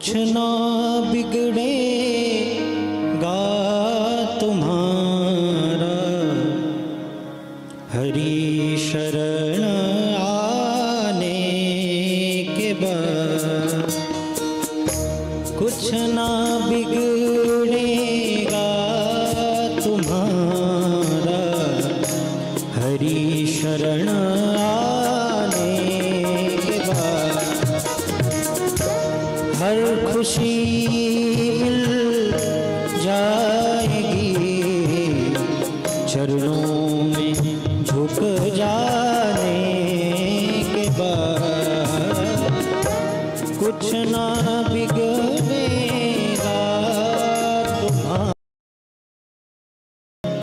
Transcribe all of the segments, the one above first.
कुछ ना बिगड़ेगा तुम्हारा, हरि शरण आने के बाद। कुछ ना बिगड़ेगा तुम्हारा, हरि शरण आने के बाद। हर खुशी मिल जाएगी चरणों में झुक जाने के बाद। कुछ ना बिगड़ेगा तुम्हारा,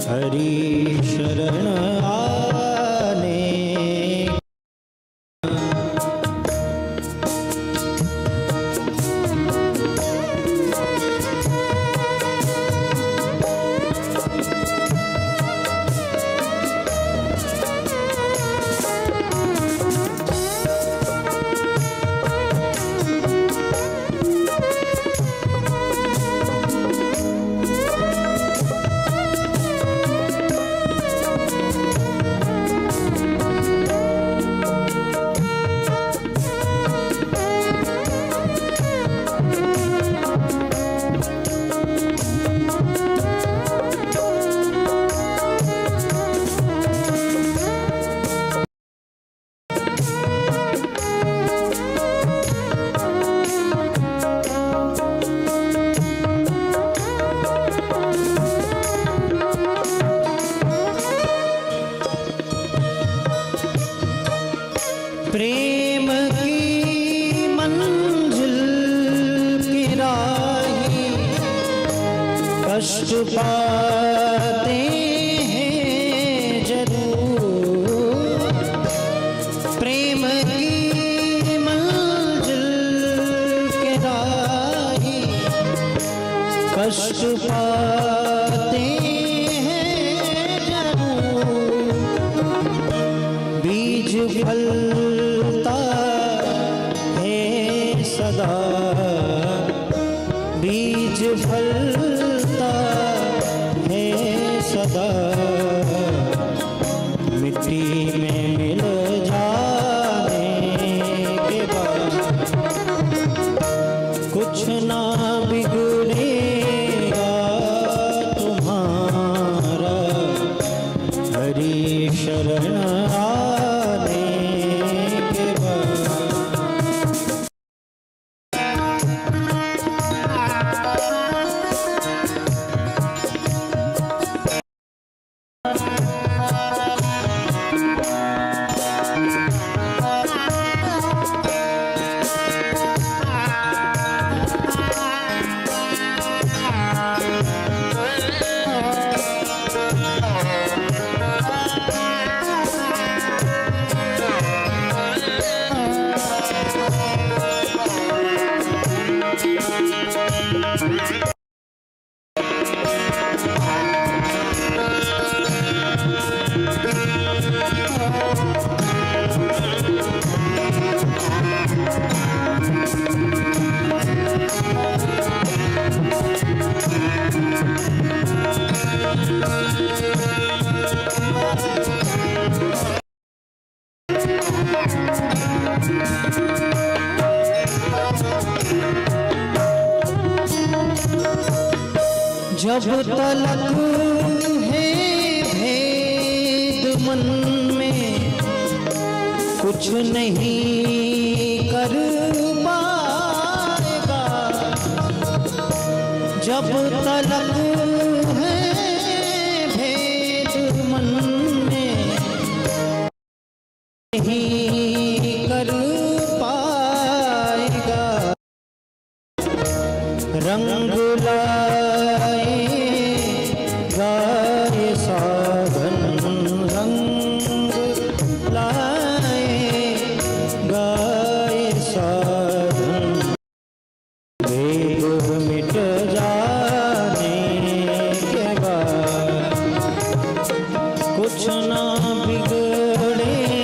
हरि शरण आने। प्रेम की मंजिल की राही कष्ट पाते हैं जरूर। प्रेम की मंजिल की राही कष्ट पाते हैं जरूर। बीज फलता है सदा, बीज फलता है सदा, मिट्टी में मिल जाने के बाद। कुछ ना बिगड़ेगा तुम्हारा, हरि शरण आने के बाद। जब तलक है भेद मन में, कुछ नहीं कर पाएगा। जब तलक है भेद मन में, नहीं कर पाएगा। रंग लाएगा ये साधन, रंग लाएगा ये साधन। भेद मिट जाने के बाद। कुछ ना बिगड़ेगा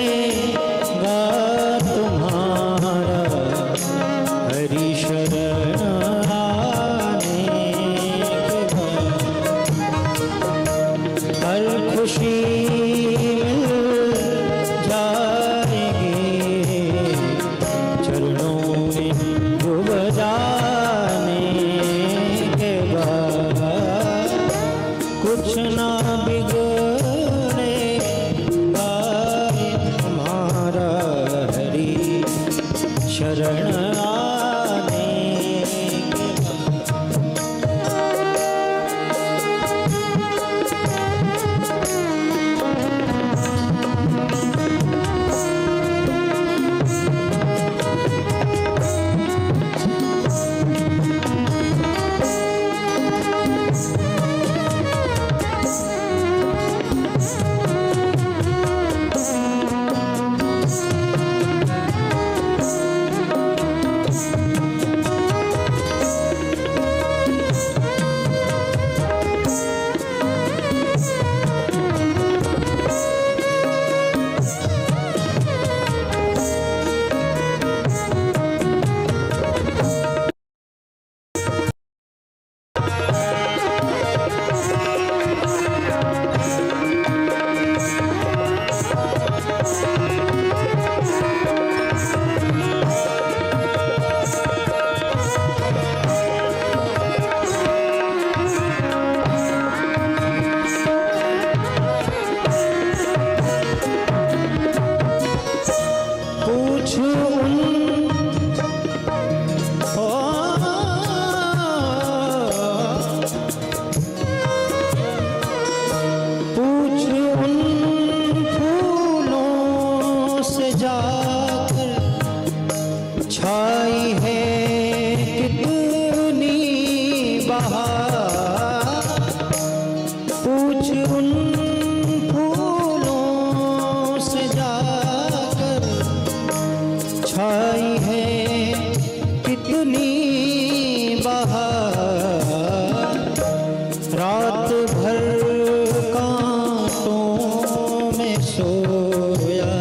सोया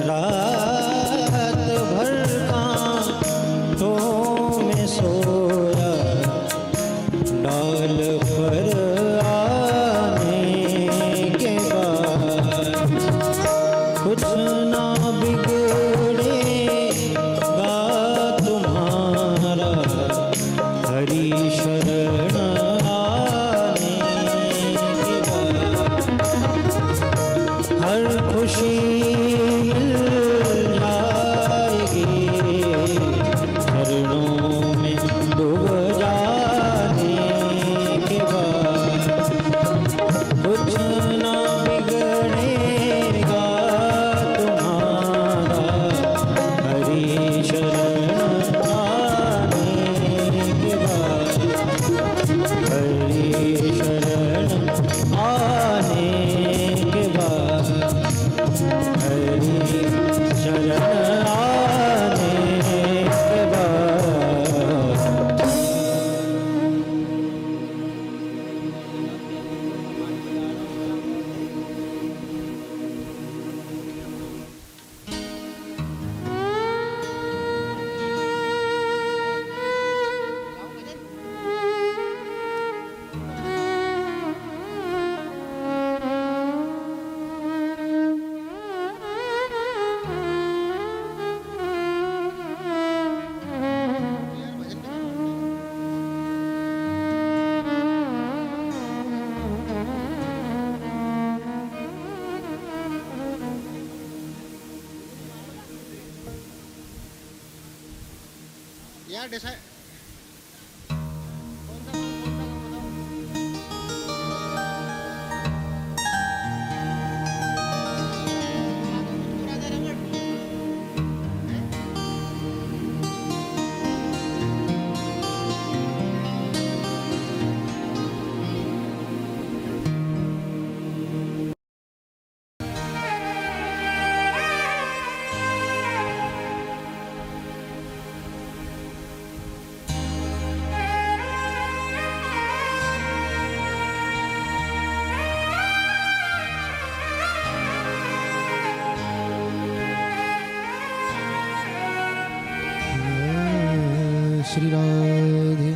रात भर कांटों में सोया डाल पर आने के बाद कुछ ना बिगड़ेगा तुम्हारा हरि शरण आने के बाद हर खुशी मिल जाएगी चरणों में डूब जाने के बाद कुछ ना बिगड़ेगा तुम्हारा हरि शरण आने के बाद हरि शरण आने के बाद हरि शरण आने के बाद यार डिसाइड श्री राधे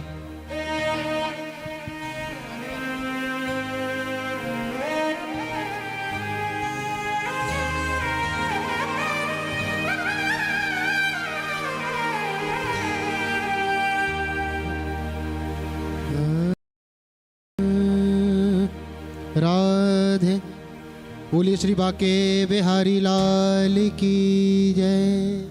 राधे बोलिए श्री बाके बिहारी लाल की जय।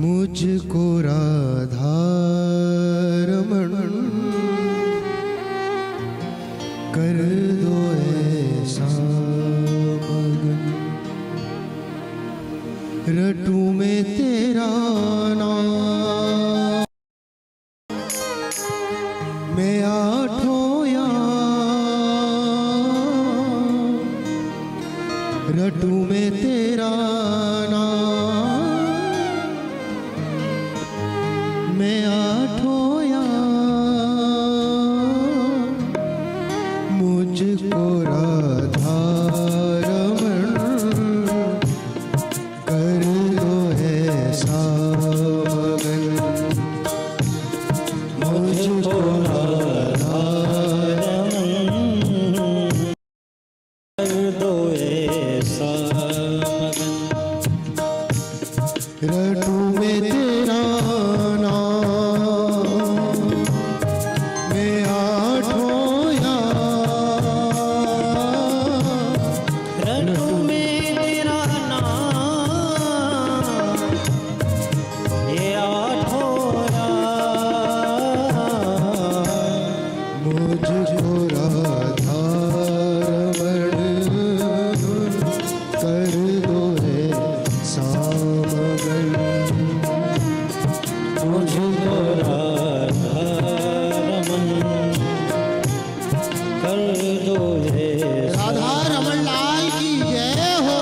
मुझको राधा रमण कर दो ऐसा मगन रटूं में तेरा नाम मैं आठों याम रटूं में तेरा मैं आठों याम मुझको राधा रमण कर दो ऐसा मगन मुझको राधा रमण कर दो ऐसा मगन रटूं में तेरा ऐसा। राधा रमन लाल की जय हो।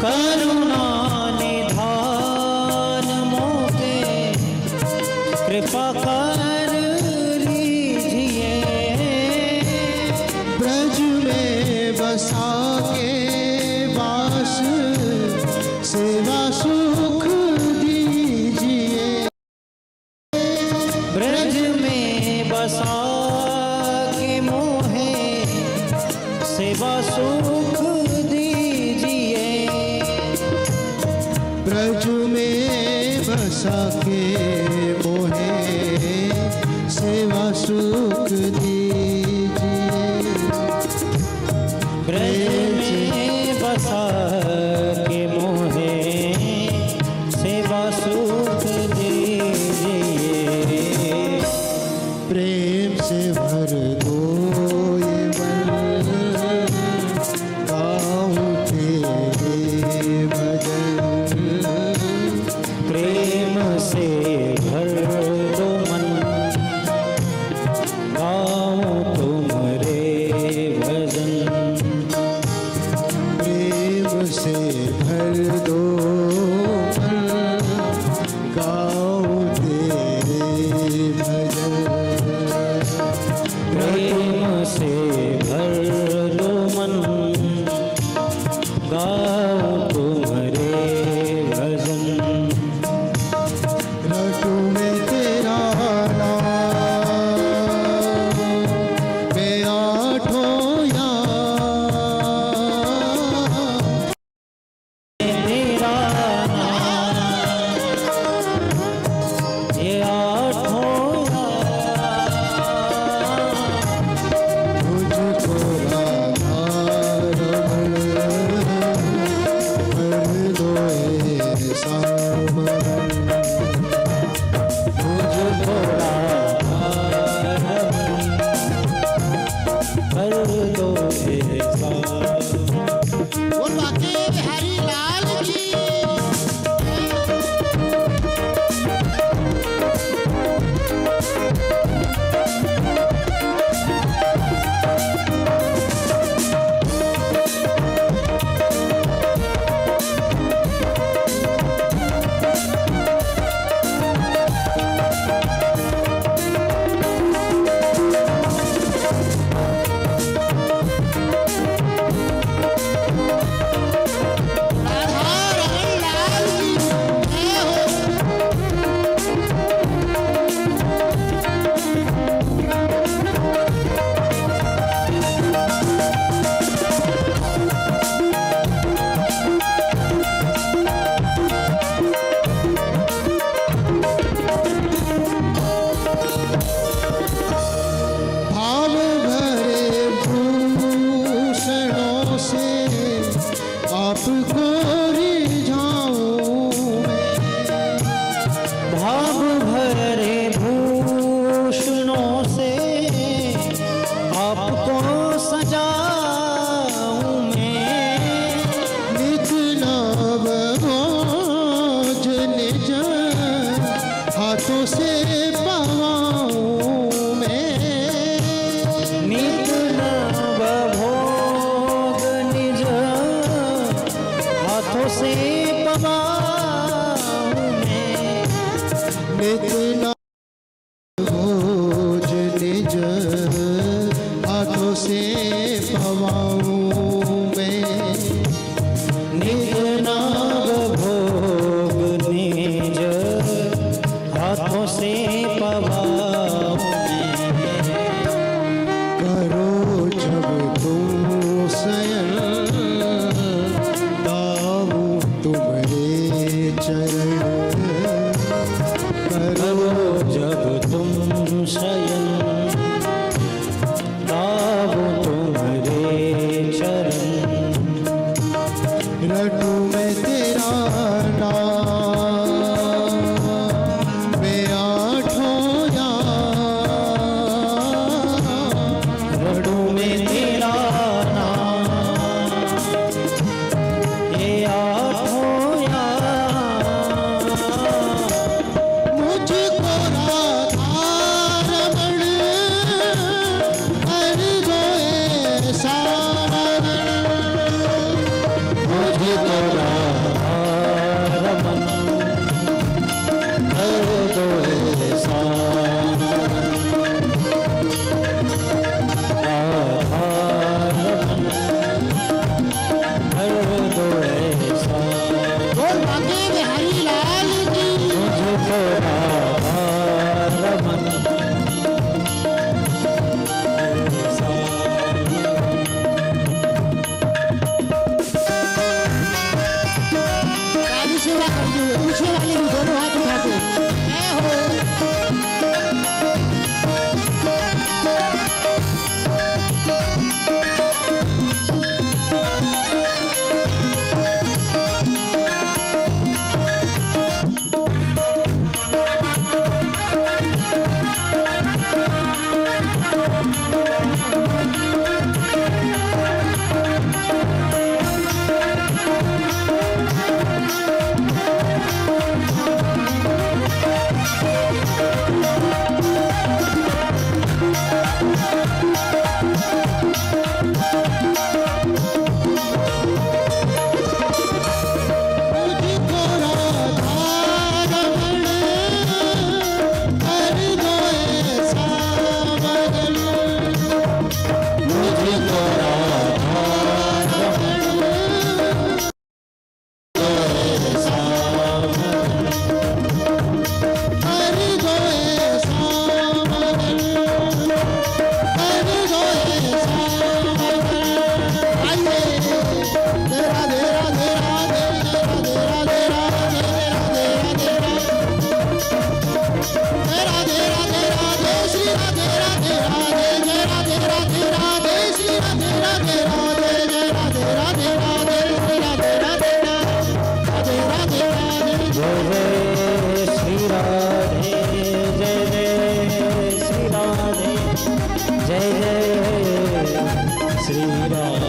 करुणा निधान मोहे कृपा कर लीजिए। ब्रज में बसा के वास सेवा सुख दीजिए। ब्रज में बसा के मोहे सेवा सुख दीजिए। ब्रज में बसा के मोहे सेवा सुख दीजिए। ब्रज में बसा के मोहे सेवा सुख दीजिए। प्रेम से भर दो ये मन, गाऊं तेरे भजन। प्रेम से भर दो मन, गाऊं तुम्हारे भजन। प्रेम से भर दो मन, गाऊं तेरे भजन। प्रेम से भर दो मन, गाऊं तुम्हारे भजन। रटू में नितना भोज निज हाथों से पवाऊं मैं। निज नाग भोग निज हाथों से पवाऊं मैं। करो जब तुम शयन दाऊं तुम्हारे चरण। करो जब तुम शयन गावो तुम्हारे चरण। रटू मैं तेरा नाम मैं आठों याम। रडू में तेरा नाम ये आठों याम। मुझको राधा रमण हर गोए सारण। मुझे तो राधा रमन हर दो ऐसा। राधा रमन हर दो ऐसा। बोल बांके बिहारी लाल की। मुझे तो राधा रमन ऐसा। साधु सेवा करती हुए पीछे वाले भी दोनों हाथ उठाते मैं हो। मुझको राधा रमण हर गोए सावन। मुझे तो राधा रमन हर गोए सावन। हर गोए सावन। आइए तेरा तेरा तेरा तेरा तेरा तेरा तेरा तेरा तेरा तेरा तेरा दे श्री तेरा तेरा दे तेरा तेरा तेरा दे श्री तेरा तेरा दे तेरा तेरा तेरा दे श्री तेरा तेरा तेरा तेरा दे। जय जय श्री राधे जय जय श्री राधे जय जय श्री राधे।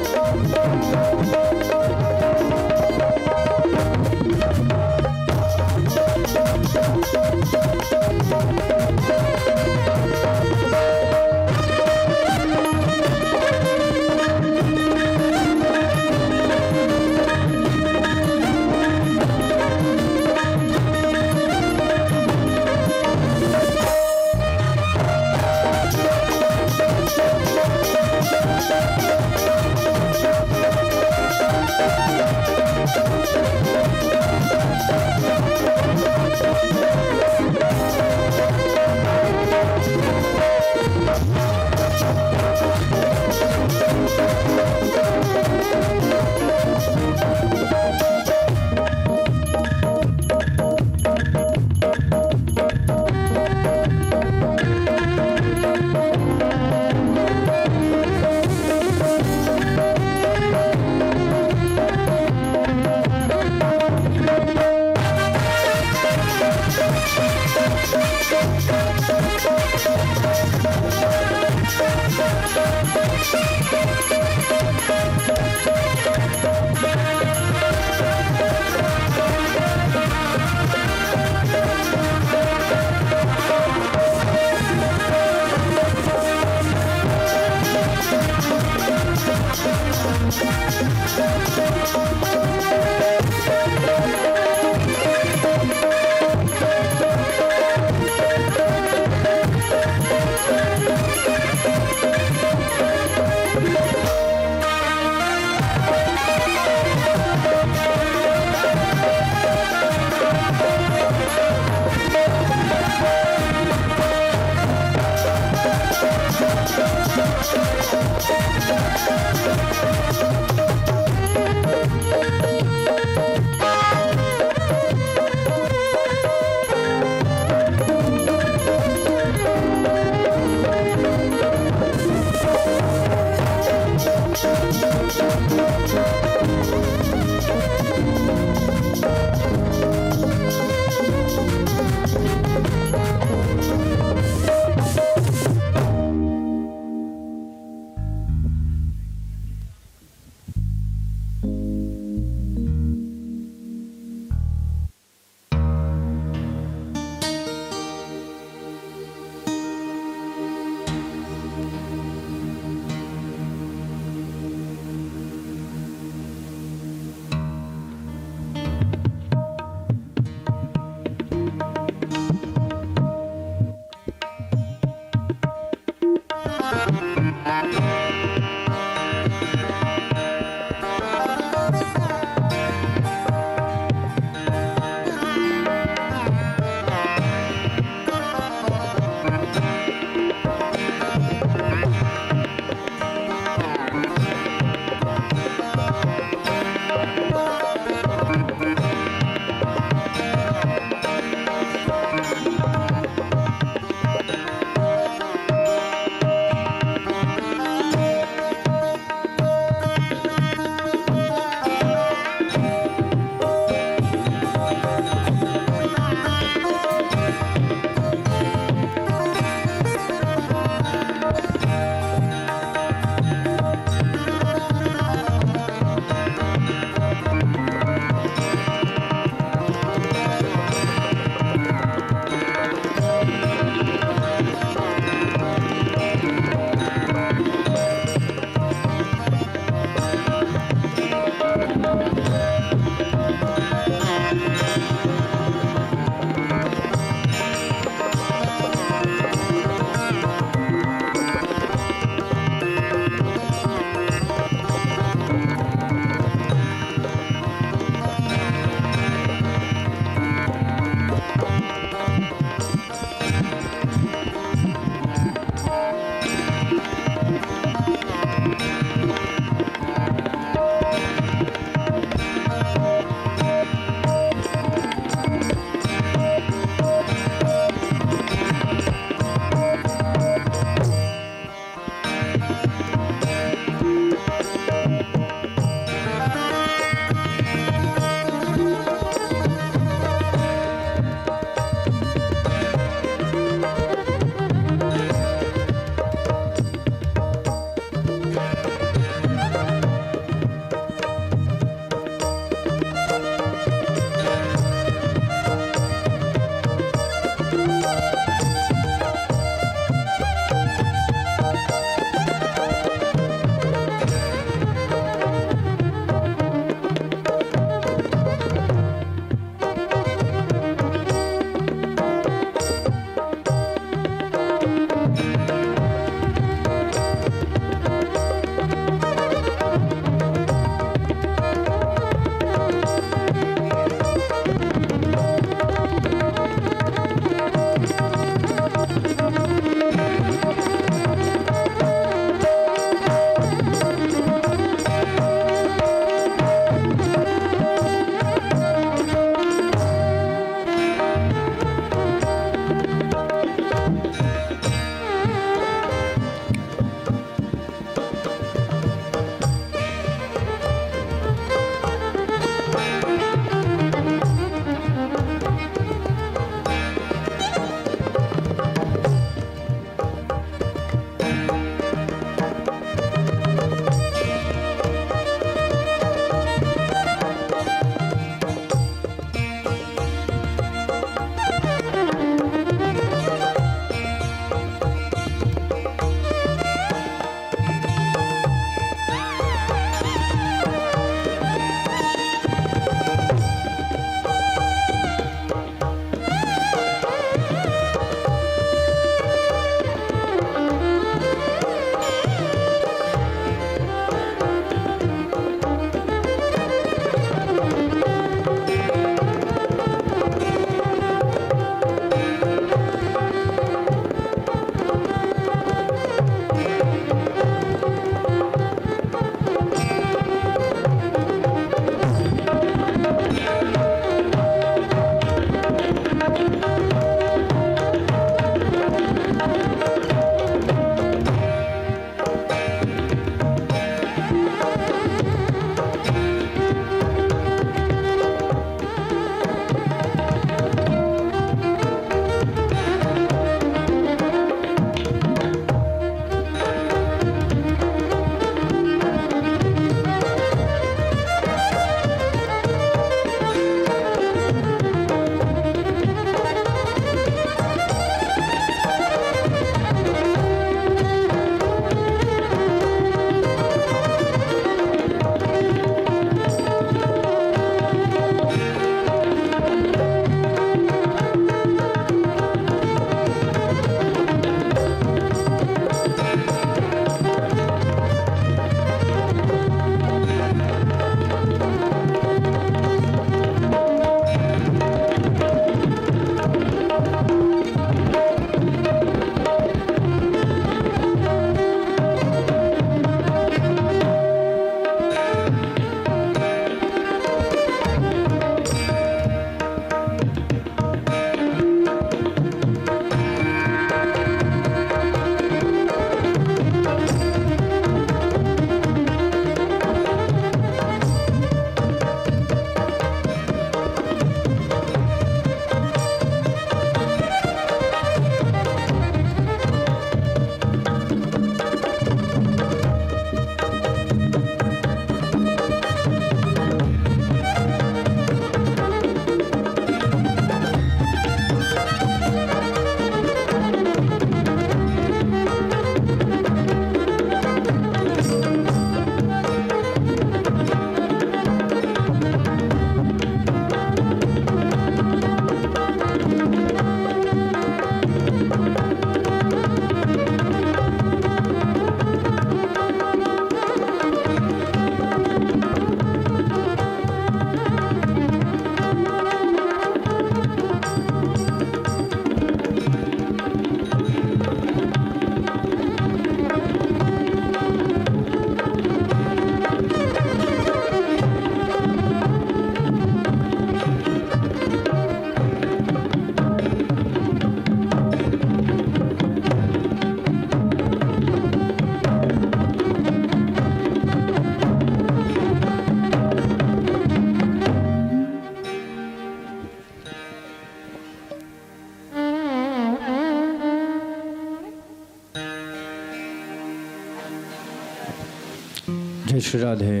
राधे श्री राधे।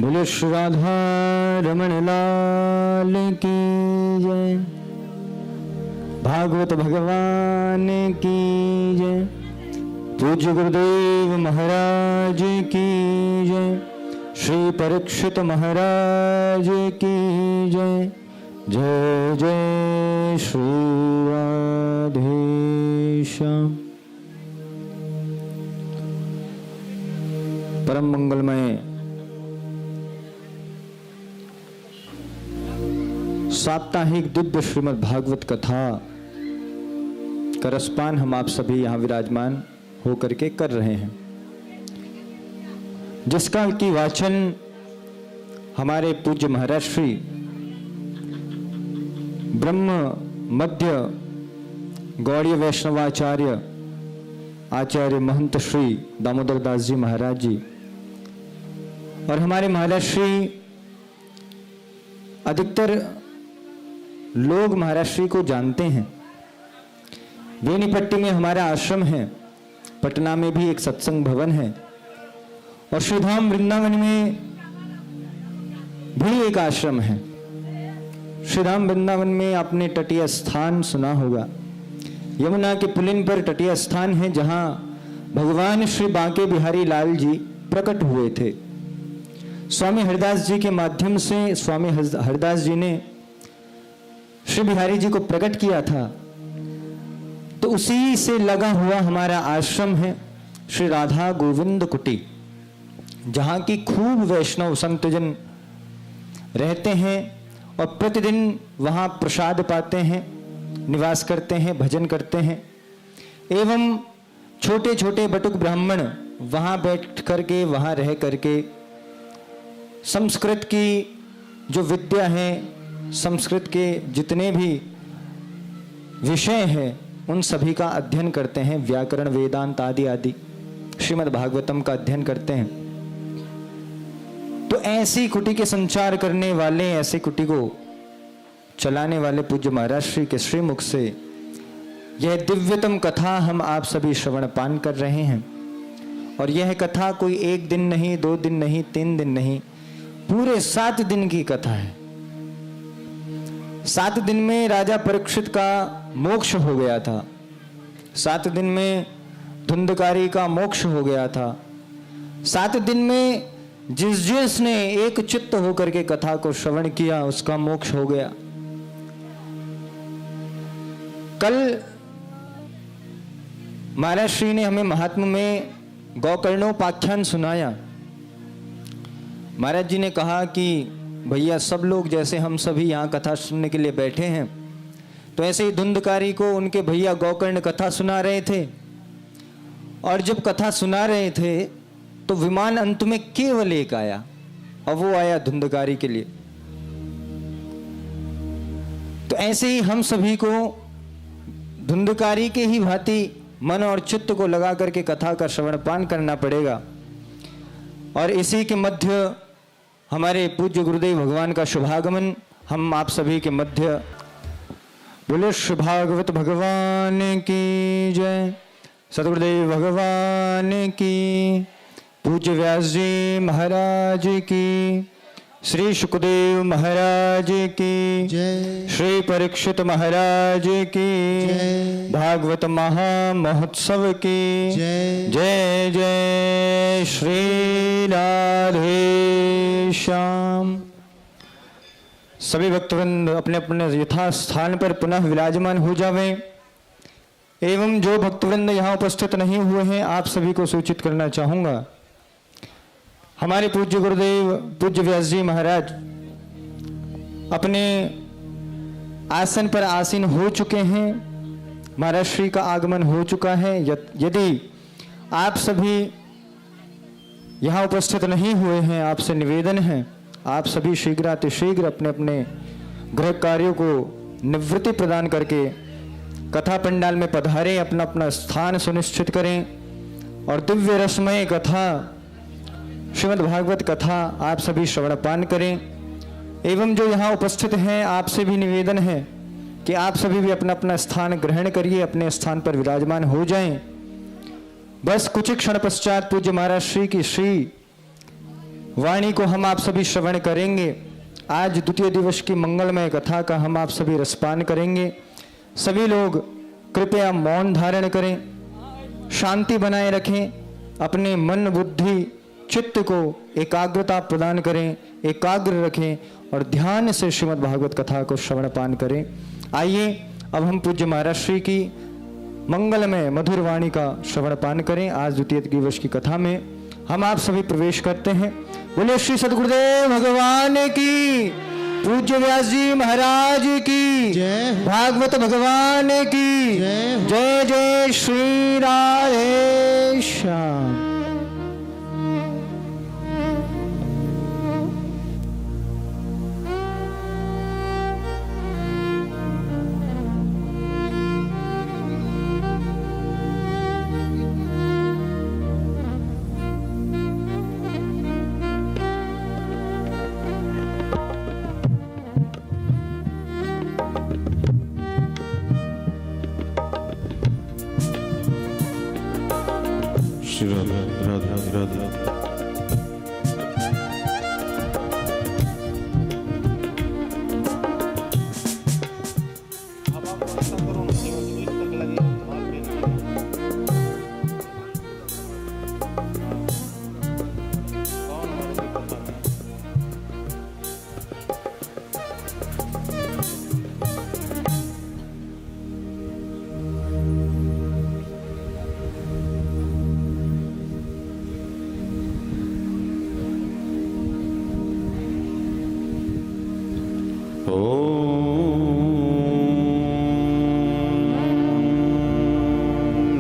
बोले श्री राधा रमण लाल की जय। भागवत भगवान की जय। पूज्य गुरुदेव महाराज की जय। श्री परीक्षित महाराज की जय। जय जय श्री राधेश्याम। परम मंगलमय साप्ताहिक दिव्य श्रीमद् भागवत कथा का रसपान हम आप सभी यहाँ विराजमान होकर के कर रहे हैं, जिसका की वाचन हमारे पूज्य महाराज श्री ब्रह्म मध्य गौड़ीय वैष्णवाचार्य आचार्य महंत श्री दामोदर दास जी महाराज जी और हमारे महाराज श्री, अधिकतर लोग महाराज श्री को जानते हैं। बेनीपट्टी में हमारा आश्रम है, पटना में भी एक सत्संग भवन है और श्रीधाम वृंदावन में भी एक आश्रम है। श्रीधाम वृंदावन में आपने तटीय स्थान सुना होगा, यमुना के पुलिन पर तटीय स्थान है जहां भगवान श्री बांके बिहारी लाल जी प्रकट हुए थे। स्वामी हरदास जी के माध्यम से स्वामी हरदास जी ने श्री बिहारी जी को प्रकट किया था, तो उसी से लगा हुआ हमारा आश्रम है श्री राधा गोविंद कुटी, जहां की खूब वैष्णव संतजन रहते हैं और प्रतिदिन वहां प्रसाद पाते हैं, निवास करते हैं, भजन करते हैं। एवं छोटे छोटे बटुक ब्राह्मण वहां बैठ करके, वहां रह करके संस्कृत की जो विद्या है, संस्कृत के जितने भी विषय हैं उन सभी का अध्ययन करते हैं। व्याकरण, वेदांत आदि आदि श्रीमद् भागवतम का अध्ययन करते हैं। तो ऐसी कुटी के संचार करने वाले, ऐसी कुटी को चलाने वाले पूज्य महाराज श्री के श्रीमुख से यह दिव्यतम कथा हम आप सभी श्रवण पान कर रहे हैं। और यह कथा कोई एक दिन नहीं, 2 दिन नहीं, 3 दिन नहीं, पूरे 7 दिन की कथा है। 7 दिन में राजा परीक्षित का मोक्ष हो गया था, 7 दिन में धुंधकारी का मोक्ष हो गया था, 7 दिन में जिसने एक चित्त होकर के कथा को श्रवण किया उसका मोक्ष हो गया। कल महाराज श्री ने हमें महात्मा में गौकर्णोपाख्यान सुनाया। महाराज जी ने कहा कि भैया सब लोग जैसे हम सभी यहाँ कथा सुनने के लिए बैठे हैं, तो ऐसे ही धुंधकारी को उनके भैया गौकर्ण कथा सुना रहे थे। और जब कथा सुना रहे थे तो विमान अंत में केवल एक आया और वो आया धुंधकारी के लिए। तो ऐसे ही हम सभी को धुंधकारी के ही भांति मन और चित्त को लगा करके कथा का श्रवण पान करना पड़ेगा। और इसी के मध्य हमारे पूज्य गुरुदेव भगवान का शुभागमन हम आप सभी के मध्य। बोले श्री भागवत भगवान की जय। सतगुरुदेव भगवान की, पूज्य व्यास जी महाराज की, श्री शुकदेव महाराज की जय। श्री परीक्षित महाराज की जय। भागवत महामहोत्सव की जय। जय जय श्री राधे श्याम। सभी भक्तवृंद अपने अपने यथा स्थान पर पुनः विराजमान हो जावें। एवं जो भक्तवृंद यहाँ उपस्थित नहीं हुए हैं आप सभी को सूचित करना चाहूँगा, हमारे पूज्य गुरुदेव पूज्य व्यास जी महाराज अपने आसन पर आसीन हो चुके हैं। महाराज श्री का आगमन हो चुका है। यदि आप सभी यहाँ उपस्थित नहीं हुए हैं, आपसे निवेदन है आप सभी शीघ्रातिशीघ्र अपने अपने गृह कार्यों को निवृत्ति प्रदान करके कथा पंडाल में पधारें, अपना अपना स्थान सुनिश्चित करें और दिव्य रसमय कथा, श्रीमद् भागवत कथा आप सभी श्रवणपान करें। एवं जो यहाँ उपस्थित हैं आपसे भी निवेदन है कि आप सभी भी अपना अपना स्थान ग्रहण करिए, अपने स्थान पर विराजमान हो जाएं। बस कुछ ही क्षण पश्चात पूज्य महाराज श्री की श्री वाणी को हम आप सभी श्रवण करेंगे। आज द्वितीय दिवस की मंगलमय कथा का हम आप सभी रसपान करेंगे। सभी लोग कृपया मौन धारण करें, शांति बनाए रखें, अपने मन बुद्धि चित्त को एकाग्रता प्रदान करें, एकाग्र रखें और ध्यान से श्रीमद् भागवत कथा को श्रवण पान करें। आइए अब हम पूज्य महाराज श्री की मंगलमय मधुर वाणी का श्रवण पान करें। आज द्वितीय दिवस की कथा में हम आप सभी प्रवेश करते हैं। बोले श्री सद्गुरुदेव भगवान की, पूज्य व्यास जी महाराज की जय। भागवत भगवान की जय। जय जय श्री राधे श्याम।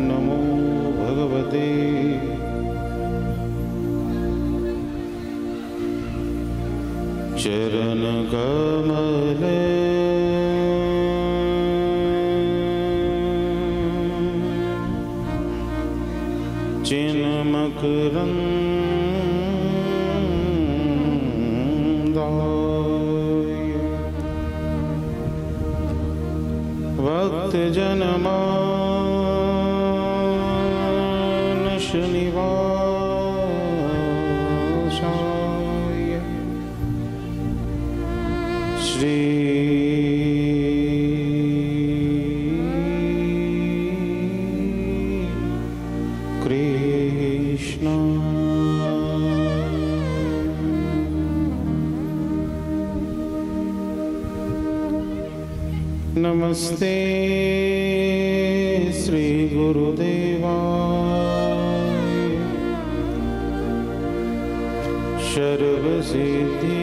नमो भगवते चरण कमले चिन्मकरन्दाय भक्त जनमानस निवासाय श्री कृष्ण नमस्ते श्री गुरुदेवाय सर्वसिद्धि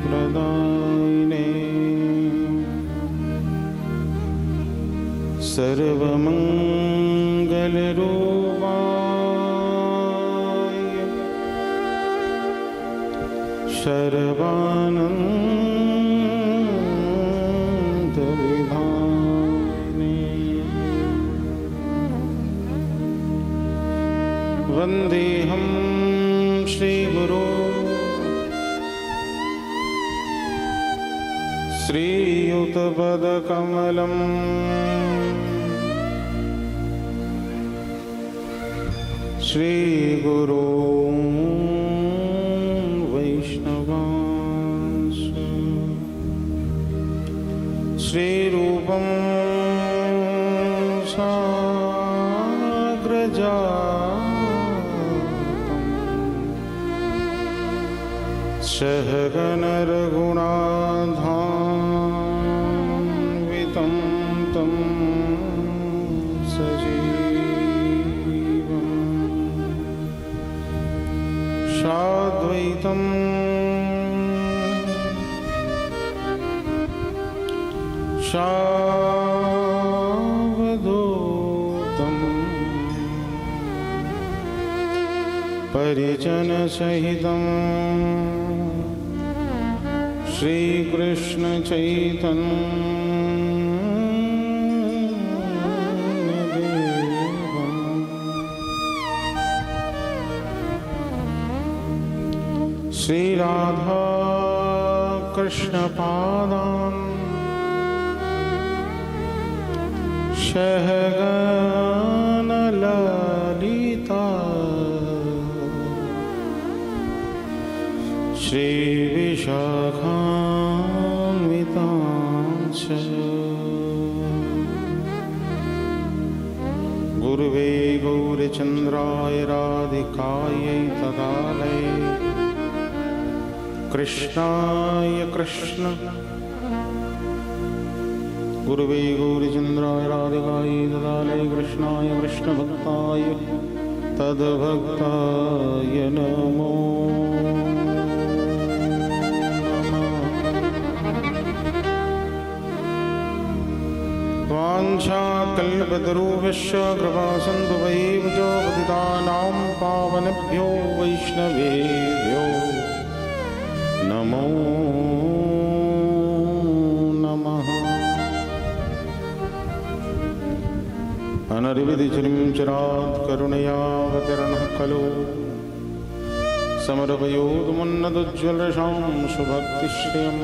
प्रदायिने सर्वमंगल रूपाय सर्वानंद विधाने वंदेहं श्री गुरु श्रीयुतपदकमलम् श्री गुरु वैष्णवांश श्री रूपं साग्रजातम् सहगण रघुनाथान्वितं तं सजीवम् साद्वैतं सावधूतं परिजनसहितं श्रीकृष्ण चैतन्यदेवम् श्री राधा कृष्ण पादान् सहगण श्रीविशाखान्वितांश्च गुरुवे गौरचन्द्राय राधिकायै तदालये कृष्णाय कृष्ण गुरुवे गौरचन्द्राय राधिकायै तदालये कृष्णाय कृष्णभक्ताय तद्भक्ताय नमो वाञ्छाकल्पतरुभ्यश्च कृपासिन्धुभ्यो पतितानां पावनेभ्यो वैष्णवेभ्यो नमो नमः। अनर्विधिचिरिं चिरात् करुणयावतरणः खलु समर्पयोतमुन्नतोज्ज्वलशां सुभक्तिश्रियम्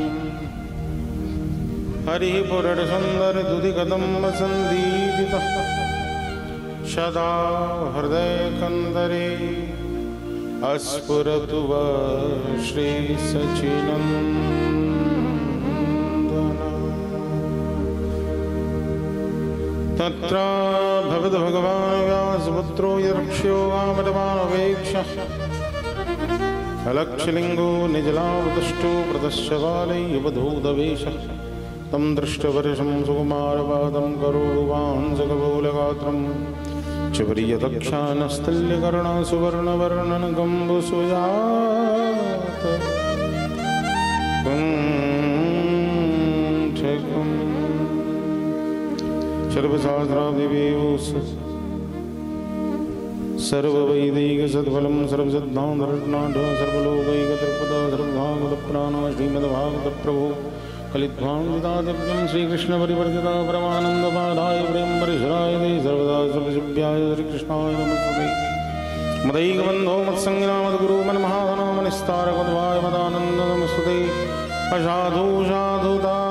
हरि पुरसुन्दरदुधिकदम्बसन्दीपितः सदा हृदयकन्दरे अस्फुरतु वा श्रीसचिनन्दन। तत्र भगवद्भगवान् व्यासपुत्रो यर्क्ष्यो वामटमानवेक्षः अलक्षलिङ्गो निजलावतुष्टो प्रतश्च बालैवधूतवेषः तं दृष्टवर्षं सुकुमारपादं करोडुवांसकबोलगात्रं चुपर्यदक्षानस्तल्यकर्णसुवर्णवर्णनगम्बुसुजात कुण्ठकम् सर्वशास्त्रादिवेवोस सर्ववैदिकसद्फलं सर्वसिद्धान्तरत्नाढ्यो सर्वलोकैकत्रिपदः सर्वभागवतप्राणः श्रीमद्भागवतप्रभो कलिध्वान्वितादिव्यं श्रीकृष्णपरिवर्तिता परमानन्दपादाय प्रेमपरिसराय ते सर्वदा सर्वसिद्ध्याय श्रीकृष्णाय नमस्ते। मदैकबन्धो मत्सङ्गिनामद्गुरो मन्महाधनामनिस्तारकद्वाय मदानन्द नमस्ते। असाधु साधुदाय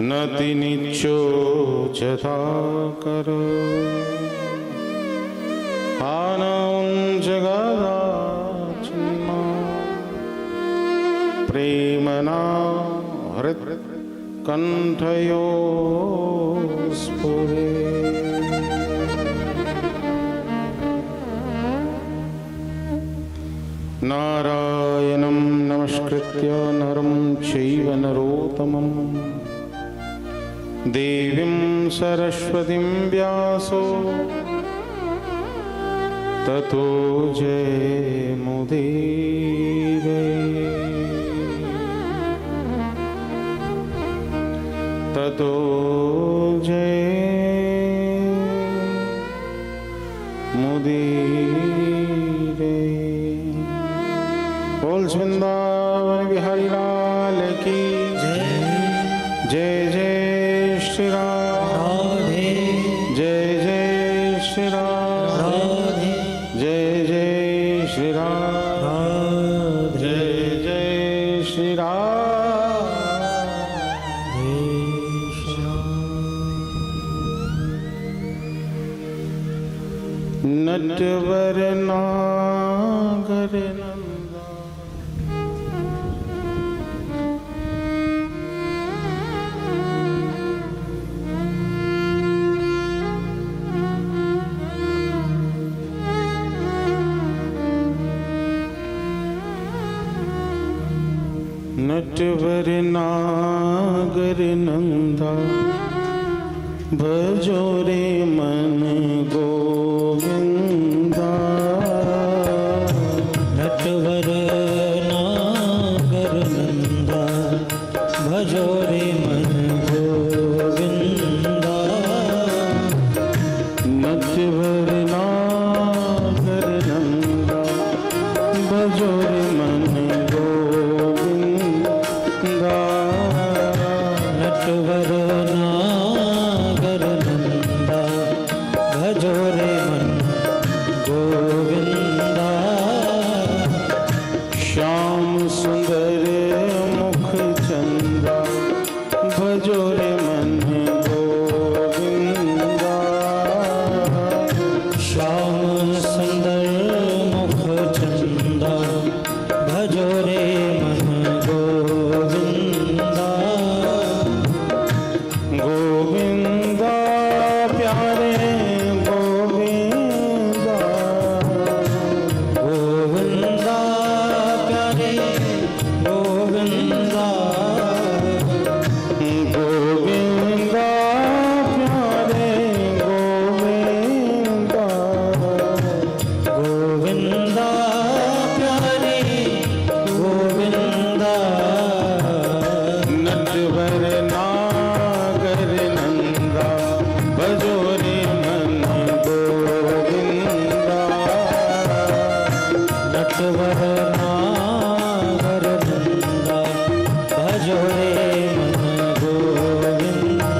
नति निच्चो चथा कर जगदाचिन्मा प्रेमना हृत् कंठयो स्फुरे। नारायणं नमस्कृत्य नरं चैव नरोत्तमं देवीं सरस्वतीं व्यासो ततो जयमुदीरये। ततो जयमुदीरये। बोल वृंदावन बिहारी लाल की जय। जय जय श्री राम। जय जय श्री राम। जय जय श्री राम। जय जय श्री राम। नटवर नागर नंदा नटवर नागर नंदा भजो रे मन गोविंदा। नटवर नागर नंदा भजो रे मन गोविंदा। नटवर नागर नंदा भजो रे मन गोविंदा। नटवर नागर नंदा भजो रे मन गोविंदा। श्याम सुंदर मुख चंदा भजो रे मन गोविंदा। श्याम सुंदर मुख चंदा भजो रे मन गोविंदा गोविंदा प्यारे गोविंदा गोविंदा प्यारे गोविंदा गोविंदा प्यारे गोविंदा गोविंदा प्यारे गोविंदा नटवर नागर नंदा भजो रे मन गोविंदा नटवर नागर नंदा भजो रे मन गोविंदा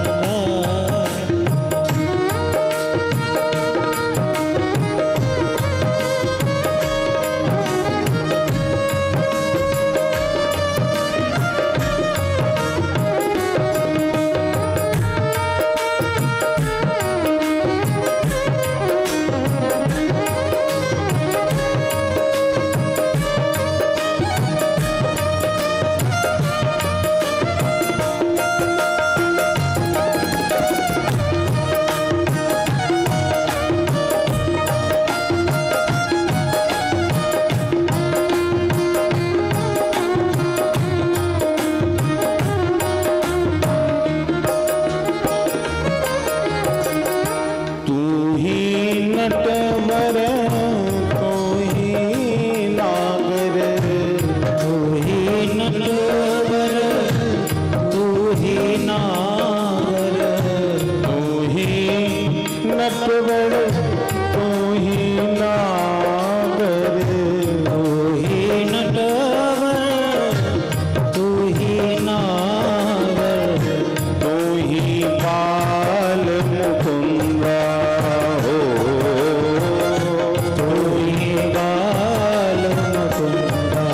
तू ही नटवर तू ही नागर तू ही नटवर तू ही नागर तू ही नटवर तू ही नागर तू ही नटवर तू ही नागर तू ही बाल मुकुंदा हो तू ही बाल मुकुंदा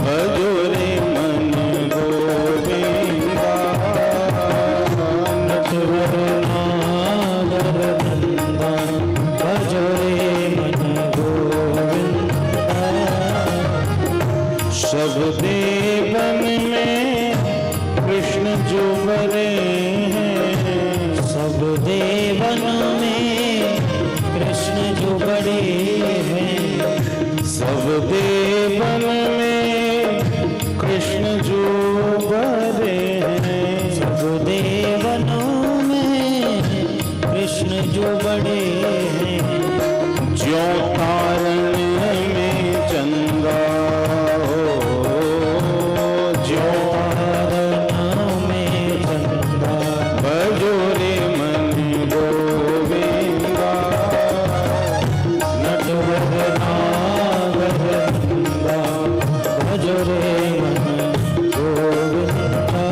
भजो रे मन गोविंदा नटवर नागर नंदा भजो रे मन गोविंदा सब देवन में कृष्ण जो बरे हैं सब देवन में कृष्ण जो बड़े हैं सब देवन में कृष्ण जो बरे हैं सब देवनों में कृष्ण जो बड़े हैं ज्यों तारण में चंदा हो ज्यों तारणों में चंदा भजो रे मन गोविंदा नटवर नागर नंदा भजो रे मन गोविंदा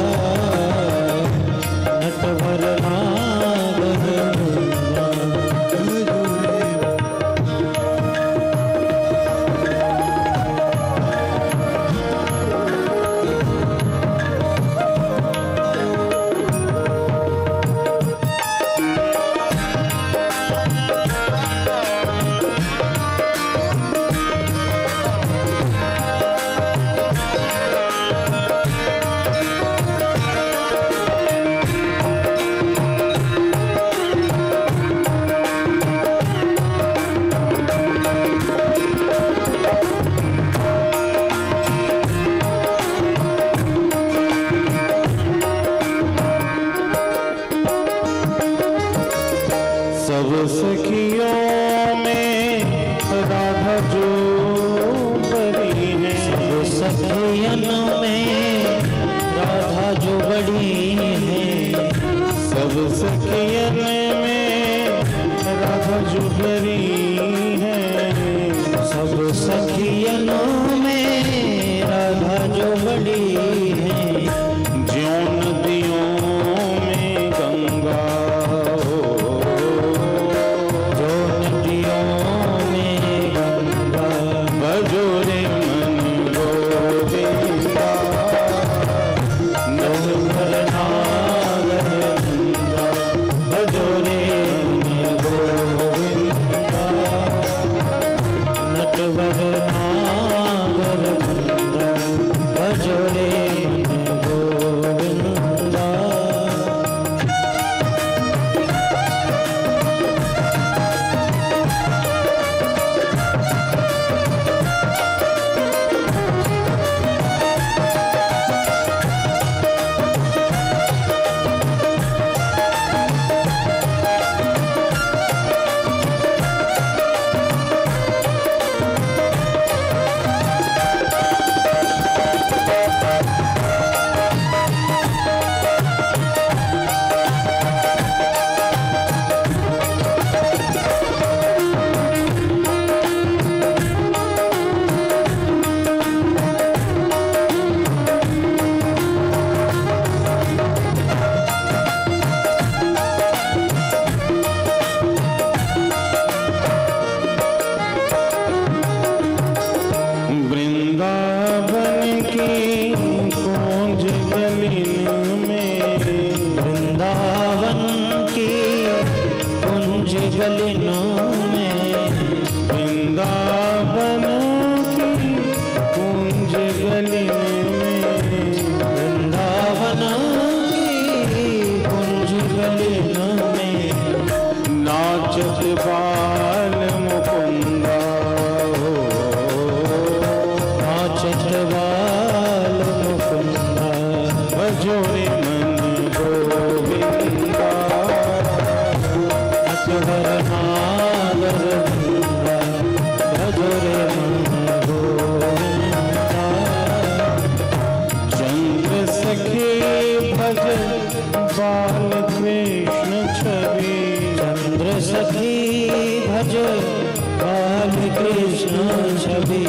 नटवर नागर नंदा बाल कृष्ण छवि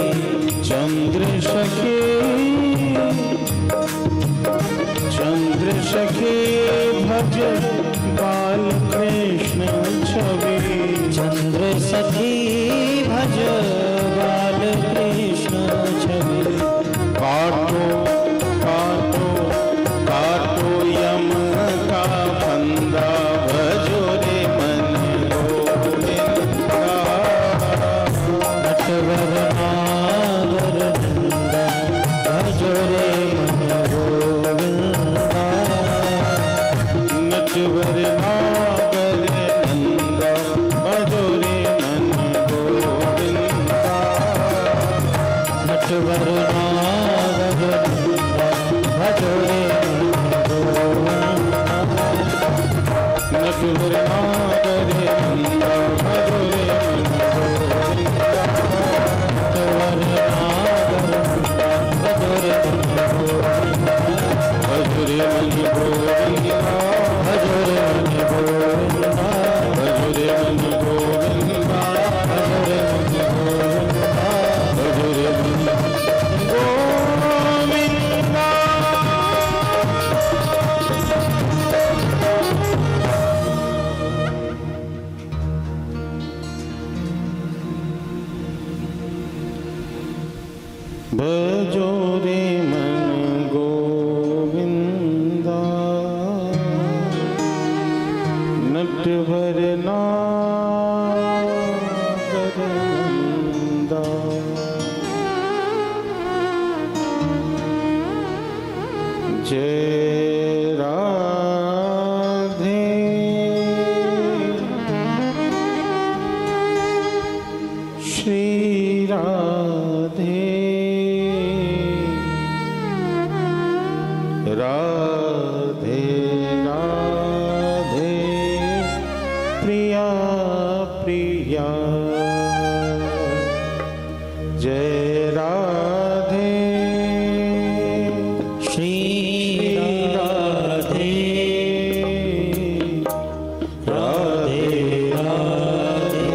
चंद्र सखे भज बाल कृष्ण छवि चंद्र सखी भज बाल कृष्ण छवि काटो काटो काटो यम का फंदा भजो रे मन गोविंदा नटवर नागर नंदा भजो रे मन गोविंदा नटवर नागर नंदा भजो रे मन गोविंदा नटवर नागर नंदा भजो रे मन गोविंदा नटवर नागर नंदा भजो रे मन गोविंदा नटवर नागर नंदा भजो रे मन गोविंदा भजो रे मन गोविंदा भजो रे मन गोविंदा भजो रे मन गोविंदा भजो रे मन गोविंदा भजो रे मन गोविंदा भजो रे मन गोविंदा नटवर नागर नंदा जय राधे श्री राधे राधे राधे प्रिया प्रिया जय राधे श्री राधे राधे राधे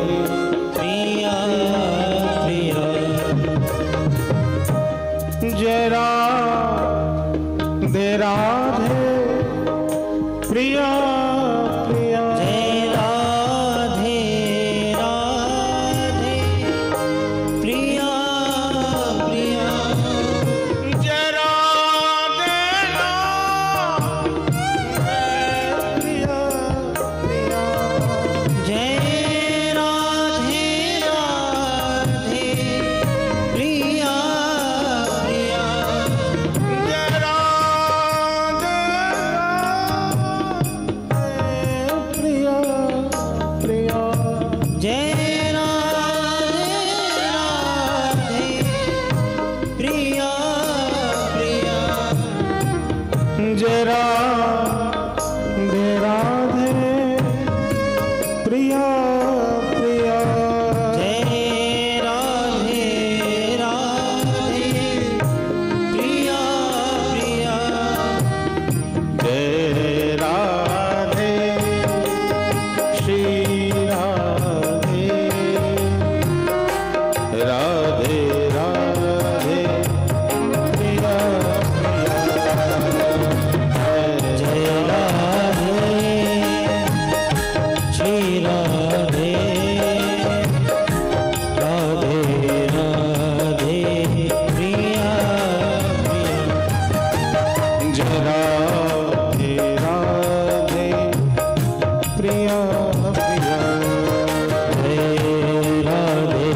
प्रिया प्रिया जय राधे राधे प्रिया प्रिया जय राधे राधे प्रिया प्रिया जय राधे राधे प्रिया प्रिया जय राधे राधे प्रिया प्रिया जय राधे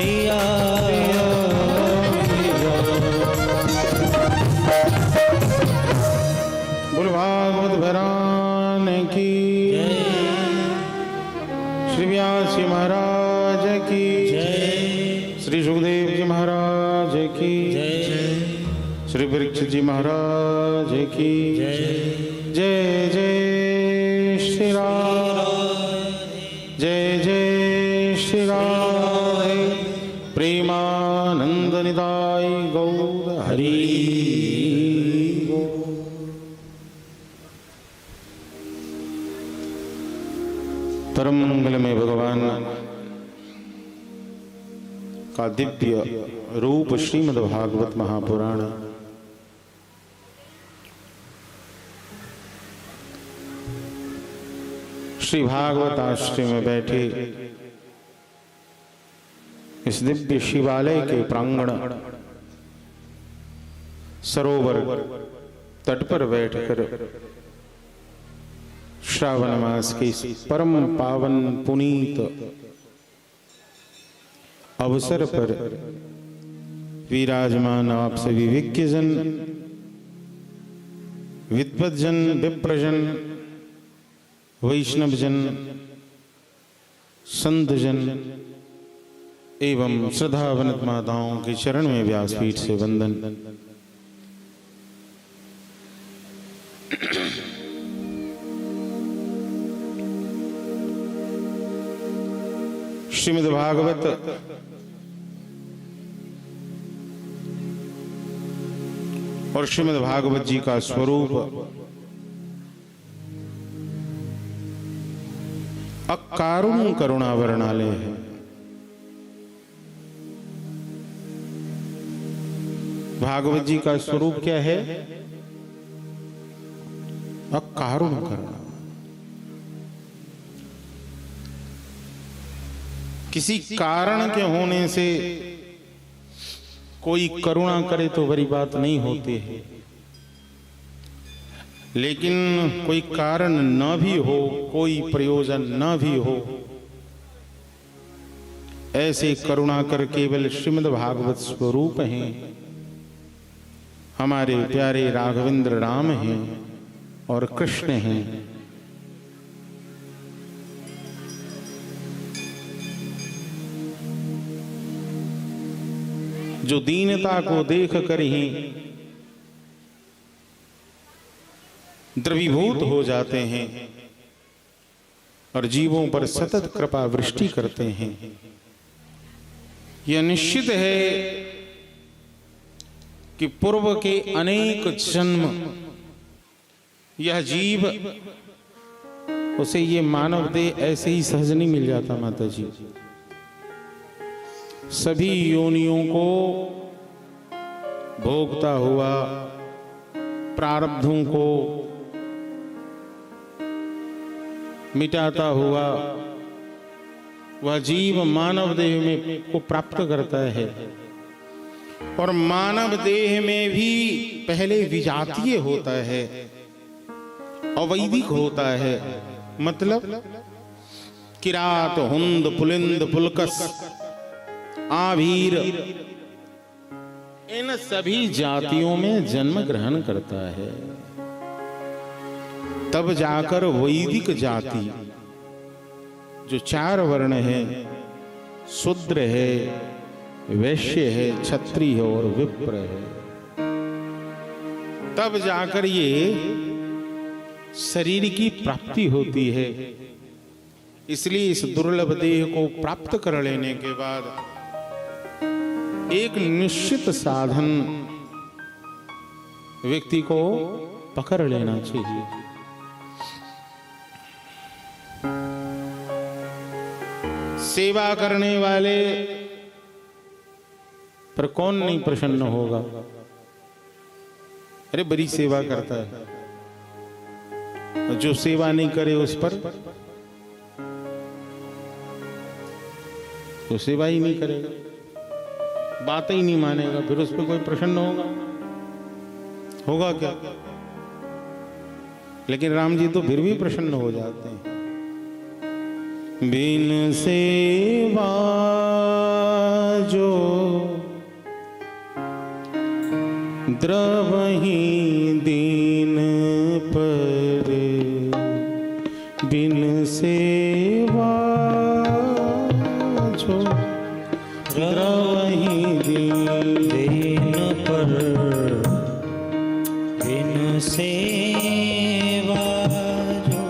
प्रिया बोल भागवत भरान की, श्री व्यास जी महाराज की, श्री सुखदेव जी महाराज की, श्री वृक्ष जी महाराज की, जय जय श्री राम, जय जय श्री राम, प्रेमानंद निदाय गौर हरि। परम मंगल में भगवान का दिव्य रूप श्रीमद् भागवत महापुराण श्री भागवत आश्रम में बैठे इस दिव्य शिवालय के प्रांगण सरोवर तट पर बैठकर श्रावण मास के इस परम पावन पुनीत अवसर पर विराजमान आप सभी विज्ञजन, विद्वज्जन, विप्रजन, वैष्णवजन, संतजन एवं श्रद्धावनत माताओं के चरण में व्यासपीठ से वंदन। श्रीमद् भागवत और श्रीमद् भागवत जी का स्वरूप अकारुण करुणा वर्णालय है। भागवत जी का स्वरूप क्या है? अकारुण करुणा। किसी कारण के होने से कोई करुणा करे तो बड़ी बात नहीं होती है, लेकिन कोई कारण न भी हो, कोई प्रयोजन न भी हो, ऐसे करुणा कर केवल श्रीमद् भागवत स्वरूप हैं, हमारे प्यारे राघवेंद्र राम हैं और कृष्ण हैं। जो दीनता को देख कर ही द्रवीभूत हो जाते हैं और जीवों पर सतत कृपा वृष्टि करते हैं। यह निश्चित है कि पूर्व के अनेक जन्म यह जीव, उसे ये मानव देह ऐसे ही सहज नहीं मिल जाता माता जी। सभी योनियों को भोगता हुआ, प्रारब्धों को मिटाता हुआ वह जीव मानव देह में को प्राप्त करता है। और मानव देह में भी पहले विजातीय होता है, अवैदिक होता है, मतलब किरात, हुंद, पुलिंद, पुलकस, आभीर, इन सभी जातियों में जन्म ग्रहण करता है। तब जाकर वैदिक जाति जो 4 वर्ण है, शूद्र है, वैश्य है, क्षत्रिय है और विप्र है, तब जाकर ये शरीर की प्राप्ति होती है। इसलिए इस दुर्लभ देह को प्राप्त कर लेने के बाद एक निश्चित साधन व्यक्ति को पकड़ लेना चाहिए। सेवा करने वाले पर कौन नहीं प्रसन्न होगा? अरे बड़ी सेवा करता है, जो सेवा नहीं करे उस पर तो सेवा ही नहीं करेगा, बात ही नहीं मानेगा, फिर उस पर कोई प्रसन्न होगा क्या? लेकिन राम जी तो फिर भी प्रसन्न हो जाते हैं। बिन सेवा द्रवहि दीन पर बिन सेवा जो द्रवहि दीन पर बिन सेवा जो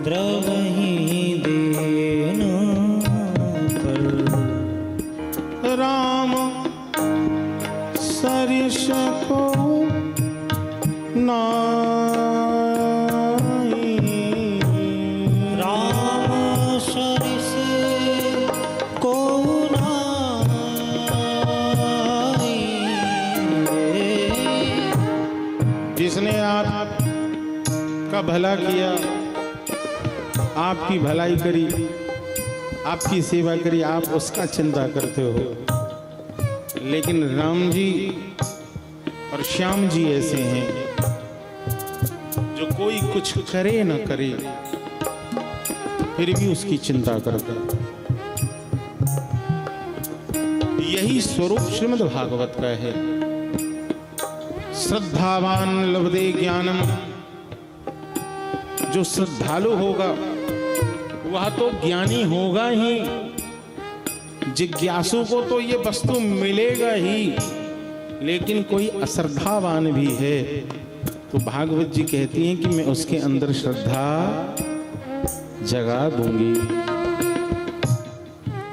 द्रवहि दीन पर राम सरिस को नाई राम सरिस को नाई जिसने आपका भला किया, आपकी भलाई करी, आपकी सेवा करी, आप उसका चिंता करते हो। लेकिन राम जी और श्याम जी ऐसे हैं जो कोई कुछ करे न करे फिर भी उसकी चिंता करते हैं। यही स्वरूप श्रीमद् भागवत का है। श्रद्धावान लभते ज्ञानम, जो श्रद्धालु होगा वह तो ज्ञानी होगा ही, जिज्ञासु को तो ये वस्तु मिलेगा ही। लेकिन कोई अश्रद्धावान भी है तो भागवत जी कहती हैं कि मैं उसके अंदर श्रद्धा जगा दूंगी।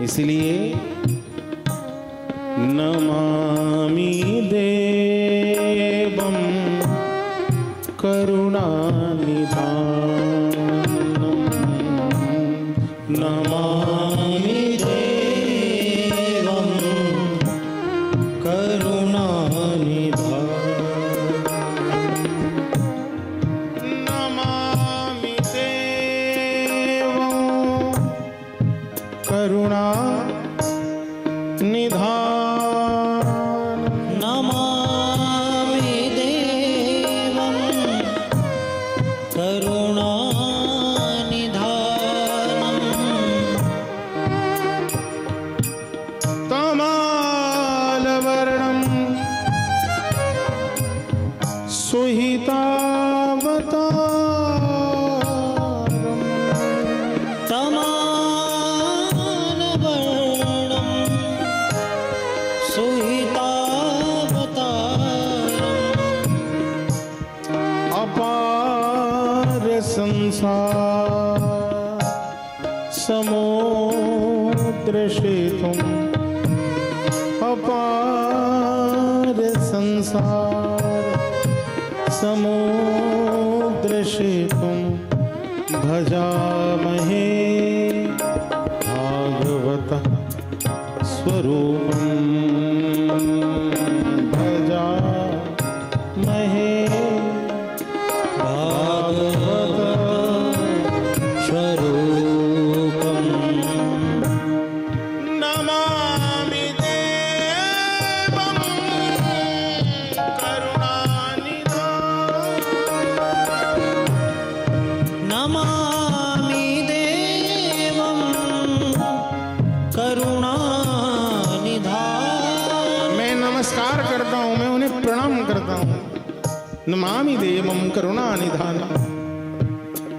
इसलिए नमामि देवं करुणानिधानम्, नमामि देवं करुणानिधानम्, नमामि देवं करुणानिधानम्, नमामि देवं करुणानिधानम्, तमालवर्णं सुहितावतारम्, तमालवर्णं सुहितावतारम्, अपार संसार समुद्र शेतुम्, अपार संसार समुद्र शेतुम्, भजामहे भागवतः स्वरूपम्, भजामहे भागवत स्वरूपम्, नमामि देवं करुणानिधानम्, नमामि देवं करुणानिधानम्, मैं नमस्कार करता हूँ, मैं उन्हें प्रणाम करता हूँ। नमामि देवं करुणानिधानम्,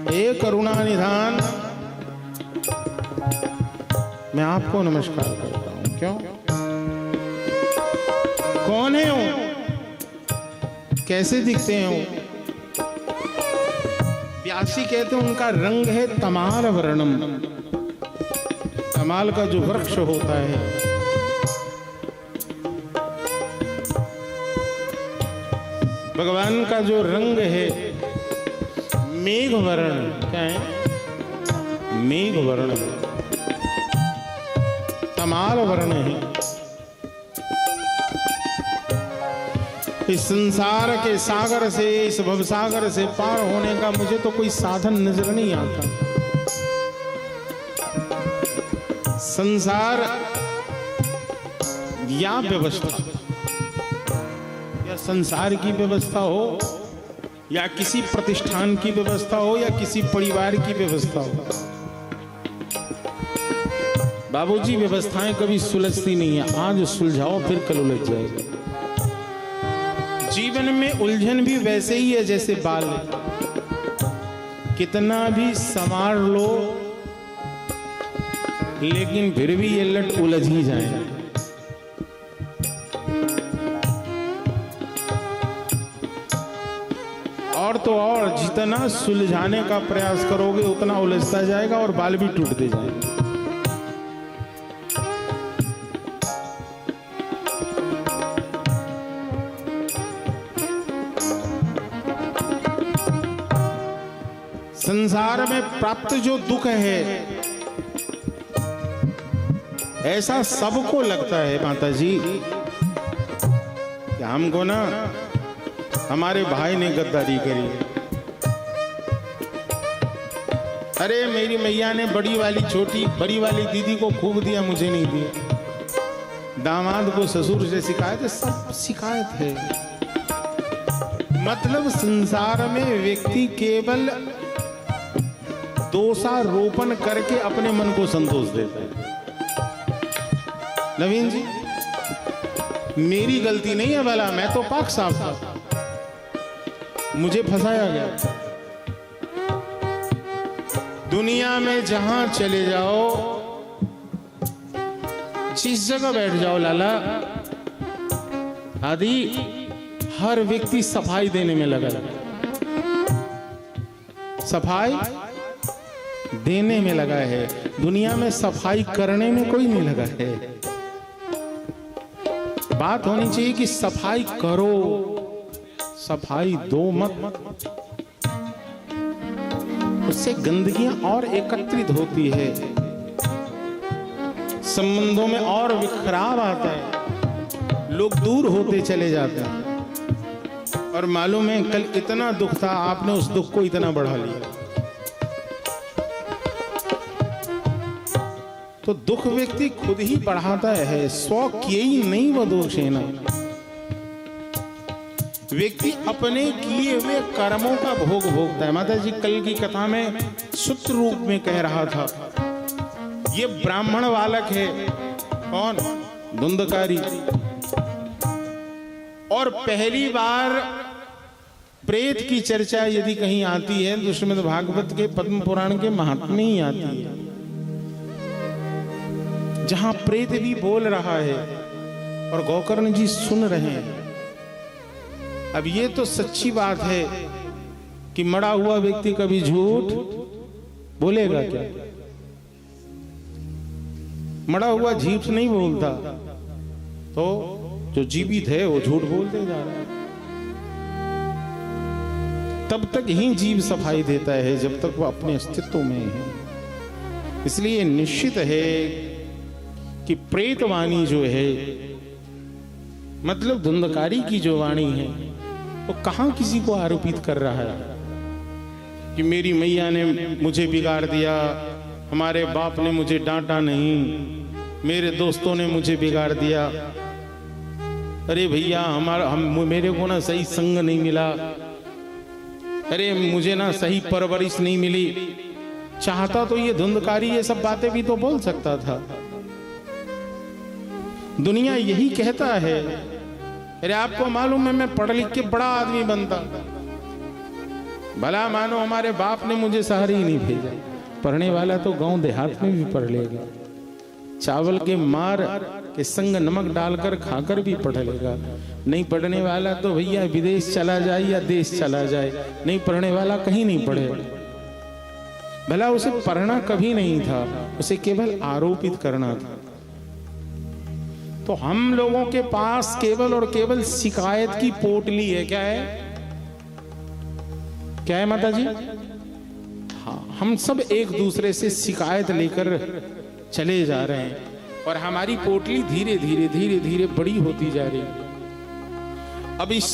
हे करुणानिधान, मैं आपको नमस्कार करता हूँ। क्यों? कौन है वो? कैसे दिखते हैं वो? व्यासी कहते हैं उनका रंग है तमाल वर्णम। तमाल का जो वृक्ष होता है, भगवान का जो रंग है मेघ वर्ण। क्या है? मेघ वर्ण है, तमाल वर्ण है। इस संसार के सागर से, इस भवसागर से पार होने का मुझे तो कोई साधन नजर नहीं आता। संसार या व्यवस्था, या संसार की व्यवस्था हो, या किसी प्रतिष्ठान की व्यवस्था हो, या किसी परिवार की व्यवस्था हो, बाबूजी व्यवस्थाएं कभी सुलझती नहीं है। आज सुलझाओ फिर कल उलझ जाएगा। जीवन में उलझन भी वैसे ही है जैसे बाल, कितना भी संवार लो लेकिन फिर भी ये लट उलझ ही जाएगा। और तो और जितना सुलझाने का प्रयास करोगे उतना उलझता जाएगा और बाल भी टूटते जाएंगे। संसार में प्राप्त जो दुख है ऐसा सबको लगता है माता जी कि हमको ना हमारे भाई ने गद्दारी करी, अरे मेरी मैया ने बड़ी वाली दीदी को खूब दिया, मुझे नहीं दिया, दामाद को ससुर से शिकायत है, सब शिकायत है। मतलब संसार में व्यक्ति केवल दोषारोपण करके अपने मन को संतोष देता है। नवीन जी, मेरी गलती नहीं है, भला मैं तो पाक साफ था, मुझे फंसाया गया। दुनिया में जहां चले जाओ, जिस जगह बैठ जाओ लाला आदि, हर व्यक्ति सफाई देने में लगा है, सफाई देने में लगा है। दुनिया में सफाई करने में कोई नहीं लगा है। बात होनी चाहिए कि सफाई करो, सफाई दो मत, उससे गंदगियां और एकत्रित होती है, संबंधों में और विखराव आता है, लोग दूर होते चले जाते हैं। और मालूम है कल इतना दुख था, आपने उस दुख को इतना बढ़ा लिया। तो दुख व्यक्ति खुद ही बढ़ाता है, स्व किए ही नहीं वह दोष है ना। व्यक्ति अपने किए हुए कर्मों का भोग भोगता है। माता जी कल की कथा में सूत्र रूप में कह रहा था, ये ब्राह्मण बालक है, कौन? धुंधकारी। और पहली बार प्रेत की चर्चा यदि कहीं आती है तो श्रीमद् भागवत के पद्म पुराण के महात्म्य ही आती है, जहां प्रेत भी बोल रहा है और गोकर्ण जी सुन रहे हैं। अब ये तो सच्ची बात है कि मरा हुआ व्यक्ति कभी झूठ बोलेगा क्या? मरा हुआ झूठ नहीं बोलता, तो जो जीवित है वो झूठ बोलते जा रहा है। तब तक ही जीव सफाई देता है जब तक वो अपने अस्तित्व में है। इसलिए निश्चित है कि प्रेत वाणी जो है, मतलब धुंधकारी की जो वाणी है, वो कहां किसी को आरोपित कर रहा है कि मेरी मैया ने मुझे बिगाड़ दिया, हमारे बाप ने मुझे डांटा नहीं, मेरे दोस्तों ने मुझे बिगाड़ दिया, अरे भैया मेरे को ना सही संग नहीं मिला, अरे मुझे ना सही परवरिश नहीं मिली। चाहता तो ये धुंधकारी ये सब बातें भी तो बोल सकता था। दुनिया यही कहता है, अरे आपको मालूम है मैं पढ़ लिख के बड़ा आदमी बनता, भला मानो हमारे बाप ने मुझे शहर ही नहीं भेजा। पढ़ने वाला तो गांव देहात में भी पढ़ लेगा, चावल के मार के संग नमक डालकर खाकर भी पढ़ लेगा। नहीं पढ़ने वाला तो भैया विदेश चला जाए या देश चला जाए, नहीं पढ़ने वाला कहीं नहीं पढ़े। भला उसे पढ़ना कभी नहीं था, उसे केवल आरोपित करना था। तो हम लोगों के पास केवल और केवल शिकायत की पोटली है। क्या है? क्या है माता जी? हाँ, हम सब एक दूसरे से शिकायत लेकर चले जा रहे हैं और हमारी पोटली धीरे धीरे धीरे धीरे बड़ी होती जा रही है। अब इस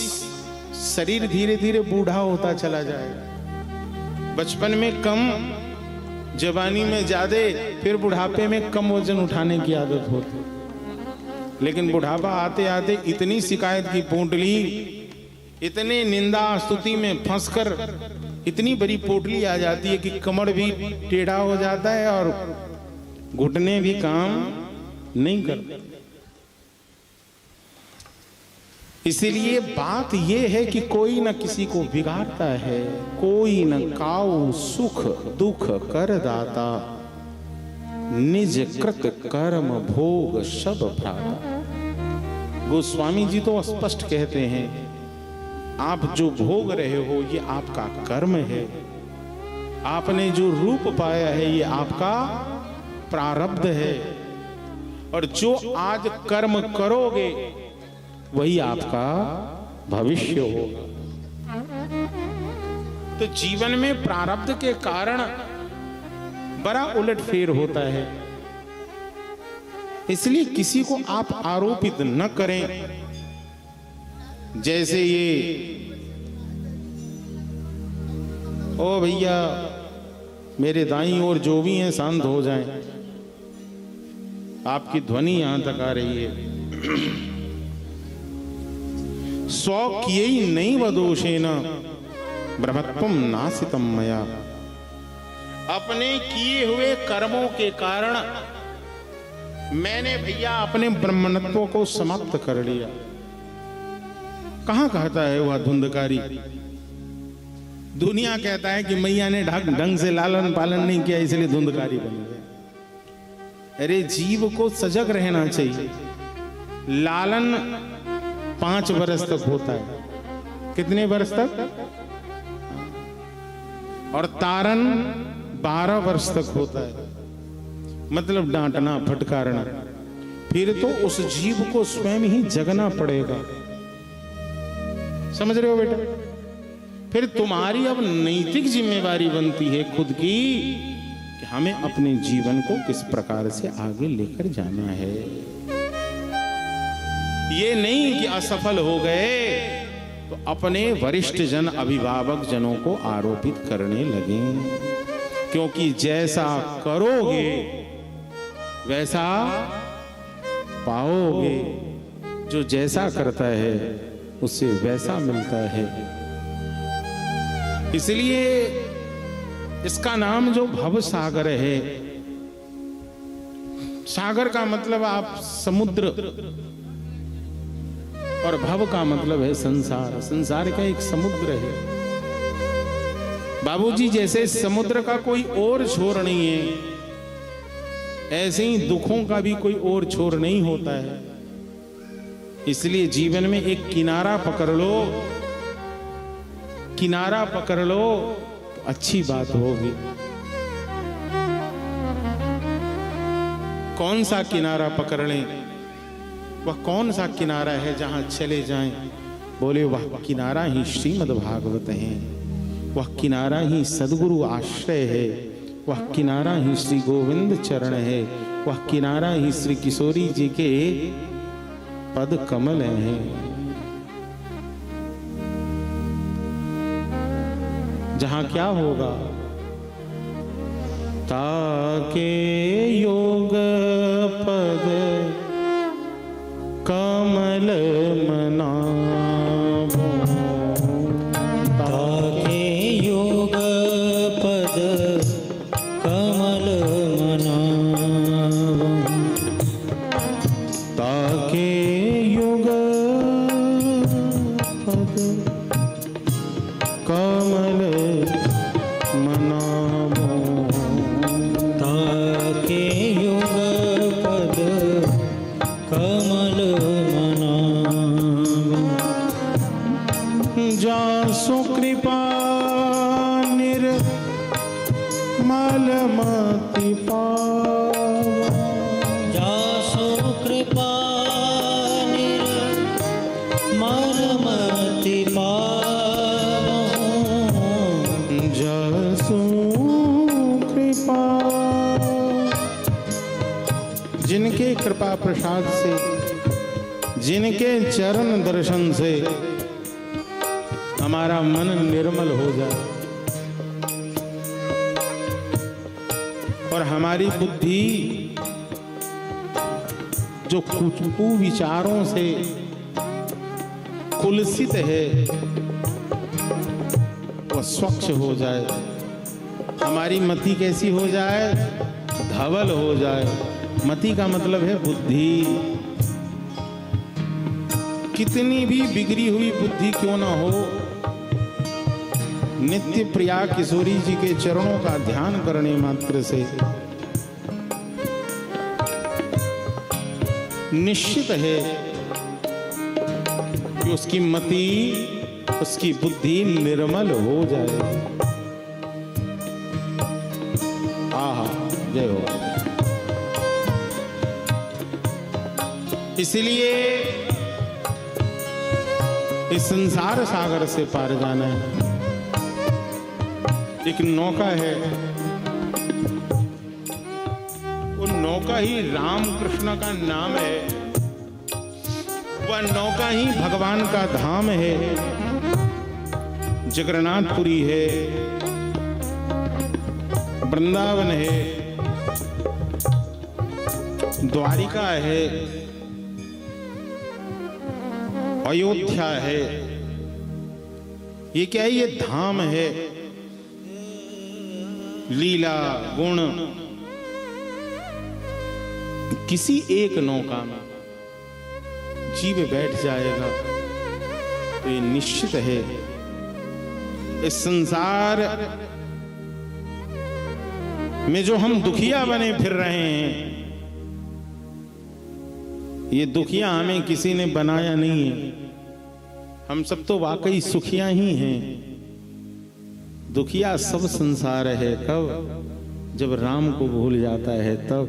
शरीर धीरे धीरे बूढ़ा होता चला जाएगा। बचपन में कम, जवानी में ज्यादा, फिर बुढ़ापे में कम वजन उठाने की आदत होती। लेकिन बुढ़ापा आते आते इतनी शिकायत की पोटली, इतने निंदा स्तुति में फंसकर इतनी बड़ी पोटली आ जाती है कि कमर भी टेढ़ा हो जाता है और घुटने भी काम नहीं करते। इसलिए बात यह है कि कोई न किसी को बिगाड़ता है, कोई न काऊ सुख दुख कर दाता, निज कृत कर्म भोग सब भ्राता। गोस्वामी जी तो स्पष्ट कहते हैं, आप जो भोग रहे हो ये आपका कर्म है, आपने जो रूप पाया है ये आपका प्रारब्ध है, और जो आज कर्म करोगे वही आपका भविष्य होगा। तो जीवन में प्रारब्ध के कारण बड़ा उलटफेर होता है, इसलिए किसी को आप आरोपित न करें। जैसे ये ओ भैया मेरे दाईं ओर जो भी हैं शांत हो जाएं, आपकी ध्वनि यहां तक आ रही है। सौ किए ही नहीं वदोषेन ब्रह्मत्वम नासितम मया। अपने किए हुए कर्मों के कारण मैंने भैया अपने ब्रह्मणत्व को समाप्त कर लिया। कहां कहता है वह धुंधकारी? दुनिया कहता है कि मैया ने ढंग से लालन पालन नहीं किया इसलिए धुंधकारी बन गया। अरे जीव को सजग रहना चाहिए। लालन 5 वर्ष तक होता है। कितने वर्ष तक? और तारन 12 वर्ष तक होता है, मतलब डांटना फटकारना। फिर तो उस जीव को स्वयं ही जगना पड़ेगा। समझ रहे हो बेटा? फिर तुम्हारी अब नैतिक जिम्मेवारी बनती है खुद की कि हमें अपने जीवन को किस प्रकार से आगे लेकर जाना है। ये नहीं कि असफल हो गए तो अपने वरिष्ठ जन अभिभावक जनों को आरोपित करने लगे, क्योंकि जैसा करोगे वैसा पाओगे। जो जैसा करता है उससे वैसा मिलता है। इसलिए इसका नाम जो भव सागर है, सागर का मतलब आप समुद्र, और भव का मतलब है संसार। संसार का एक समुद्र है बाबूजी। जैसे समुद्र का कोई और छोर नहीं है, ऐसे ही दुखों का भी कोई और छोर नहीं होता है। इसलिए जीवन में एक किनारा पकड़ लो, किनारा पकड़ लो तो अच्छी बात होगी। कौन सा किनारा पकड़ लें? वह कौन सा किनारा है जहां चले जाएं? बोले वह किनारा ही श्रीमद् भागवत है, वह किनारा ही सदगुरु आश्रय है, वह किनारा ही श्री गोविंद चरण है, वह किनारा ही श्री किशोरी जी के पद कमल हैं। जहां क्या होगा? ताके योग पद कमल मनावो, ताके योग पद कमल मनावो, ताके योग पद कमल मनावो, ताके योग पद कमल मनावो, जासु कृपा निर्मल मति पावो, जासु कृपा निर्मल मति पावो, जासु कृपा। जिनके कृपा प्रसाद से, जिनके चरण दर्शन से हमारा मन निर्मल हो जाए और हमारी बुद्धि जो कुविचारों से कुलसित है वह स्वच्छ हो जाए, हमारी मति कैसी हो जाए? धवल हो जाए। मति का मतलब है बुद्धि। कितनी भी बिगड़ी हुई बुद्धि क्यों ना हो, नित्य प्रिया किशोरी जी के चरणों का ध्यान करने मात्र से निश्चित है कि उसकी मति, उसकी बुद्धि निर्मल हो जाए। आहा, जय हो। इसलिए इस संसार सागर से पार जाना है। एक नौका है, वो नौका ही राम कृष्ण का नाम है, वह नौका ही भगवान का धाम है। जगन्नाथपुरी है, वृंदावन है, द्वारिका है, अयोध्या है। ये क्या है? ये धाम है। लीला गुण किसी एक नौका में जीव बैठ जाएगा तो ये निश्चित है इस संसार में जो हम दुखिया बने फिर रहे हैं, ये दुखिया हमें किसी ने बनाया नहीं है। हम सब तो वाकई सुखिया ही हैं। दुखिया सब संसार है कब? जब राम को भूल जाता है तब।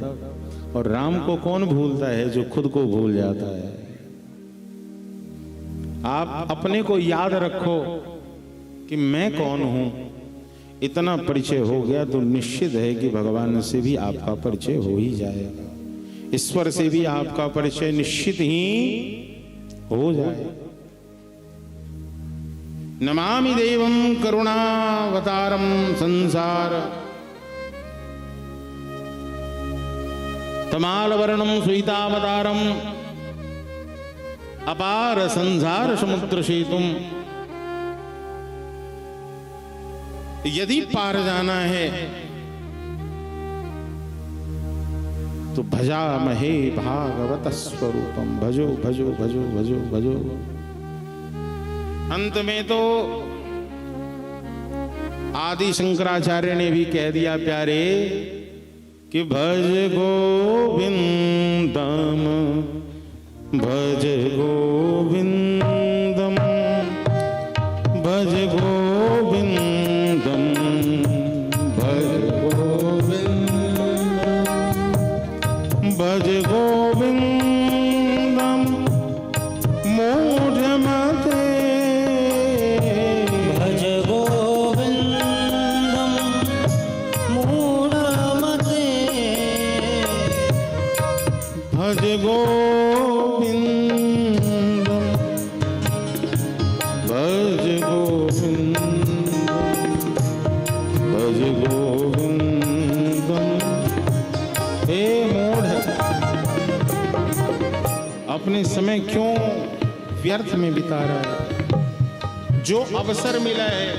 और राम को कौन भूलता है? जो खुद को भूल जाता है। आप अपने को याद रखो कि मैं कौन हूं। इतना परिचय हो गया तो निश्चित है कि भगवान से भी आपका परिचय हो ही जाएगा, ईश्वर से भी आपका परिचय निश्चित ही हो जाए। नमामि देवं करुणावतारम संसार तमालवर्णम सुईतावतारम अपार संसार समुद्र सेतुम। यदि पार जाना है तो भजामहे भागवत स्वरूपम। भजो भजो भजो भजो भजो। अंत में तो आदि शंकराचार्य ने भी कह दिया प्यारे कि भज गोविंदम भज गोविंदम भज गोविंदम भज गोविंदम भज गोविंदम मूढ़ मते भज गोविंदम मूढ़मते भज गोविंदम भज गोविंदम भज गोविंदम। हे मूढ़, अपने समय क्यों व्यर्थ में बिता रहा है? जो अवसर मिला है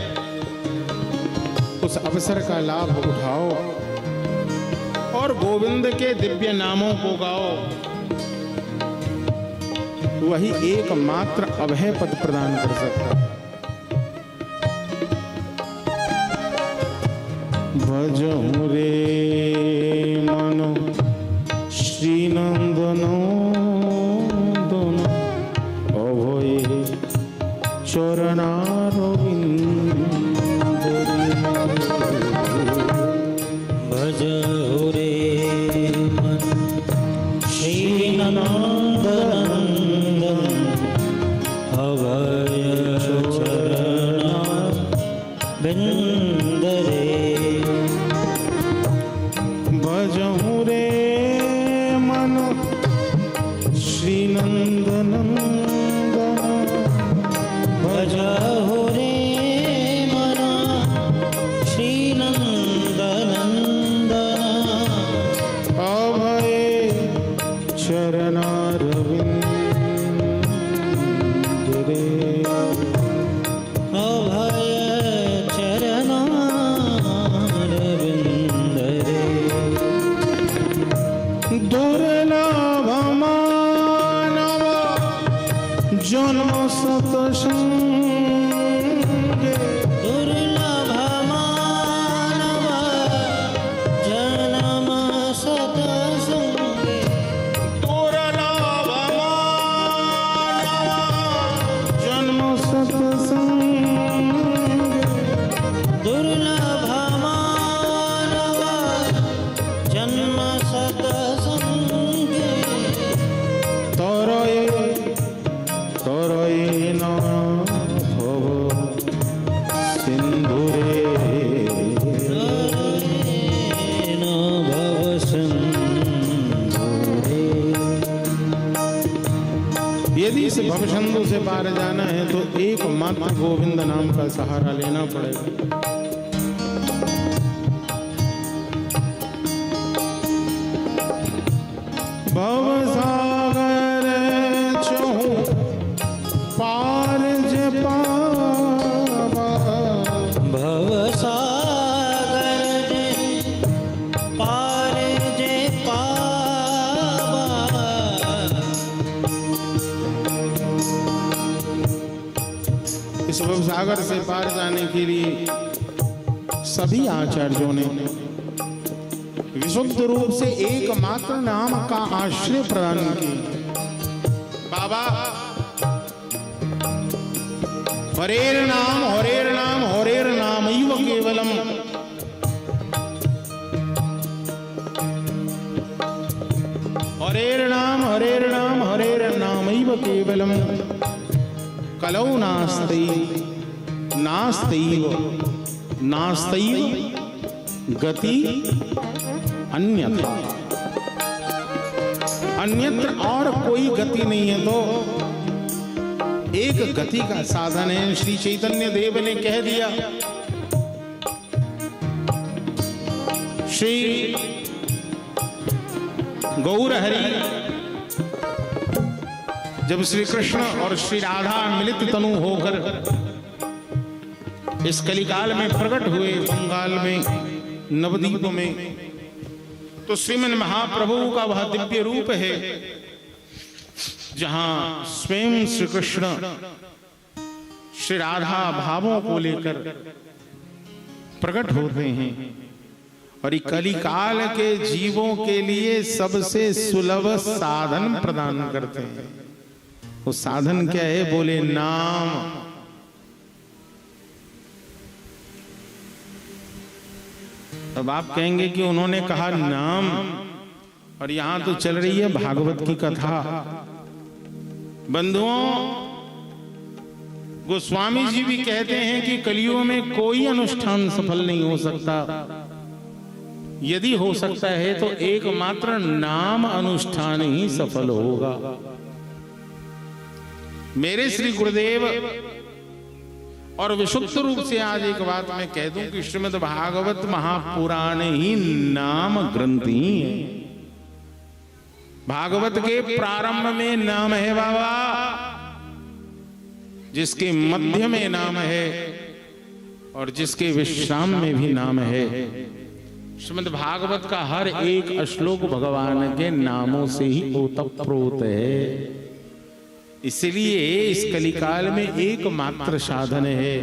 उस अवसर का लाभ उठाओ और गोविंद के दिव्य नामों को गाओ। वही एकमात्र अभय पद प्रदान कर सकता है। भजहु रे मनो श्री नंदनो दोनो अभय चरणारविंद। भज रे मन श्रीनंदनंदन अभय चरणा बिंदरे। भजहु रे मन श्री नंदनंदन भज रे मन श्रीनंदनंदन अभय चरणारविंद रे। अभय चरणारविंद रे। दुर्लभ मानव जन्म सतसंगे दुर्लभ मानव जन्म सतसंगे दुर्लभ मानव जन्म सतसंगे दुर्लभ मानव जन्म सतसंगे तोरये न भव सिंधुरे न भव सिंधुरे। यदि इस भवसंधु से पार जाना है तो एकमात्र गोविंद नाम का सहारा लेना पड़ेगा। भवसागर चहु पार जे पावा भवसागर जे पार जे पावा इस भवसागर से पार जाने के लिए सभी आचार्यों ने विशुद्ध रूप से एकमात्र नाम का आश्रय प्रदान किया। बाबा हरेर नाम हरेर नाम हरेर नाम केवलम हरेर नाम हरेर नाम हरेर नाम केवलम कलौ नास्ति नास्त्यैव नास्त्यैव गति अन्यथा अन्यत्र और कोई गति नहीं है तो एक गति का साधन है। श्री चैतन्य देव ने कह दिया। श्री गौर हरि जब श्री कृष्ण और श्री राधा मिलित तनु होकर इस कलिकाल में प्रकट हुए बंगाल में नवद्वीप में, तो श्रीमन महाप्रभु का वह दिव्य रूप है जहां स्वयं श्री कृष्ण श्री राधा भावों को लेकर प्रकट होते हैं और ये कलिकाल के जीवों के लिए सबसे सुलभ साधन प्रदान करते हैं। वो साधन क्या है? बोले नाम। अब आप कहेंगे कि उन्होंने कहा नाम और यहां तो चल रही है भागवत की कथा। बंधुओं, गोस्वामी जी भी कहते हैं कि कलियुग में कोई अनुष्ठान सफल नहीं हो सकता। यदि हो सकता है तो एकमात्र नाम अनुष्ठान ही सफल होगा। मेरे श्री गुरुदेव और विशुद्ध रूप से आज एक बात मैं कह दूं कि श्रीमद् भागवत महापुराण ही नाम ग्रंथ ही है। भागवत के प्रारंभ में नाम है बाबा, जिसके मध्य में नाम है और जिसके विश्राम में भी नाम है। श्रीमद् भागवत का हर एक श्लोक भगवान के नामों से ही ओतप्रोत है। इसलिए इस कलिकाल में एकमात्र साधन है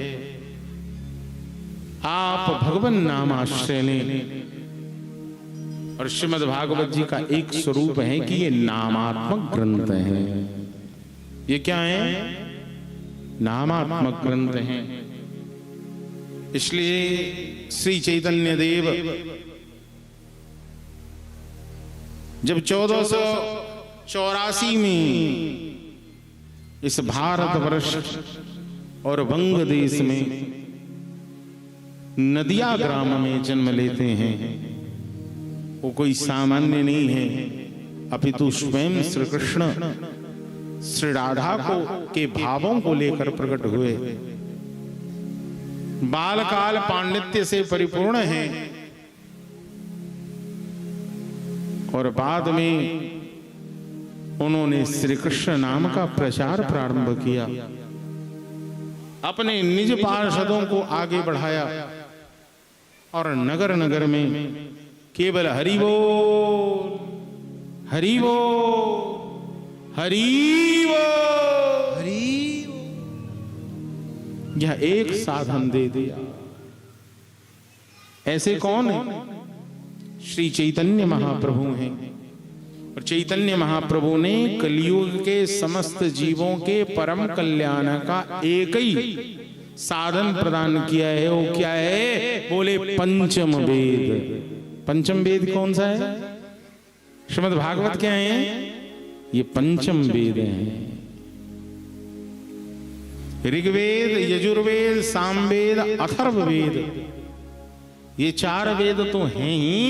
आप भगवान नाम आश्रय लें। और श्रीमद् भागवत जी का एक स्वरूप है कि ये नामात्मक ग्रंथ है। ये क्या है? नामात्मक ग्रंथ है। इसलिए श्री चैतन्य देव जब 1484 में इस भारतवर्ष और वंग देश में नदिया ग्राम में जन्म लेते हैं, वो कोई सामान्य नहीं है, अपितु स्वयं श्री कृष्ण श्री राधा को के भावों को लेकर प्रकट हुए। बालकाल पांडित्य से परिपूर्ण है और बाद में उन्होंने श्री कृष्ण नाम का प्रचार प्रारंभ किया, अपने निज पार्षदों को आगे बढ़ाया और नगर नगर में केवल हरि बोल हरि बोल हरि बोल हरि यह एक साधन दे दिया। ऐसे कौन है? श्री चैतन्य महाप्रभु हैं। और चैतन्य महाप्रभु ने कलियुग के समस्त जीवों के परम कल्याण का एक ही साधन प्रदान किया है। वो क्या है? बोले पंचम वेद। पंचम वेद कौन सा है? श्रीमद् भागवत क्या है? ये पंचम वेद हैं। ऋग्वेद, यजुर्वेद, सामवेद, अथर्ववेद, ये 4 वेद तो हैं ही,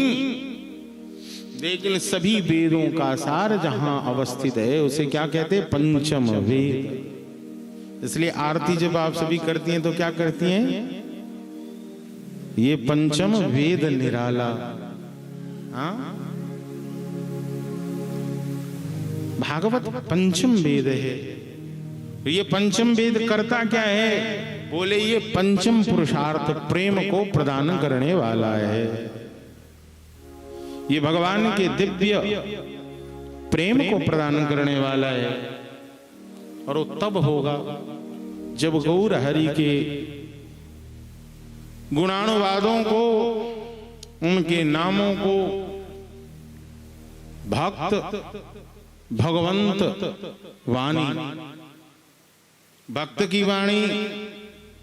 लेकिन सभी वेदों का सार जहां अवस्थित है उसे क्या कहते हैं? पंचम वेद। इसलिए आरती जब आप सभी करती हैं तो क्या करती हैं? ये पंचम वेद निराला। हाँ, भागवत पंचम वेद है। ये पंचम वेद करता क्या है? बोले ये पंचम पुरुषार्थ प्रेम को प्रदान करने वाला है। ये भगवान के दिव्य प्रेम को प्रदान करने वाला है। और वो तब होगा जब गौर हरि के गुणानुवादों को, उनके नामों को भक्त भगवंत वाणी, भक्त की वाणी,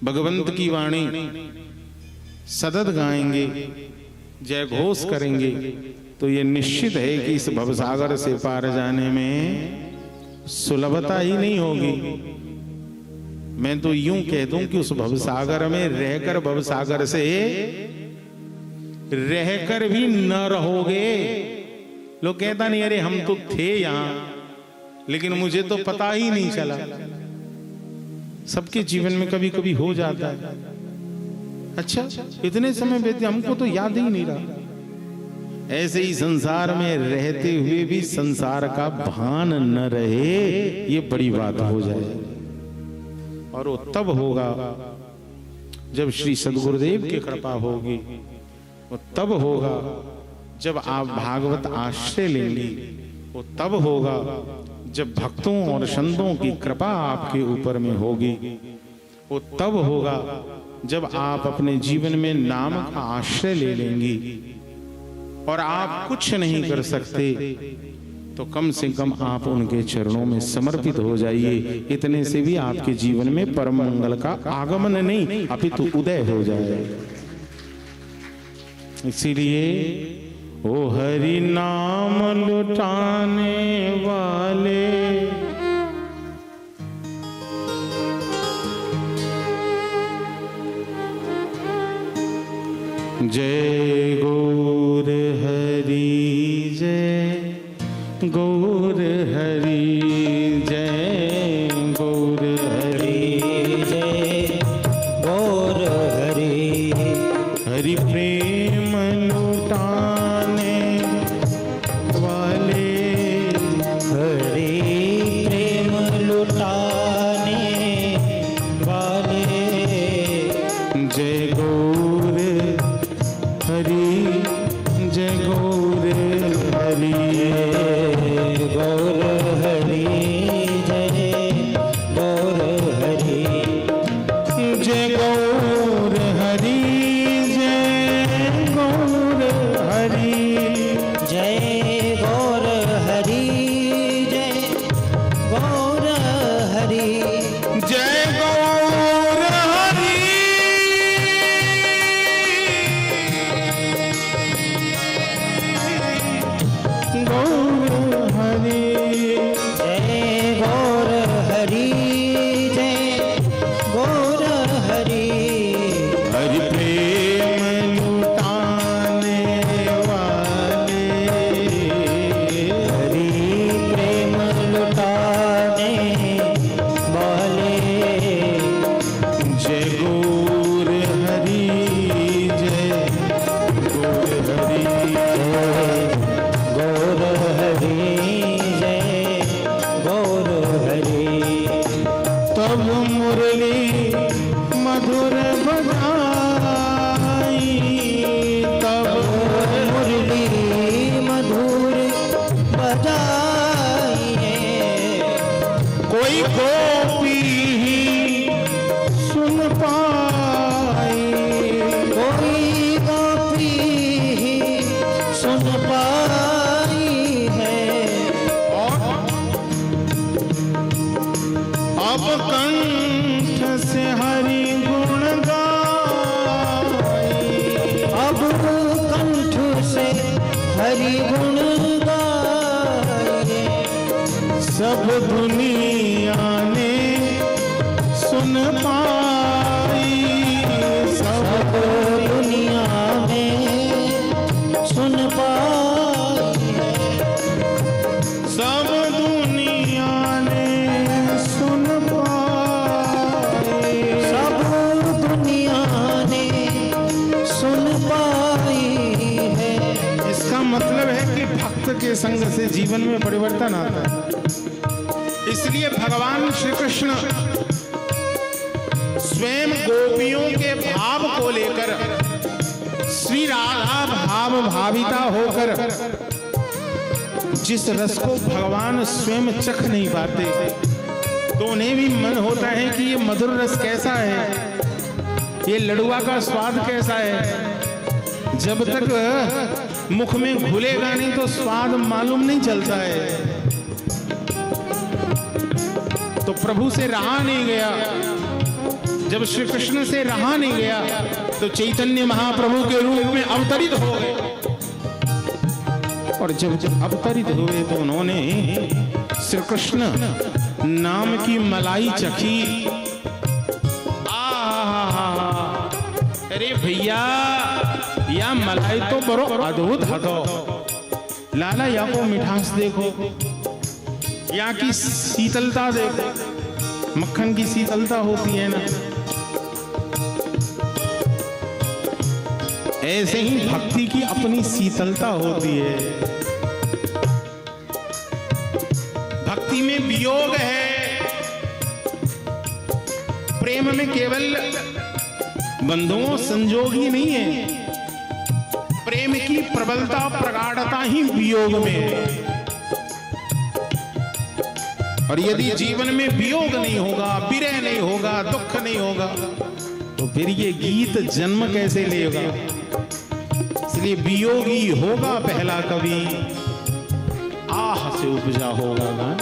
भगवंत की वाणी सतत गाएंगे, जय घोष करेंगे, तो ये निश्चित है कि इस भवसागर से पार जाने में सुलभता ही नहीं होगी। मैं तो यूं कह दूं कि उस भवसागर में रहकर, भवसागर से रहकर भी न रहोगे। लोग कहता नहीं, अरे हम तो थे यहां लेकिन मुझे तो पता ही नहीं चला। सबके जीवन में कभी कभी हो जाता है, अच्छा इतने समय बीते हमको तो याद ही नहीं रहा। ऐसे ही संसार में रहते हुए भी संसार का भान न रहे, ये बड़ी बात हो जाए। और वो तब होगा जब श्री सद्गुरुदेव की कृपा होगी। वो तब होगा जब आप भागवत आश्रय लेंगी। वो तब होगा जब भक्तों और संतों की कृपा आपके ऊपर में होगी। वो तब होगा जब आप अपने जीवन में नाम का आश्रय ले लेंगी। और आप कुछ नहीं कर सकते तो कम से कम आप उनके चरणों में समर्पित हो जाइए। इतने से भी आपके जीवन में परम मंगल का आगमन नहीं अपितु उदय हो जाए। इसीलिए ओ हरि नाम लुटाने वाले, जय गौर हरि, जय गौर हरि, जय गौर हरि, जय गौर हरि। हरि प्रेम लुटाने वाले, हरि प्रेम लुटाने वाले, जय गौर हरि, जय गौर हरि, गौर हरि, जय गौर हरि, जय गौर हरि, जय गौर हरि, जय गौर हरि, जय गौर हरि, जय गौर हरि, गौर हरि, जय गौर हरि, जय गौर हरि, हरि प्रेम लुटाने वाले, हरि प्रेम लुटाने वाले, जय गौर हरि, जय गौर हरि, गौर हरि, जय गौर हरि। तब मुरली मधुर बजाई, तब मुरली मधुर बजाइए, कोई गोपी ही सुन पा अब कंठ से हरि गुण गाए, अब कंठ से हरि गुण गाए, सब दुनिया ने सुन पाई, सब दुनिया में सुन पाई, सब दुनिया ने सुन पाई, सब दुनिया ने सुन पाई है। इसका मतलब है कि भक्त के संग से जीवन में परिवर्तन आता है। इसलिए भगवान श्री कृष्ण स्वयं गोपियों के भाव को लेकर श्री राधा भाव भाविता होकर जिस रस को भगवान स्वयं चख नहीं पाते, तो उन्हें भी मन होता है कि ये मधुर रस कैसा है, ये लड़ुआ का स्वाद कैसा है। जब तक मुख में घुलेगा नहीं तो स्वाद मालूम नहीं चलता है। तो प्रभु से रहा नहीं गया। जब श्री कृष्ण से रहा नहीं गया तो चैतन्य महाप्रभु के रूप में अवतरित हो गए, और जब अवतरित हुए तो उन्होंने श्री कृष्ण नाम की मलाई चखी। अरे भैया, या मलाई तो बड़ो अद्भुत हतो, लाला या को मिठास देखो, यहाँ की शीतलता देखो, मक्खन की शीतलता होती है ना, ऐसे ही भक्ति की अपनी शीतलता होती है। भक्ति में वियोग है, प्रेम में केवल बंधुओं संजोग ही नहीं है, प्रेम की प्रबलता प्रगाढ़ता ही वियोग में है। और यदि जीवन में वियोग नहीं होगा, विरह नहीं होगा, दुख नहीं होगा, तो फिर ये गीत जन्म कैसे लेगा। इसलिए वियोगी होगा पहला कवि, आह से उपजा होगा गान।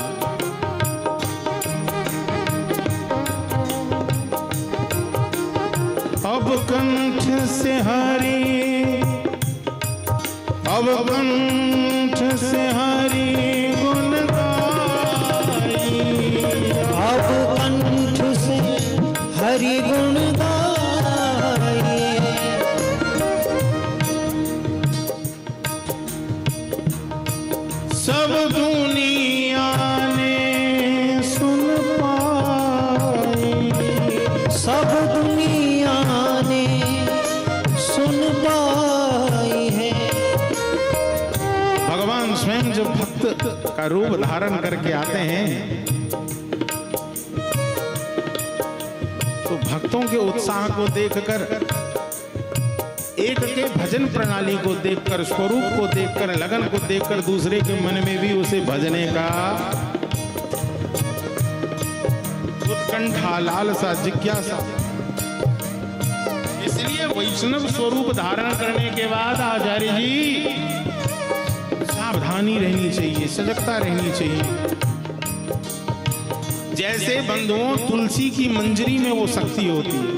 अब कंठ से हरि, अब कंठ से हरि गुण गाई, अब कंठ से हरि गुण गाए, सब दुनिया ने सुन पाई, सब दुनिया ने सुन पाई है। भगवान स्वयं जब भक्त का रूप धारण करके आते हैं तो भक्तों के उत्साह को देखकर, एक के भजन प्रणाली को देखकर, स्वरूप को देखकर, लगन को देखकर दूसरे के मन में भी उसे भजने का उत्कंठा, लालसा, जिज्ञासा। इसलिए वैष्णव स्वरूप धारण करने के बाद आचार्य जी सावधानी रहनी चाहिए, सजगता रहनी चाहिए। जैसे बंधुओं तुलसी की मंजरी में वो शक्ति होती है,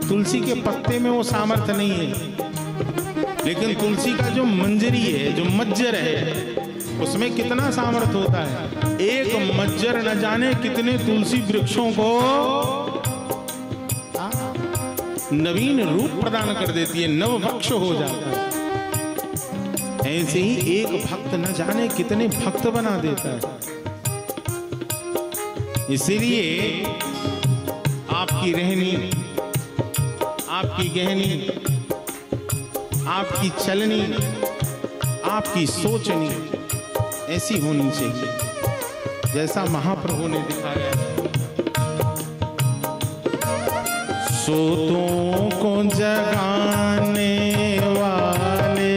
तुलसी के पत्ते में वो सामर्थ्य नहीं है, लेकिन तुलसी का जो मंजरी है, जो मज्जर है, उसमें कितना सामर्थ्य होता है। एक मज्जर न जाने कितने तुलसी वृक्षों को नवीन रूप प्रदान कर देती है, नव वृक्ष हो जाता है। ऐसे ही एक भक्त न जाने कितने भक्त बना देता है। इसीलिए आपकी रहनी, आपकी गहनी, आपकी चलनी, आपकी सोचनी ऐसी होनी चाहिए जैसा महाप्रभु ने दिखाया। सोतों को जगाने वाले,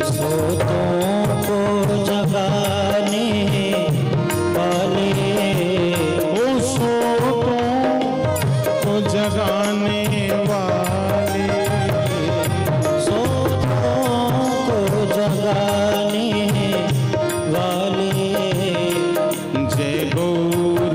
सोतों को जगाने वाले, ओ सोतों को जगाने वाले, सोतों को जगाने वाले, जय गौर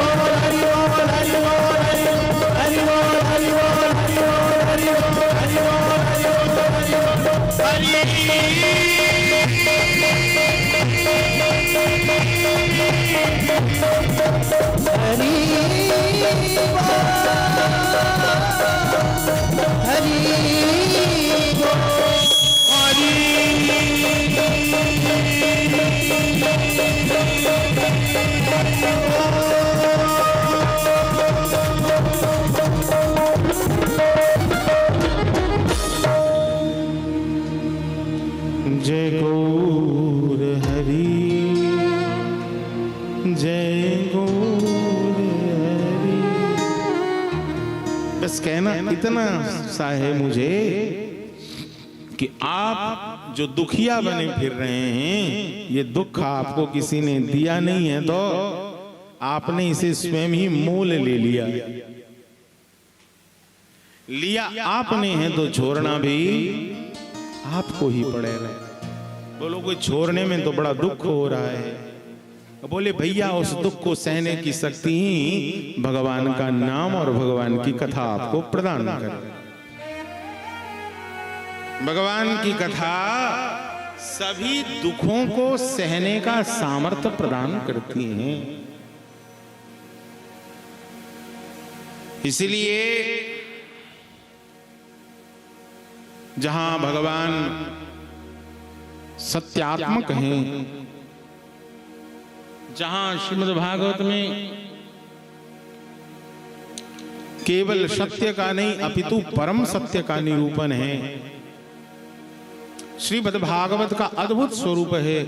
जय गौर हरि, जय गौर हरि। बस कहना इतना सा है मुझे कि आप जो दुखिया बने फिर रहे हैं, ये दुख आपको किसी ने दिया नहीं है, तो आपने इसे स्वयं ही मोल ले लिया। लिया आपने है तो छोड़ना भी आपको ही पड़ेगा। बोलो कोई छोड़ने में तो बड़ा दुख हो रहा है, बोले भैया उस दुख को सहने की शक्ति ही भगवान का नाम और भगवान की कथा आपको प्रदान करे। भगवान की कथा सभी दुखों को सहने का सामर्थ्य प्रदान करती है। इसलिए जहां भगवान सत्यात्मक हैं, जहां श्रीमद् भागवत में केवल सत्य का नहीं अपितु परम सत्य का निरूपण है, श्रीमद् भागवत का अद्भुत स्वरूप है।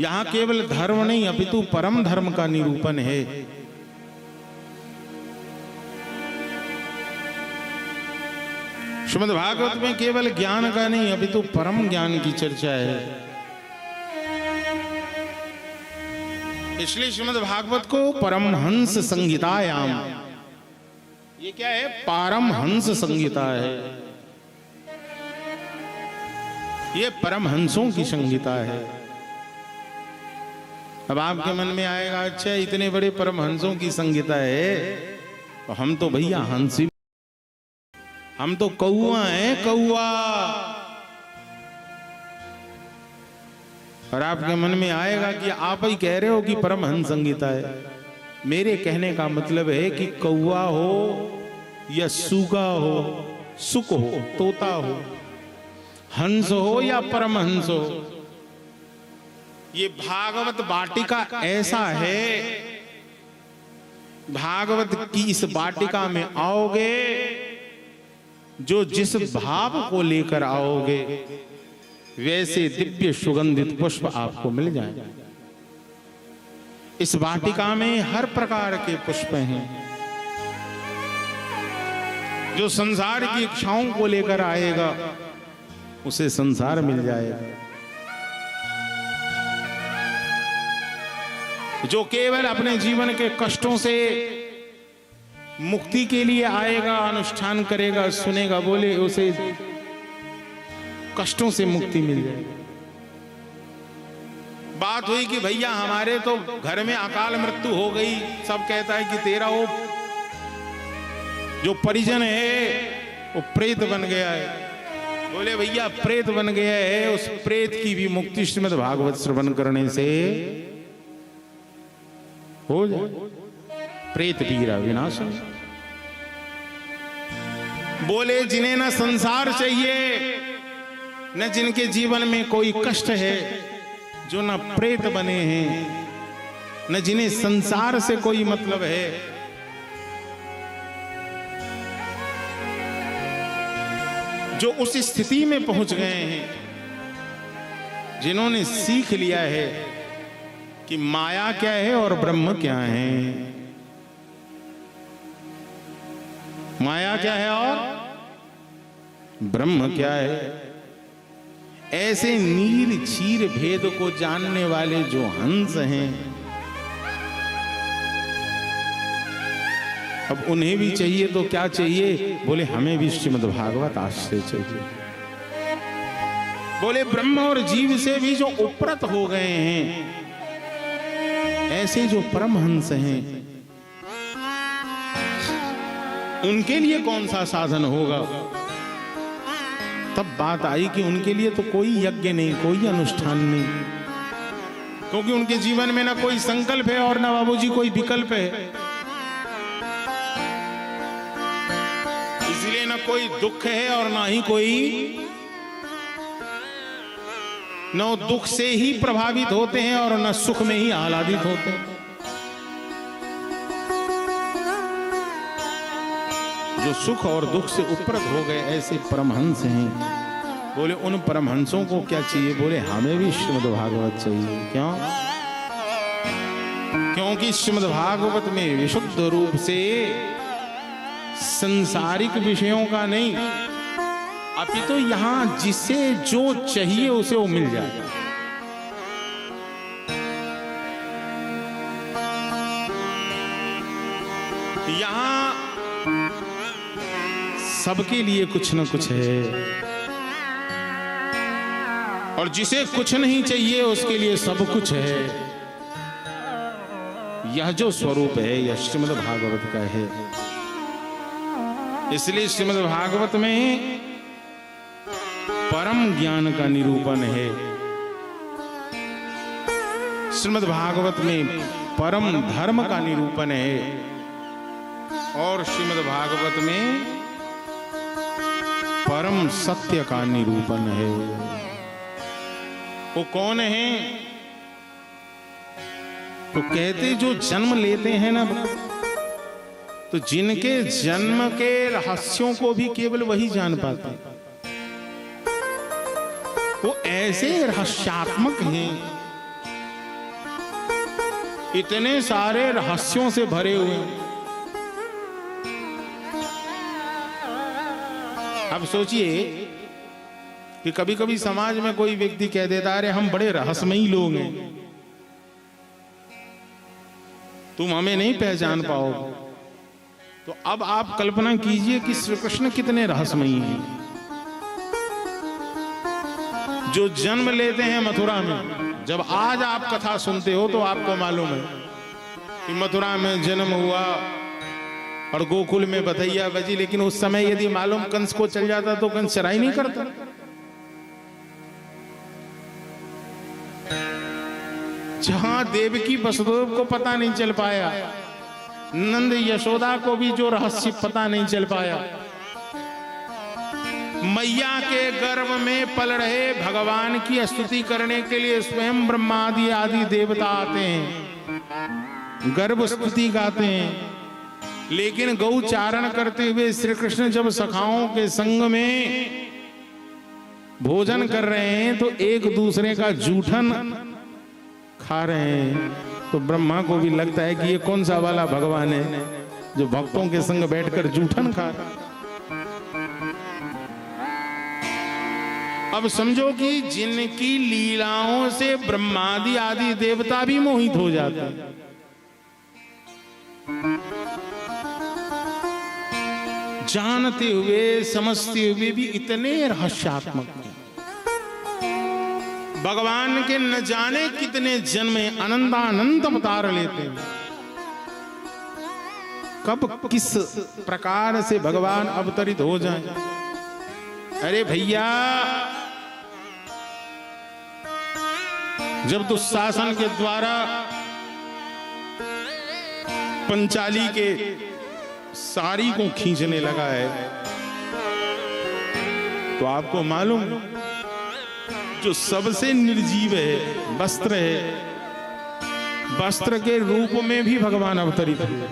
यहां केवल धर्म नहीं अपितु परम धर्म का निरूपण है। श्रीमद् भागवत में केवल ज्ञान का नहीं अपितु परम ज्ञान की चर्चा है। इसलिए श्रीमद् भागवत को परमहंस संहितायाम, ये क्या है? पारमहंस संहिता है। ये परमहंसों की संहिता है। अब आपके मन में आएगा, अच्छा इतने बड़े परमहंसों की संहिता है, तो हम तो भैया हंस, हम तो कौआ हैं, कौआ। और आपके मन में आएगा कि आप ही कह रहे हो कि परमहंस संहिता है। मेरे कहने का मतलब है कि कौआ हो या सूगा हो, सुक हो, तोता हो, हंस हो या परमहंस हो, ये भागवत वाटिका ऐसा है, भागवत की इस वाटिका में आओगे, जो जिस भाव को लेकर आओगे वैसे दिव्य सुगंधित पुष्प आपको मिल जाएगा। इस वाटिका में हर प्रकार के पुष्प हैं। जो संसार की इच्छाओं को लेकर आएगा उसे संसार मिल जाएगा। जो केवल अपने जीवन के कष्टों से मुक्ति के लिए आएगा, अनुष्ठान करेगा, सुनेगा, बोले उसे कष्टों से मुक्ति मिल जाएगी। बात हुई कि भैया हमारे तो घर में अकाल मृत्यु हो गई, सब कहता है कि तेरा वो जो परिजन है वो प्रेत बन गया है। बोले भैया प्रेत बन गया है, उस प्रेत की भी मुक्ति श्रीमद् भागवत श्रवण करने से हो जाए। प्रेत पीड़ा विनाशन। बोले जिन्हें न संसार चाहिए, न जिनके जीवन में कोई कष्ट है, जो न प्रेत बने हैं, न जिन्हें संसार से कोई मतलब है, जो उस स्थिति में पहुंच गए हैं, जिन्होंने सीख लिया है कि माया क्या है और ब्रह्म क्या है, माया क्या है और ब्रह्म क्या है, ऐसे नीर चीर भेद को जानने वाले जो हंस हैं, अब उन्हें भी चाहिए तो क्या चाहिए? बोले हमें भी श्रीमद् भागवत आश्रय चाहिए। बोले ब्रह्म और जीव से भी जो उपरत हो गए हैं, ऐसे जो परमहंस हैं, उनके लिए कौन सा साधन होगा? तब बात आई कि उनके लिए तो कोई यज्ञ नहीं, कोई अनुष्ठान नहीं, क्योंकि उनके जीवन में ना कोई संकल्प है और ना बाबूजी कोई विकल्प है। इसलिए ना कोई दुख है और ना ही कोई, न दुख से ही प्रभावित होते हैं और न सुख में ही आह्लादित होते हैं। जो सुख और दुख से उपरत हो गए ऐसे परमहंस हैं। बोले उन परमहंसों को क्या चाहिए? बोले हमें भी श्रीमद् भागवत चाहिए। क्यों? क्योंकि श्रीमद् भागवत में विशुद्ध रूप से संसारिक विषयों का नहीं, अपितु यहां जिसे जो चाहिए उसे वो मिल जाए। यहां सबके लिए कुछ न कुछ है, और जिसे कुछ नहीं चाहिए उसके लिए सब कुछ है। यह जो स्वरूप है यह श्रीमद् भागवत का है। इसलिए श्रीमद् भागवत में परम ज्ञान का निरूपण है। श्रीमद् भागवत में परम धर्म का निरूपण है, और श्रीमद् भागवत में परम सत्य का निरूपण है। वो कौन है? तो कहते जो जन्म लेते हैं ना, तो जिनके जन्म के रहस्यों को भी केवल वही जान पाते हैं, वो ऐसे रहस्यात्मक हैं, इतने सारे रहस्यों से भरे हुए हैं। अब सोचिए कि कभी कभी समाज में कोई व्यक्ति कह देता है अरे हम बड़े रहस्यमयी लोग हैं, तुम हमें नहीं पहचान पाओगे। तो अब आप कल्पना कीजिए कि श्री कृष्ण कितने रहस्यमयी हैं। जो जन्म लेते हैं मथुरा में, जब आज आप कथा सुनते हो तो आपको मालूम है कि मथुरा में जन्म हुआ और गोकुल में बधैया बजी, लेकिन उस समय यदि मालूम कंस को चल जाता तो कंस चराई नहीं करता। जहां देवकी वसुदेव को पता नहीं चल पाया, नंद यशोदा को भी जो रहस्य पता नहीं चल पाया, मैया के गर्भ में पल रहे भगवान की स्तुति करने के लिए स्वयं ब्रह्मादि आदि देवता आते हैं, गर्भ स्तुति गाते हैं। लेकिन गौचारण करते हुए श्री कृष्ण जब सखाओं के संग में भोजन कर रहे हैं तो एक दूसरे का जूठन खा रहे हैं, तो ब्रह्मा को भी लगता है कि ये कौन सा वाला भगवान है जो भक्तों के संग बैठकर जूठन खा रहा है। अब समझो कि जिनकी लीलाओं से ब्रह्मादि आदि देवता भी मोहित हो जाते हैं, जानते हुए समझते हुए भी इतने रहस्यात्मक हैं। भगवान के न जाने कितने जन्म अनंतानंत अवतार लेते हैं, कब किस प्रकार से भगवान अवतरित हो जाए। अरे भैया, जब दुशासन के द्वारा पंचाली के साड़ी को खींचने लगा है, तो आपको मालूम जो सबसे निर्जीव है वस्त्र है, वस्त्र के रूप में भी भगवान अवतरित हुए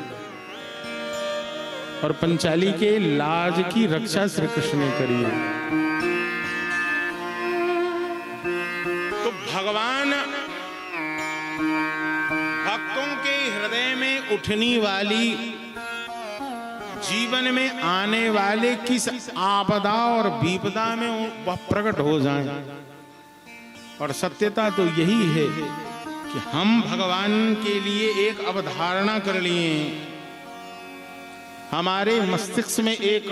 और पंचाली के लाज की रक्षा श्री कृष्ण ने करी है। तो भगवान भक्तों के हृदय में उठने वाली, जीवन में आने वाले किस आपदा और विपदा में वह प्रकट हो जाए। और सत्यता तो यही है कि हम भगवान के लिए एक अवधारणा कर लिए, हमारे मस्तिष्क में एक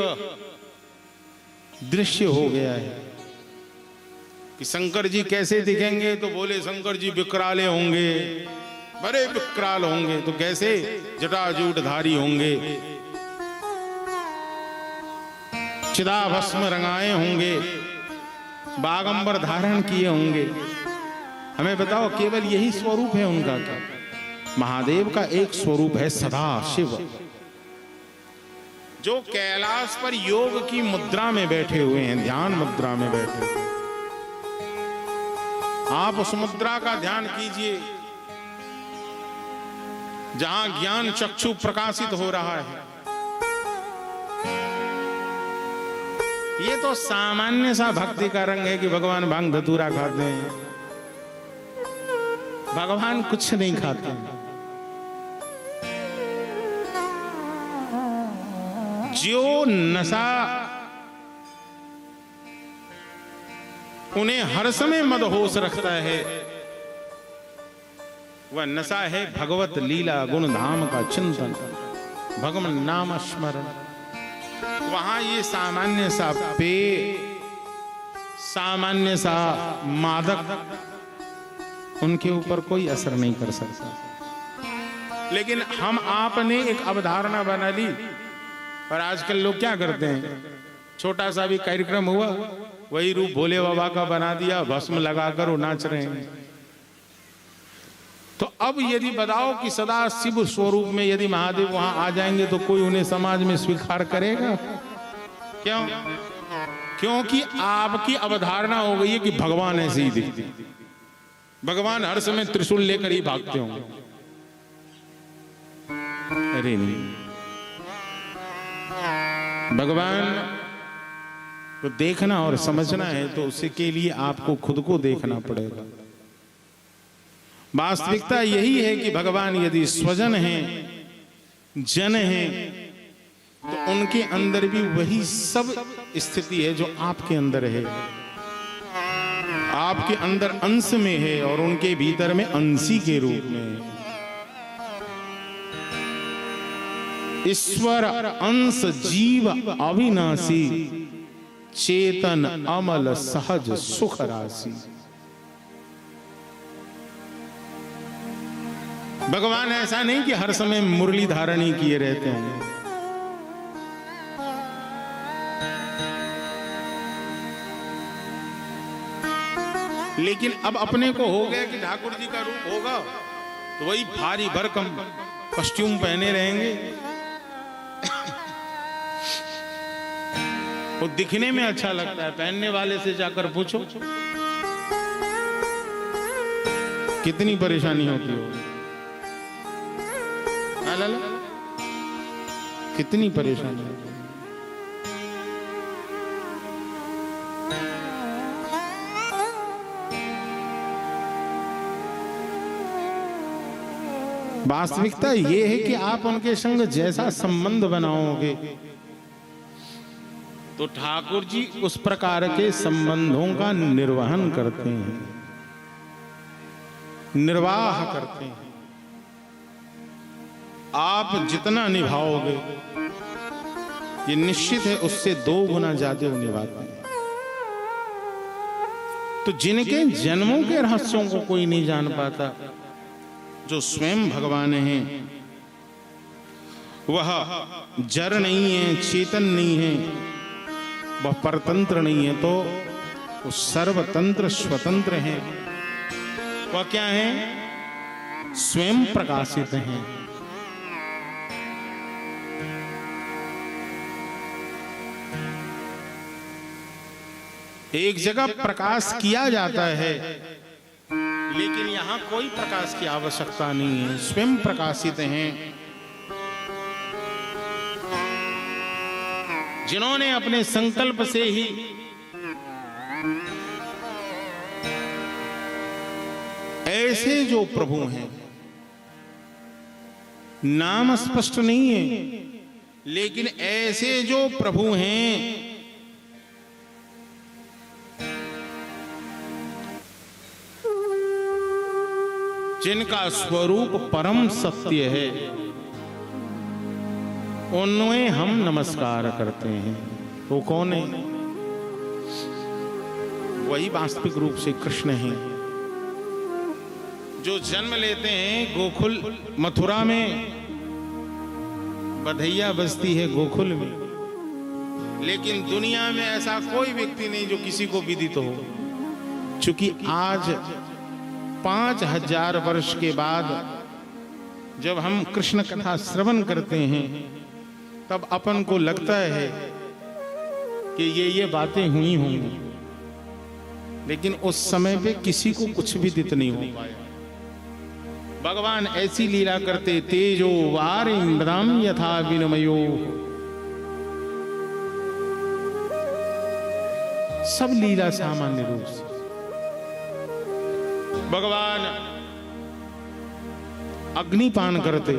दृश्य हो गया है कि शंकर जी कैसे दिखेंगे, तो बोले शंकर जी विकराले होंगे, बड़े विकराल होंगे। तो कैसे? जटाजूटधारी होंगे, चिदाभस्म रंगाए होंगे, बागंबर धारण किए होंगे। हमें बताओ, केवल यही स्वरूप है उनका क्या? महादेव का एक स्वरूप है सदा शिव, जो कैलाश पर योग की मुद्रा में बैठे हुए हैं, ध्यान मुद्रा में बैठे हुए। आप उस मुद्रा का ध्यान कीजिए जहां ज्ञान चक्षु प्रकाशित हो रहा है। ये तो सामान्य सा भक्ति का रंग है कि भगवान भांग धतूरा खाते हैं, भगवान कुछ नहीं खाते हैं। जो नशा उन्हें हर समय मदहोश रखता है, वह नशा है भगवत लीला गुण धाम का चिंतन, भगवान नाम स्मरण। वहां ये सामान्य सा पेय, सामान्य सा मादक उनके ऊपर कोई असर नहीं कर सकता। लेकिन हम आपने एक अवधारणा बना ली, और आजकल लोग क्या करते हैं, छोटा सा भी कार्यक्रम हुआ वही रूप भोले बाबा का बना दिया, भस्म लगाकर वो नाच रहे हैं। तो अब यदि बताओ कि सदा शिव स्वरूप में यदि महादेव वहां आ जाएंगे तो कोई उन्हें समाज में स्वीकार करेगा? क्यों? क्योंकि आपकी अवधारणा हो गई है कि भगवान ऐसे ही दिखते, भगवान हर समय त्रिशूल लेकर ही भागते होंगे। अरे नहीं, भगवान को देखना और समझना है तो उसके लिए आपको खुद को देखना पड़ेगा। वास्तविकता यही है कि भगवान यदि स्वजन हैं, जन हैं, तो उनके अंदर भी वही सब स्थिति है जो आपके अंदर है। आपके अंदर अंश में है और उनके भीतर में अंशी के रूप में है। ईश्वर अंश जीव अविनाशी, चेतन अमल सहज सुख राशि। भगवान ऐसा नहीं कि हर समय मुरली धारण ही किए रहते हैं। लेकिन अब अपने को हो गया कि ठाकुर जी का रूप होगा तो वही भारी भरकम कस्ट्यूम पहने रहेंगे, वो दिखने में अच्छा लगता है, पहनने वाले से जाकर पूछो कितनी परेशानी होती हो। हाँ लाला, कितनी परेशानी होती है। वास्तविकता ये है कि आप उनके संग जैसा संबंध बनाओगे तो ठाकुर जी उस प्रकार के संबंधों का निर्वहन करते हैं, निर्वाह करते हैं। आप जितना निभाओगे ये निश्चित है उससे 2 गुना ज्यादा वो निभाते हैं। तो जिनके जन्मों के रहस्यों को कोई नहीं जान पाता, जो स्वयं भगवान हैं, वह जड़ नहीं है, चेतन नहीं है, वह परतंत्र नहीं है, तो वो सर्वतंत्र स्वतंत्र हैं। वह क्या है? स्वयं प्रकाशित हैं। एक जगह प्रकाश किया जाता है, लेकिन यहां कोई प्रकाश की आवश्यकता नहीं है, स्वयं प्रकाशित हैं। जिन्होंने अपने संकल्प से ही ऐसे जो प्रभु हैं, नाम स्पष्ट नहीं है, लेकिन ऐसे जो प्रभु हैं जिनका स्वरूप परम सत्य है, उन्हें हम नमस्कार करते हैं। वो कौन है? वही वास्तविक रूप से कृष्ण हैं, जो जन्म लेते हैं गोकुल मथुरा में। बधैया बसती है गोकुल में, लेकिन दुनिया में ऐसा कोई व्यक्ति नहीं जो किसी को विदित हो। चूंकि आज 5000 वर्ष के बाद जब हम कृष्ण कथा श्रवण करते हैं, तब अपन को लगता है कि ये बातें हुई होंगी, लेकिन उस समय पे किसी को कुछ भी विदित नहीं हो पाया। भगवान ऐसी लीला करते, तेजो वारिंद्रम यथा विनिमयो, सब लीला सामान्य रूप से। भगवान अग्निपान करते,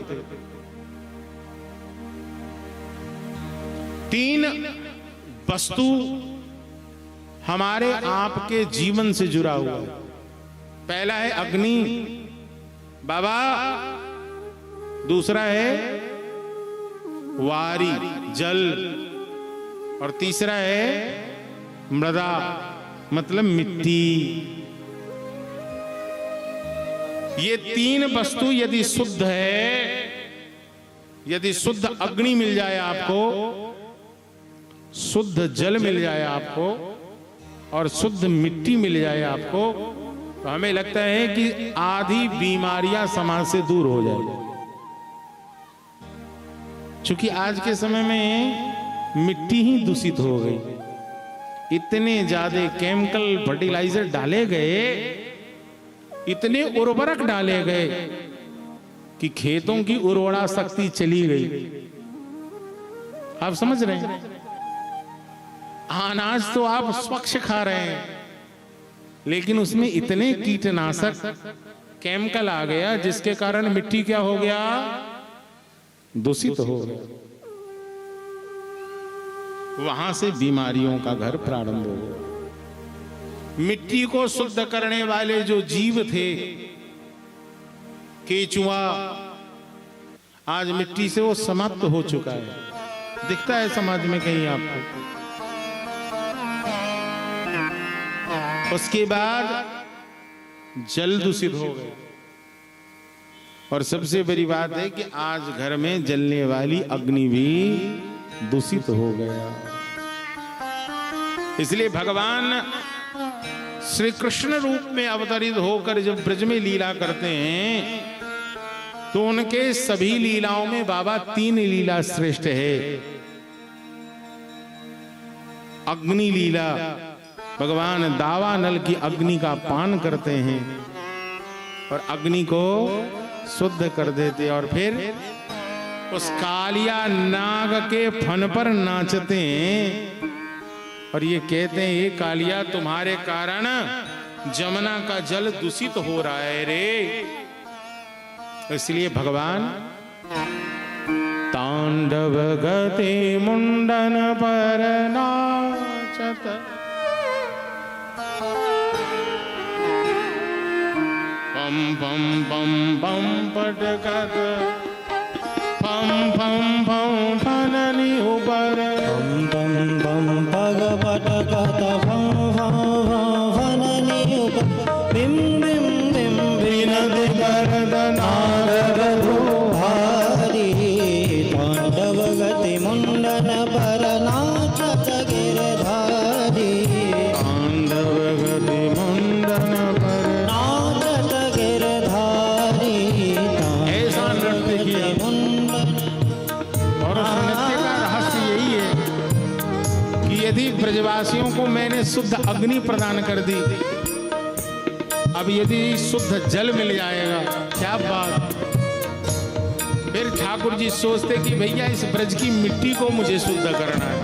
3 वस्तु हमारे आपके जीवन से जुड़ा हुआ है। पहला है अग्नि बाबा, दूसरा है वारी जल, और तीसरा है मृदा मतलब मिट्टी। ये 3 वस्तु यदि शुद्ध है, यदि शुद्ध अग्नि मिल जाए आपको, शुद्ध जल मिल जाए आपको, और शुद्ध मिट्टी मिल जाए आपको, तो हमें लगता है कि आधी बीमारियां समाज से दूर हो जाएगी। क्योंकि आज के समय में मिट्टी ही दूषित हो गई, इतने ज्यादा केमिकल फर्टिलाइजर डाले गए, इतने उर्वरक डाले गए कि खेतों की उर्वरा शक्ति चली गई। आप समझ रहे हैं? अनाज तो आप स्वच्छ खा रहे हैं, लेकिन उसमें इतने कीटनाशक केमिकल आ गया, जिसके कारण मिट्टी क्या हो गया? दूषित हो गया। वहां से बीमारियों का घर प्रारंभ हो गया। मिट्टी को शुद्ध करने वाले जो जीव थे, केचुआ, आज मिट्टी से वो समाप्त हो चुका है। दिखता है समाज में कहीं आपको। उसके बाद जल दूषित हो गए, और सबसे बड़ी बात है कि आज घर में जलने वाली अग्नि भी दूषित हो गया। इसलिए भगवान श्री कृष्ण रूप में अवतरित होकर जब ब्रज में लीला करते हैं, तो उनके सभी लीलाओं में बाबा 3 लीला श्रेष्ठ है। अग्नि लीला, भगवान दावानल की अग्नि का पान करते हैं और अग्नि को शुद्ध कर देते और फिर उस कालिया नाग के फन पर नाचते हैं और ये कहते हैं, ये कालिया तुम्हारे कारण जमुना का जल दूषित हो रहा है रे। इसलिए भगवान तांडव गति मुंडन पर नाचत, पम पम पम पम पटकत, पम पम पम फननी ऊपर, बम बम बम पग पटकत भं भं भं फननि उप, बिम बिम बिम विनद करद नारद हरि, तांडव गति मुंडन पर नाचत गिरधारी, तांडव गति मुंडन पर नाचत गिरधारी, ऐसा नृत्य किया। और उस नृत्य का रहस्य यही है कि यदि ब्रजवासियों को मैंने शुद्ध अग्नि प्रदान कर दी, अब यदि शुद्ध जल मिल जाएगा, क्या बात। फिर ठाकुर जी सोचते कि भैया इस ब्रज की मिट्टी को मुझे शुद्ध करना है,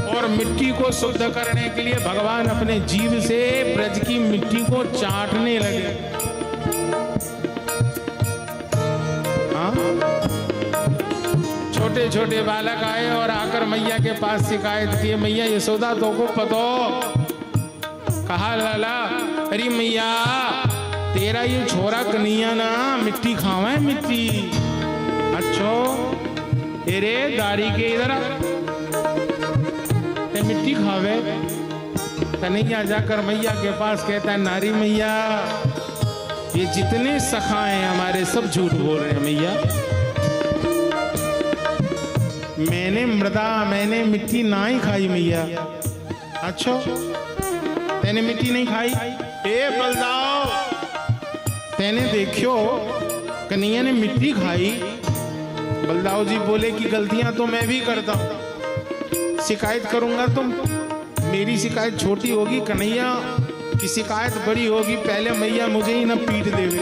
और मिट्टी को शुद्ध करने के लिए भगवान अपने जीव से ब्रज की मिट्टी को चाटने लगे। हाँ? छोटे छोटे बालक आए और आकर मैया के पास शिकायत की, मैया यशोदा तो को पतो। कहा लाला, अरे मैया तेरा ये छोरा कन्हैया ना मिट्टी खावे मिट्टी। अच्छो तेरे दारी के इधर ते मिट्टी खावे। कन्हैया जाकर मैया के पास कहता है, नारी मैया ये जितने सखा हैं हमारे सब झूठ बोल रहे हैं मैया। मैंने मिट्टी ना ही खाई मैया। अच्छा तेने मिट्टी नहीं खाई? ए बलदाव तेने देखियो कन्हैया ने मिट्टी खाई। बलदाव जी बोले कि गलतियां तो मैं भी करता हूं, शिकायत करूंगा तो मेरी शिकायत छोटी होगी, कन्हैया की शिकायत बड़ी होगी, पहले मैया मुझे ही ना पीट देवे।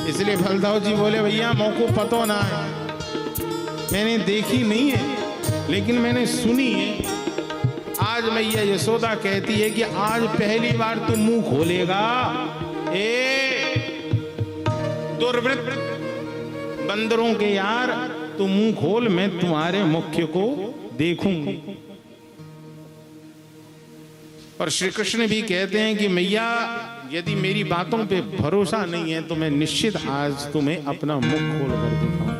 इसलिए बलदाव जी बोले भैया मौको पतो ना है, मैंने देखी नहीं है लेकिन मैंने सुनी है। आज मैया यशोदा कहती है कि आज पहली बार तू मुंह खोलेगा, ए दुर्वृत्त बंदरों के यार, तू मुंह खोल, मैं तुम्हारे मुख्य को देखूंगी। और श्री कृष्ण भी कहते हैं कि मैया यदि मेरी बातों पे भरोसा नहीं है तो मैं निश्चित आज तुम्हें अपना मुख खोल कर दिखाऊं।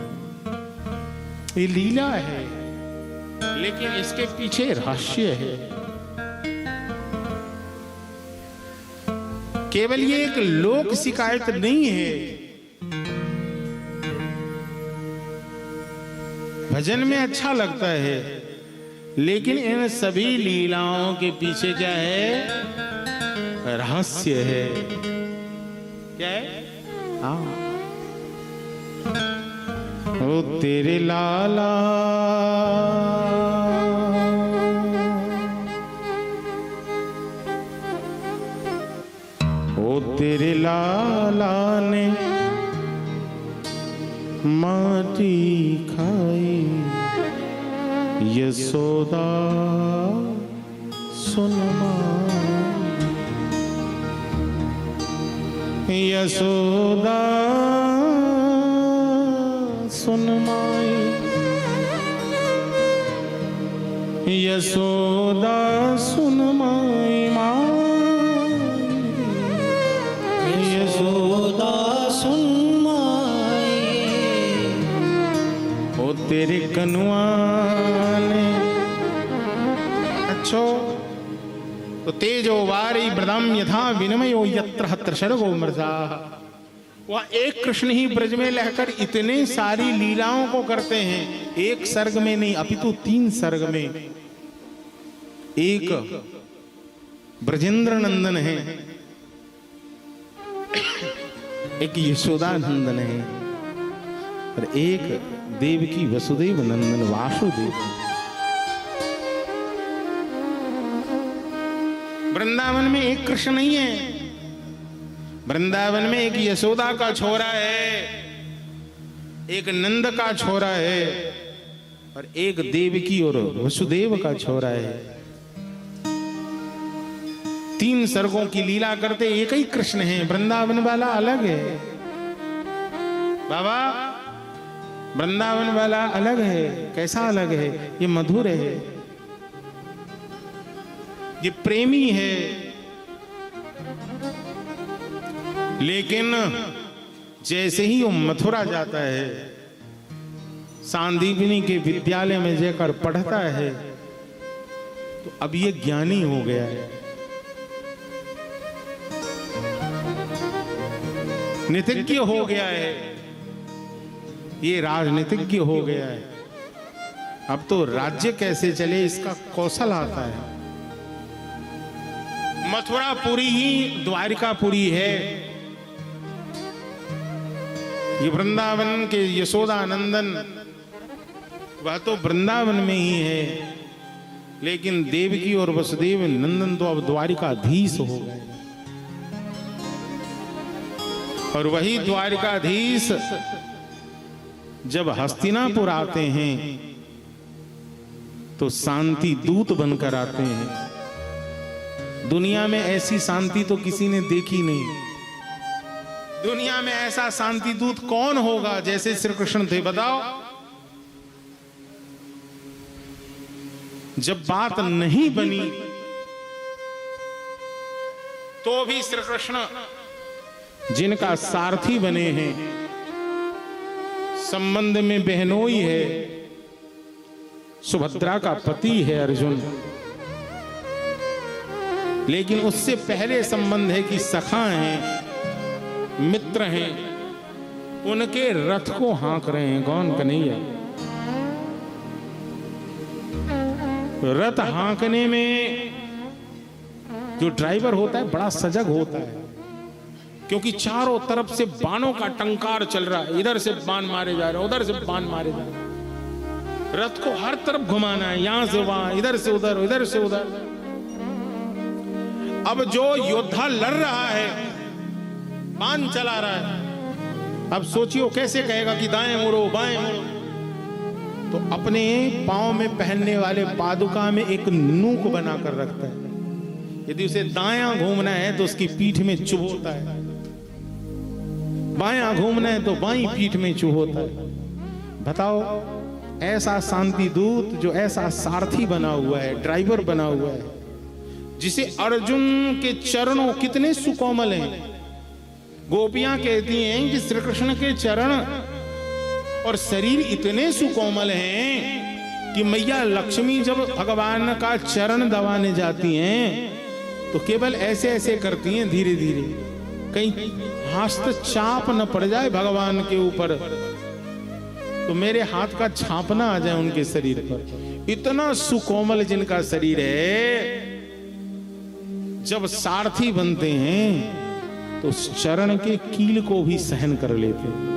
ये लीला है लेकिन इसके पीछे रहस्य है। केवल ये एक लोक शिकायत नहीं है, भजन में अच्छा लगता है लेकिन इन सभी लीलाओं के पीछे क्या है? रहस्य है। क्या है? हाँ, ओ तेरे लाला ओ तेरे लाला ने माटी खाई, यशोदा सुन माई, यशोदा सुन माई, यशोदा सुन माई, यशोदा सुन माई, ओ तेरे कनुआ ने। अच्छो तो तेजो वारी ब्रदम यथा विनिमयो यत्र हत्र शर्गो मृषा। वह एक कृष्ण ही ब्रज में रहकर इतने सारी लीलाओं को करते हैं, एक सर्ग में नहीं अपितु 3 सर्ग में। एक ब्रजेंद्र नंदन है, एक यशोदा नंदन है और एक देवकी वसुदेव नंदन वासुदेव। वृंदावन में एक कृष्ण नहीं है, वृंदावन में एक यशोदा का छोरा है, एक नंद का छोरा है और एक देवकी और वसुदेव का छोरा है। 3 सर्गों की लीला करते एक ही कृष्ण है, वृंदावन वाला अलग है। बाबा वृंदावन वाला अलग है। कैसा अलग है? ये मधुर है, ये प्रेमी है। लेकिन जैसे ही वो मथुरा जाता है, सांदीपनी के विद्यालय में जाकर पढ़ता है, तो अब ये ज्ञानी हो गया है, नीतिज्ञ हो गया है, ये राजनीतिज्ञ हो गया है। अब तो राज्य कैसे चले इसका कौशल आता है। मथुरापुरी ही द्वारिकापुरी है। ये वृंदावन के यशोदा नंदन वह तो वृंदावन में ही है, लेकिन देवकी और वसुदेव नंदन तो अब द्वारिकाधीश हो गए। और वही द्वारिकाधीश जब हस्तिनापुर आते हैं तो शांति दूत बनकर आते हैं। दुनिया में ऐसी शांति तो किसी ने देखी नहीं। दुनिया में ऐसा शांति दूत कौन होगा जैसे श्री कृष्ण थे, बताओ। जब बात नहीं बनी तो भी श्री कृष्ण जिनका सारथी बने हैं, संबंध में बहनोई है, सुभद्रा का पति है अर्जुन, लेकिन उससे पहले संबंध है कि सखा हैं, मित्र हैं, उनके रथ को हाँक रहे हैं। कौन? कन्हैया। रथ हाँकने में जो ड्राइवर होता है बड़ा सजग होता है, क्योंकि चारों तरफ से बाणों का टंकार चल रहा है। इधर से बाण मारे जा रहे हैं, उधर से बाण मारे जा रहे हैं। रथ को हर तरफ घुमाना है, यहां से वहां, इधर से उधर, इधर से उधर। अब जो योद्धा लड़ रहा है, बाण चला रहा है, अब सोचियो कैसे कहेगा कि दाएं मुड़ो बाएं मुड़ो। तो अपने पांव में पहनने वाले पादुका में एक नूक बनाकर रखता है। यदि उसे दायां घूमना है तो उसकी पीठ में चुभोता है, बायां घूमना है तो बाईं पीठ में चुभोता है। बताओ, ऐसा शांति दूत जो ऐसा सारथी बना हुआ है, ड्राइवर बना हुआ है, जिसे अर्जुन के चरणों कितने सुकोमल हैं। गोपियां कहती हैं कि श्री कृष्ण के चरण और शरीर इतने सुकोमल हैं कि मैया लक्ष्मी जब भगवान का चरण दबाने जाती हैं तो केवल ऐसे ऐसे करती हैं धीरे धीरे, कहीं हस्त चाप न पड़ जाए भगवान के ऊपर, तो मेरे हाथ का छाप ना आ जाए उनके शरीर पर। इतना सुकोमल जिनका शरीर है, जब सारथी बनते हैं तो उस चरण के कील को भी सहन कर लेते हैं।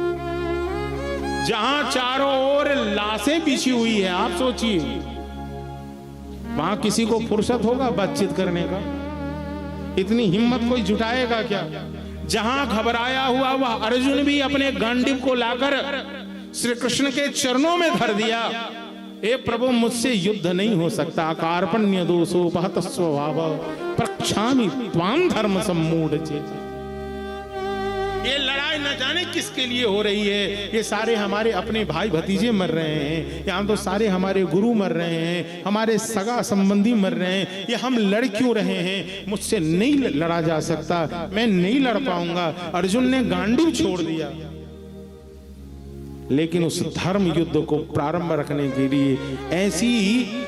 जहां चारों ओर लाशें बिछी हुई है, आप सोचिए वहां किसी को फुर्सत होगा बातचीत करने का? इतनी हिम्मत कोई जुटाएगा क्या? जहां घबराया हुआ वह अर्जुन भी अपने गांडीव को लाकर श्री कृष्ण के चरणों में धर दिया। हे प्रभु, मुझसे युद्ध नहीं हो सकता। कार्पण्य दोषोपहत स्वभाव प्रक्षामि त्वां धर्म सम्मूढ़ चेत। ये लड़ाई न जाने किसके लिए हो रही है। ये सारे हमारे अपने भाई भतीजे मर रहे हैं, यहाँ तो सारे हमारे गुरु मर रहे हैं, हमारे सगा संबंधी मर रहे हैं। ये हम लड़ क्यों रहे हैं? मुझसे नहीं लड़ा जा सकता, मैं नहीं लड़ पाऊंगा। अर्जुन ने गांडीव छोड़ दिया, लेकिन उस धर्म युद्ध को प्रारंभ रखने के लिए ऐसी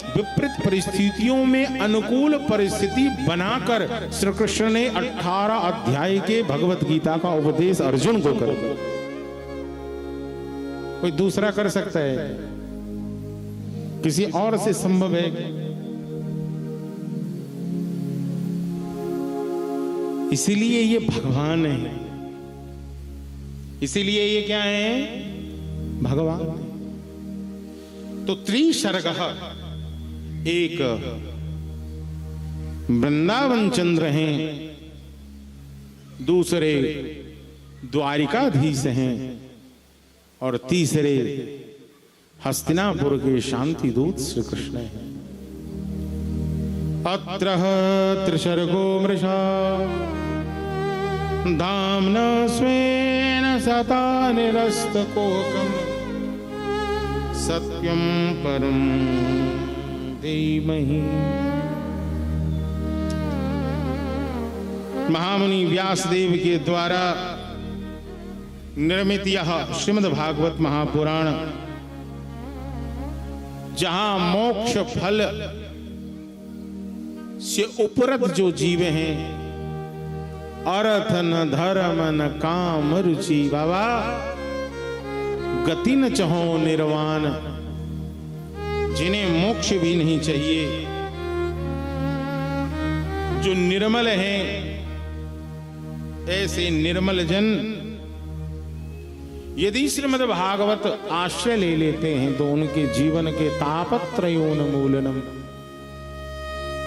विपरीत परिस्थितियों में अनुकूल परिस्थिति बनाकर श्री कृष्ण ने 18 अध्याय के भगवत गीता का उपदेश अर्जुन को कर दिया। कोई दूसरा कर सकता है? किसी और से संभव है? इसीलिए ये भगवान है, इसीलिए ये क्या है? भगवान। तो त्रिशर्ग, एक वृंदावन चंद्र हैं, दूसरे द्वारिकाधीश हैं और तीसरे हस्तिनापुर के शांति दूत श्री कृष्ण हैं। अत्र त्रिशर्गो मृषा धाम्ना स्वेन सता निरस्तकोकम् सत्यं परं धीमहि। महामुनि व्यासदेव के द्वारा निर्मित यह श्रीमद् भागवत महापुराण, जहां मोक्ष फल से उपरत जो जीव हैं, अर्थ न धर्म न काम रुचि, बाबा गति न चहो निर्वाण, जिन्हें मोक्ष भी नहीं चाहिए, जो निर्मल हैं, ऐसे निर्मल जन यदि श्रीमद् भागवत आश्रय ले लेते हैं तो उनके जीवन के तापत्रयोन्मूलनम,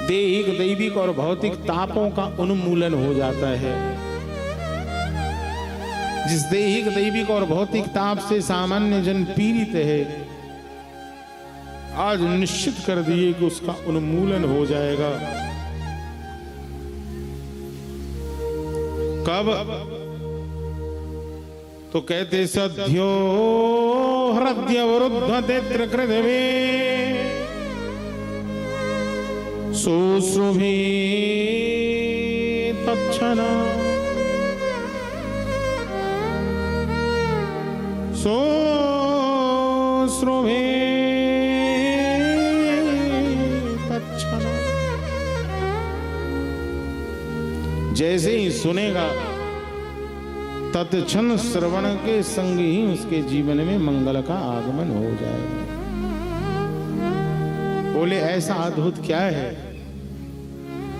दैहिक दैविक और भौतिक तापों का उन्मूलन हो जाता है। जिस दैहिक दैविक और भौतिक ताप से सामान्य जन पीड़ित है, आज निश्चित कर दिए कि उसका उन्मूलन हो जाएगा। कब? तो कहते सद्यो हृदय वरुद्ध देत्र कृतवे सुश्रुभि तच्छना सुश्रुभि तच्छना। जैसे ही सुनेगा तत्क्षण श्रवण के संग ही उसके जीवन में मंगल का आगमन हो जाएगा। बोले ऐसा अद्भुत क्या है?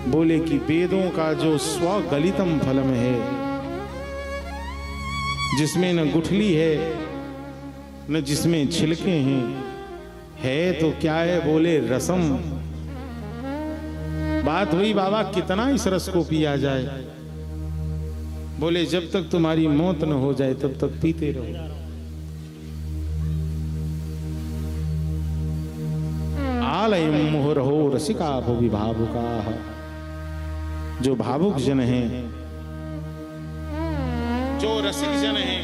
बोले कि वेदों का जो स्वगलितम फलम है, जिसमें न गुठली है न जिसमें छिलके हैं, है तो क्या है? बोले रसम। बात हुई बाबा कितना इस रस को पिया जाए? बोले जब तक तुम्हारी मौत न हो जाए तब तक पीते रहो। आलयम मुहुरहो रसिका भुवि भावुकाः, जो भावुक जन हैं, जो रसिक जन हैं,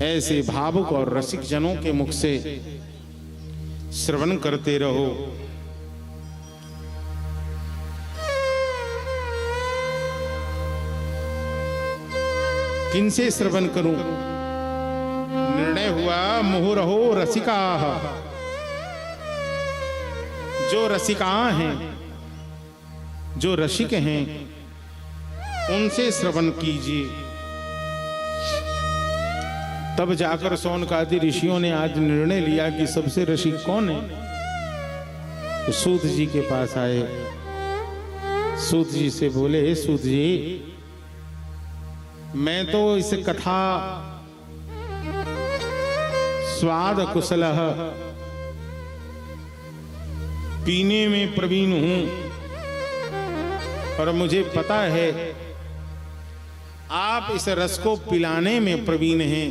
ऐसे भावुक और रसिक जनों के मुख से श्रवण करते रहो। किनसे श्रवण करूं? निर्णय हुआ मुहुरहो रसिकाः, जो रसिका हैं, जो रसिक हैं, उनसे श्रवण कीजिए। तब जाकर शौनकादि ऋषियों ने आज निर्णय लिया कि सबसे रसिक कौन है। तो सूत जी के पास आए। सूत जी से बोले, हे सूत जी, मैं तो इस कथा स्वाद कुशलः, पीने में प्रवीण हूं, और मुझे पता है आप इस रस को पिलाने में प्रवीण हैं।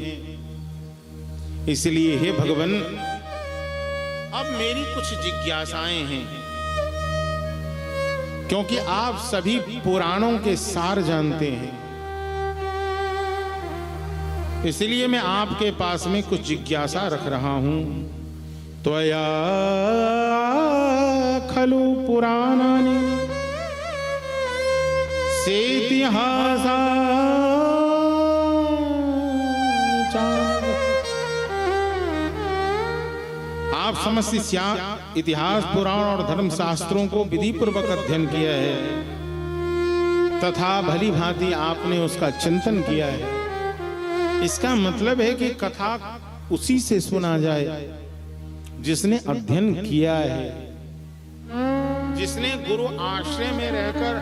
इसलिए हे भगवान, अब मेरी कुछ जिज्ञासाएं हैं, क्योंकि आप सभी पुराणों के सार जानते हैं, इसलिए मैं आपके पास में कुछ जिज्ञासा रख रहा हूं। त्वया खलु पुराणानि सेतिहासा, आप समस्त इतिहास पुराण और धर्म शास्त्रों को विधि पूर्वक अध्ययन किया है, तथा भली भांति आपने उसका चिंतन किया है। इसका मतलब है कि कथा उसी से सुना जाए जिसने अध्ययन किया है, जिसने गुरु आश्रय में रहकर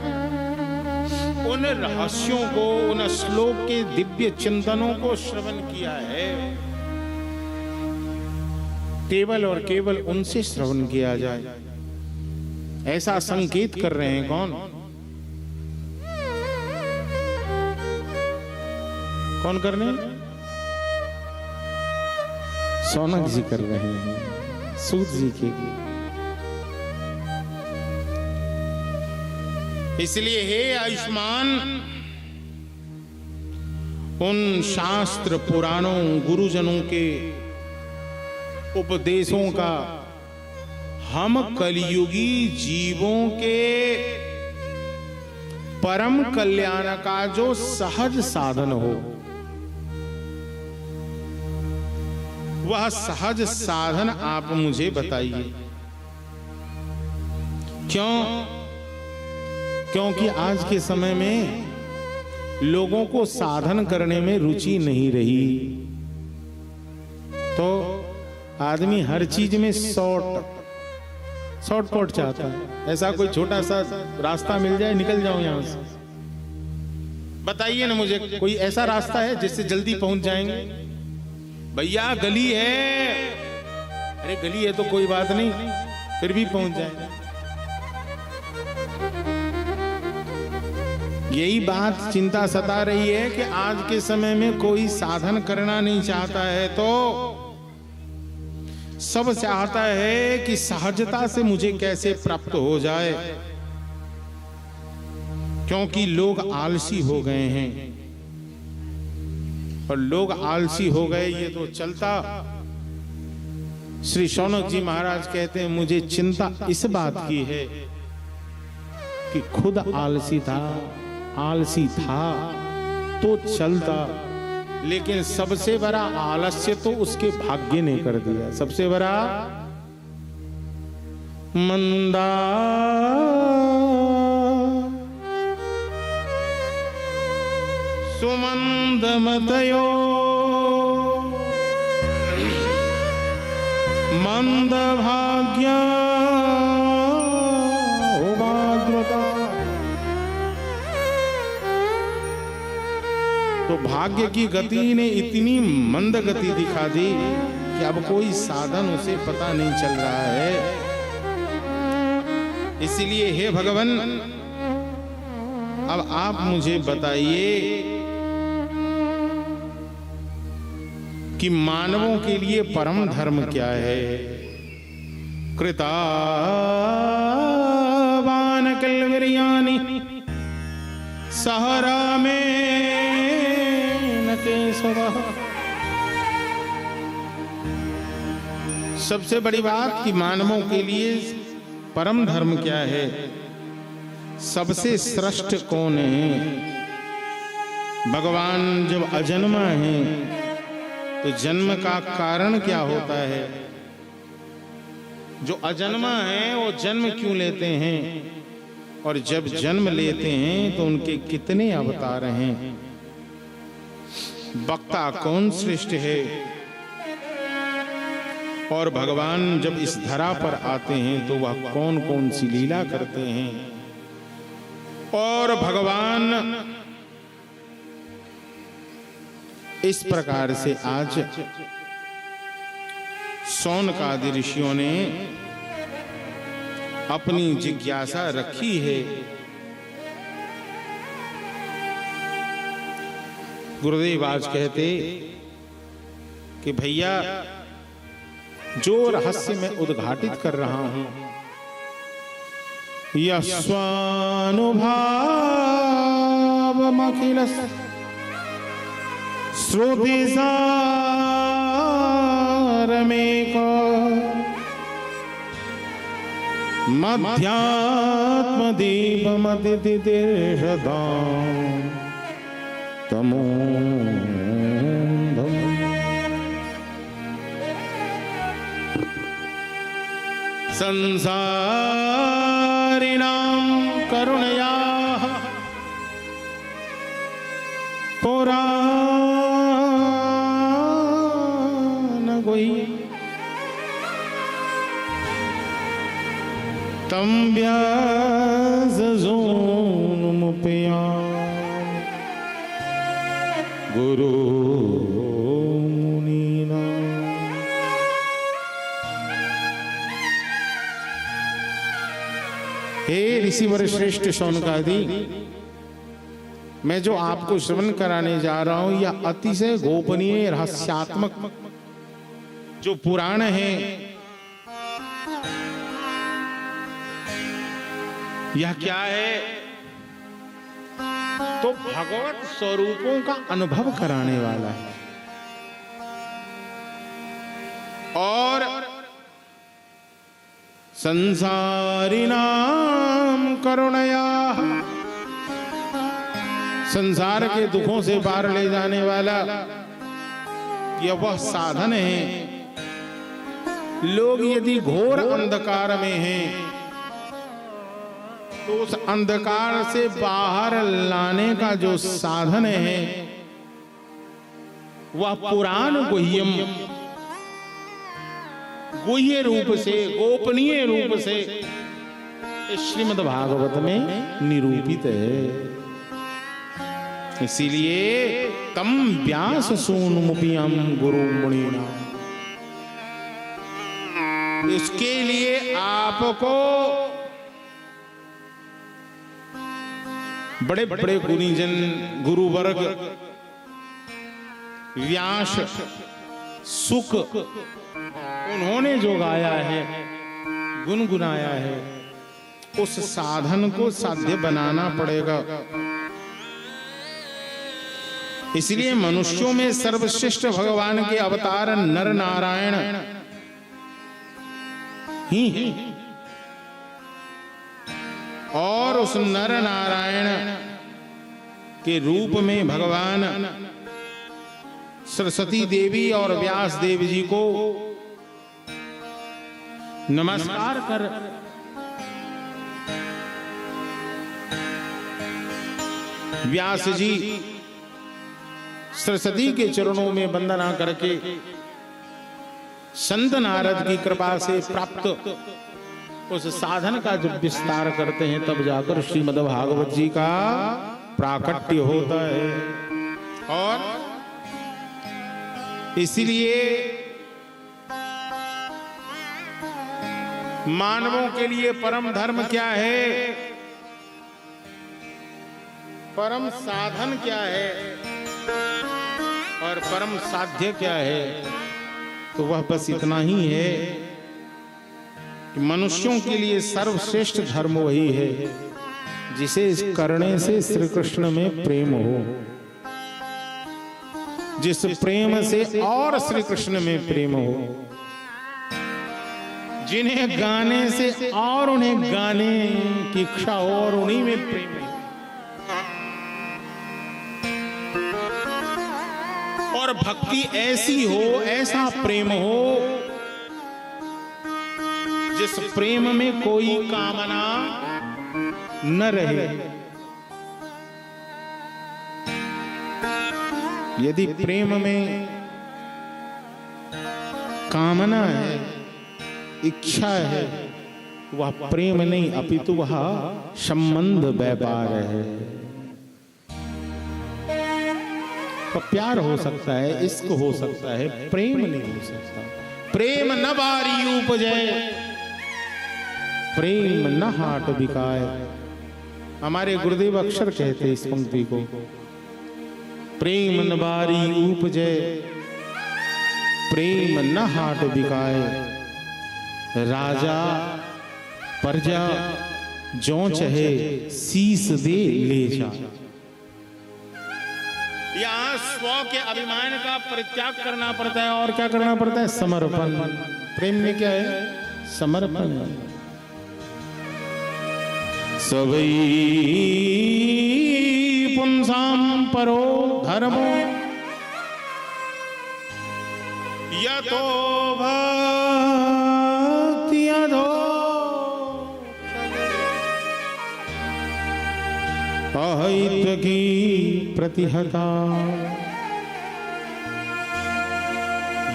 उन रहस्यों को, उन श्लोक के दिव्य चिंतनों को श्रवण किया है। केवल और केवल उनसे श्रवण किया जाए। ऐसा संकेत कर रहे हैं कौन? कौन कर रहे हैं? सौनक जी कर रहे हैं, सूत जी के। इसलिए हे आयुष्मान, उन शास्त्र पुराणों गुरुजनों के उपदेशों का हम कलयुगी जीवों के परम कल्याण का जो सहज साधन हो, वह सहज साधन आप मुझे बताइए। क्योंकि आज के समय में लोगों को साधन करने में रुचि नहीं रही, तो आदमी हर चीज में शॉर्टकट चाहता है। ऐसा कोई छोटा सा रास्ता मिल जाए, निकल जाओ यहां से। बताइए ना मुझे, कोई ऐसा रास्ता है जिससे जल्दी पहुंच जाएंगे? भैया गली है, अरे गली है तो कोई बात नहीं, फिर भी पहुंच जाएंगे। यही बात चिंता सता रही है कि आज के समय में कोई साधन करना नहीं चाहता है, तो सब चाहता है कि सहजता से मुझे कैसे प्राप्त हो जाए, क्योंकि लोग आलसी हो गए हैं। और लोग आलसी हो गए ये तो चलता। श्री शौनक जी महाराज कहते हैं, मुझे चिंता इस बात की है कि खुद आलसी था तो चलता, लेकिन सबसे बड़ा आलस्य तो उसके भाग्य ने कर दिया। सबसे बड़ा मंदा सुमंद मतयो मंद भाग्या तो भाग्य की गति ने इतनी मंद गति दिखा दी कि अब कोई साधन उसे पता नहीं चल रहा है। इसलिए हे भगवान, अब आप मुझे बताइए कि मानवों के लिए परम धर्म क्या है? कृता वान कलवरियानी सहरा में सबसे बड़ी बात कि मानवों के लिए परम धर्म क्या है, सबसे श्रेष्ठ कौन है? भगवान जब अजन्मा है तो जन्म का कारण क्या होता है? जो अजन्मा है वो जन्म क्यों लेते हैं, और जब जन्म लेते हैं तो उनके कितने अवतार हैं? वक्ता कौन श्रेष्ठ है? और भगवान जब इस धरा पर आते हैं तो वह कौन कौन सी लीला करते हैं? और भगवान इस प्रकार से आज शौनकादि ऋषियों ने अपनी जिज्ञासा रखी है। गुरुदेव आज कहते कि भैया, जो रहस्य मैं उद्घाटित कर रहा हूं, यस्वानुभावमखिल श्रुतिसारमेक मध्यात्मदीपमतिदिशदाम् तमोऽन्धम् संसारिणां करुणया पुराण गोई तम व्यासोनुमुपया गुरु मुनीना। ऋषिवर श्रेष्ठ शौनकादि, मैं जो आपको श्रवण कराने जा रहा हूं यह अतिशय गोपनीय रहस्यात्मक जो पुराण है, यह क्या है? तो भगवत स्वरूपों का अनुभव कराने वाला है। और संसारिणाम करुणया, संसार के दुखों से पार ले जाने वाला यह वह साधन है। लोग यदि घोर अंधकार में हैं तो उस अंधकार से बाहर लाने का जो साधन है वह पुराण गुह्यम, गुह्य रूप से, गोपनीय रूप से श्रीमद् भागवत में निरूपित है। इसीलिए तम व्यास सूनुमुपियम गुरु मुनिना, इसके लिए आपको बड़े बड़े गुणीजन, गुरु वर्ग, व्यास, सुख, उन्होंने जो गाया है, गुनगुनाया है, उस साधन को साध्य बनाना पड़ेगा। इसलिए मनुष्यों में सर्वश्रेष्ठ भगवान के अवतार नर नारायण ही हैं। और उस नर नारायण के रूप में भगवान सरस्वती देवी और व्यास देव जी को नमस्कार कर व्यास जी सरस्वती के चरणों में वंदना करके संत नारद की कृपा से प्राप्त उस साधन का जब विस्तार करते हैं तब जाकर श्रीमद् भागवत जी का प्राकट्य होता है। और इसलिए मानवों के लिए परम धर्म क्या है, परम साधन क्या है और परम साध्य क्या है, तो वह बस इतना ही है कि मनुष्यों के लिए सर्वश्रेष्ठ धर्म वही है जिसे करने से श्री कृष्ण में प्रेम हो, जिस प्रेम से और श्री कृष्ण में प्रेम हो, जिन्हें गाने से और उन्हें गाने की इच्छा हो और उन्हीं में प्रेम हो। और भक्ति ऐसी हो, ऐसा प्रेम हो जिस प्रेम में कोई कामना न रहे। यदि प्रेम में कामना है, इच्छा है, वह प्रेम नहीं अपितु वह संबंध व्यापार है। तो प्यार हो सकता है, इश्क हो सकता है, प्रेम नहीं हो सकता। प्रेम न बारी उपजय, प्रेम न हाट बिकाए। हमारे गुरुदेव अक्षर कहते इस पंक्ति को, प्रेम न बारी उपजय, प्रेम न हाट बिकाए। राजा प्रजा जो चाहे शीस दे ले जा। यहाँ स्व के अभिमान का परित्याग करना पड़ता है और क्या करना पड़ता है? समर्पण। प्रेम में क्या है? समर्पण। सवै पुंसाम परो धर्मो यतो भक्त्यधो अहित की प्रतिहता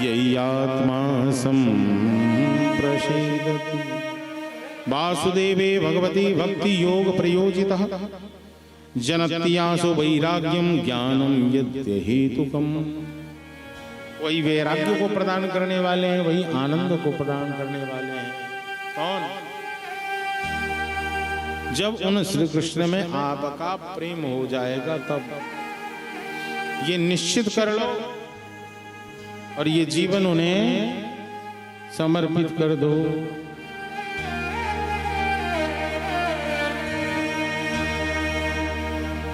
यही आत्मा संप्रसेदति। वासुदेवे भगवती भक्ति योग प्रयोजितः जनत्यासु वैराग्यम ज्ञानम यद्य हेतुकम। वही वैराग्य को प्रदान करने वाले हैं, वही आनंद को प्रदान करने वाले हैं। कौन? जब उन श्री कृष्ण में आपका प्रेम हो जाएगा तब ये निश्चित कर लो और ये जीवन उन्हें समर्पित कर दो।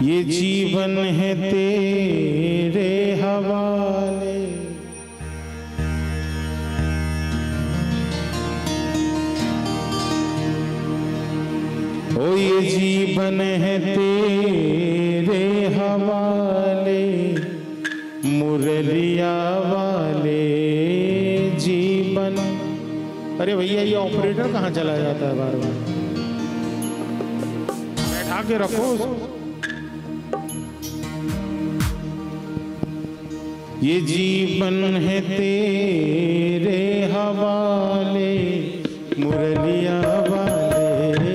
ये जीवन है तेरे हवाले, ओ ये जीवन है तेरे हवाले, मुरलिया वाले जीवन। अरे भैया ये ऑपरेटर कहाँ चला जाता है बार बार, बैठा के रखो उसको। ये जीवन है तेरे हवाले, मुरलिया वाले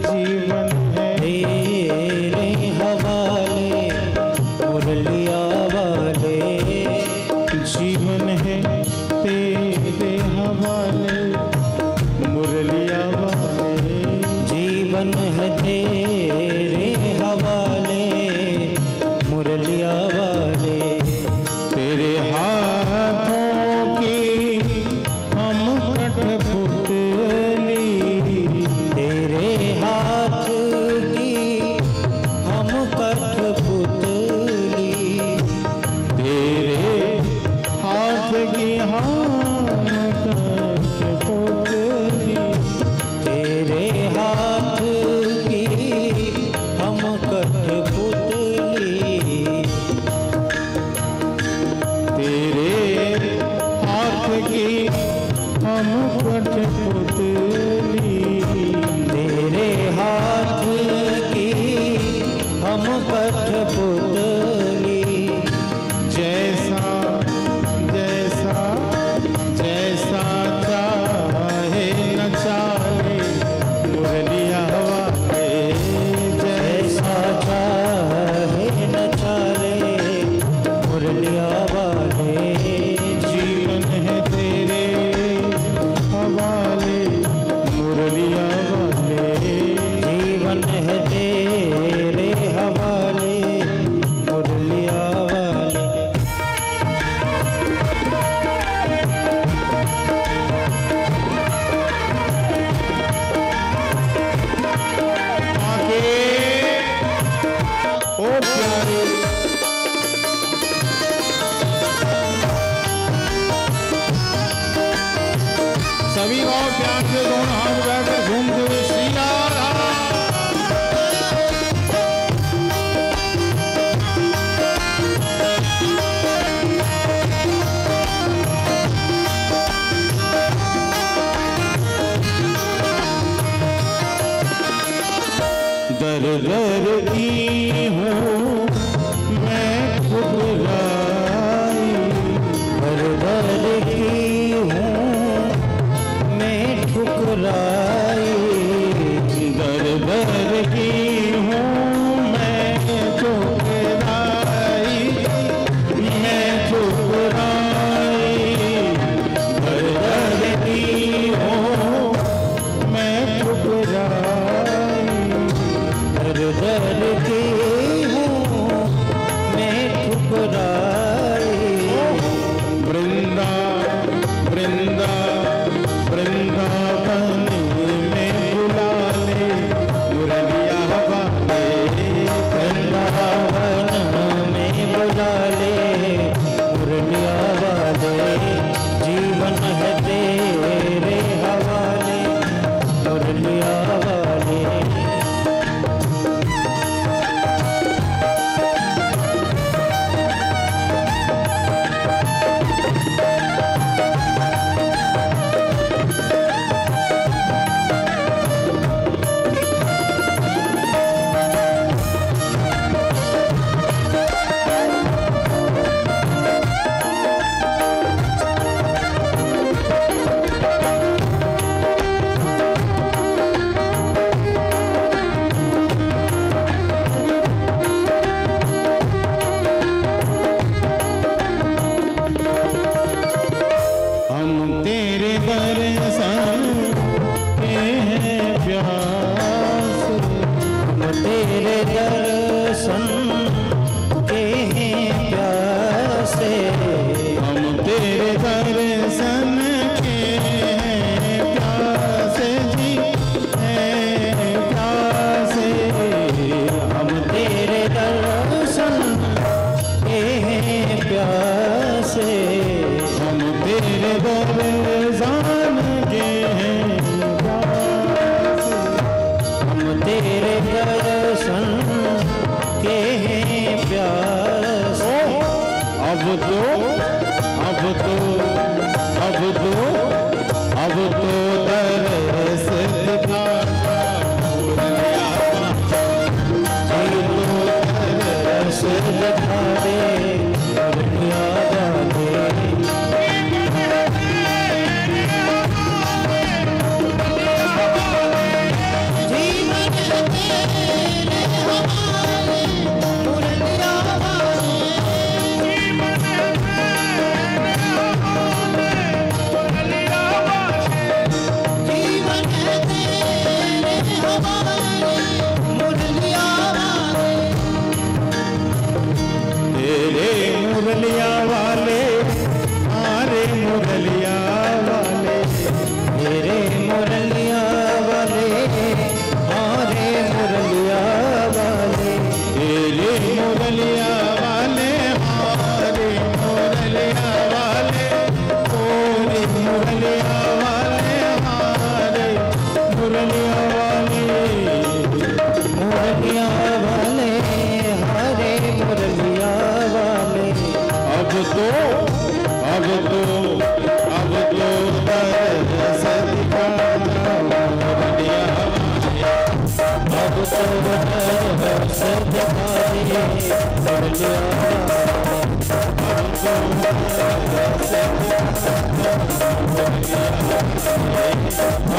जीवन है तेरे हवाले, मुरलिया वाले जीवन है तेरे हवाले, मुरलिया वाले जीवन है तेरे हवाले, मुरलिया वाले। तेरे हाथों की हम कठपुतली, तेरे हाथ की हम कठपुतली, तेरे हाथ की हम कठपुतली, तेरे हाथ की हम कठपुतली, तेरे हाथ की हम कठपुतली, तेरे हाथ की हम कठपुतली। जैसा जैसा जैसा चाहे न चाहे मुरलिया वाले, ऐसा चाहे न चाले मुरलिया वाले। जीवन है तेरे हवाले, मुरलिया वाले जीवन है तेरे हवाले, मुरलिया वाले। आके ओ प्यारे सभी गाँव प्यार से दोनों हाथ बैठकर घूमते हुए श्री राधा। दर दर की हूँ मैं ठुकराई, दर दर की हूँ मैं ठुकराई, दर दर की हूँ मैं ठुकराई, मैं ठुकराई, दर दर की हूँ मैं ठुकराई, दर दर प्यासे हम तेरे दर्शन के हैं प्यासे जी हैं प्यासे। हम तेरे दर्शन के हैं प्यासे हम तेरे दर्शन के हैं प्यासे। हम तेरे दर्शन के हैं प्यासे। अब तो दरस दिखा दरस दिखा दे दुनिया जाने। जीवन तेरे हमारे मुरलिया जीवन तेरे हमारे मुरलिया तेरे मुरलिया वाले हमारे मुरलिया वाले। तेरे मुरलिया वाले हमारे मुरलिया वाले। तेरे मुरलिया वाले हमारे मुरलिया वाले। तेरे मुरलिया वाले हमारे मुरलिया वाले। मुरलिया वाले हमारे मुरलिया वाले। अब तो दरस दिखा मुरलिया वाले। अब तो दरस दिखा दे मुरलिया वाले।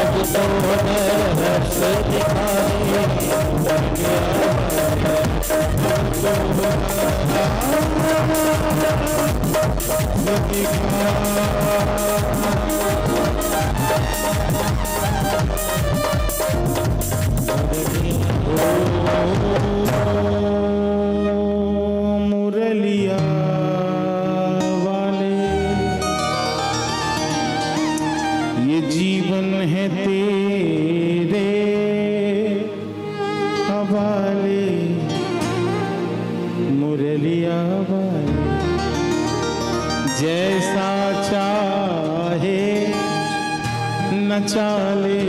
अब तो दरस दिखा दे मुरलिया मुरलिया वाले ये जीवन है तेरे हवाले। मुरलिया वाले जैसा चाहे नचा ले।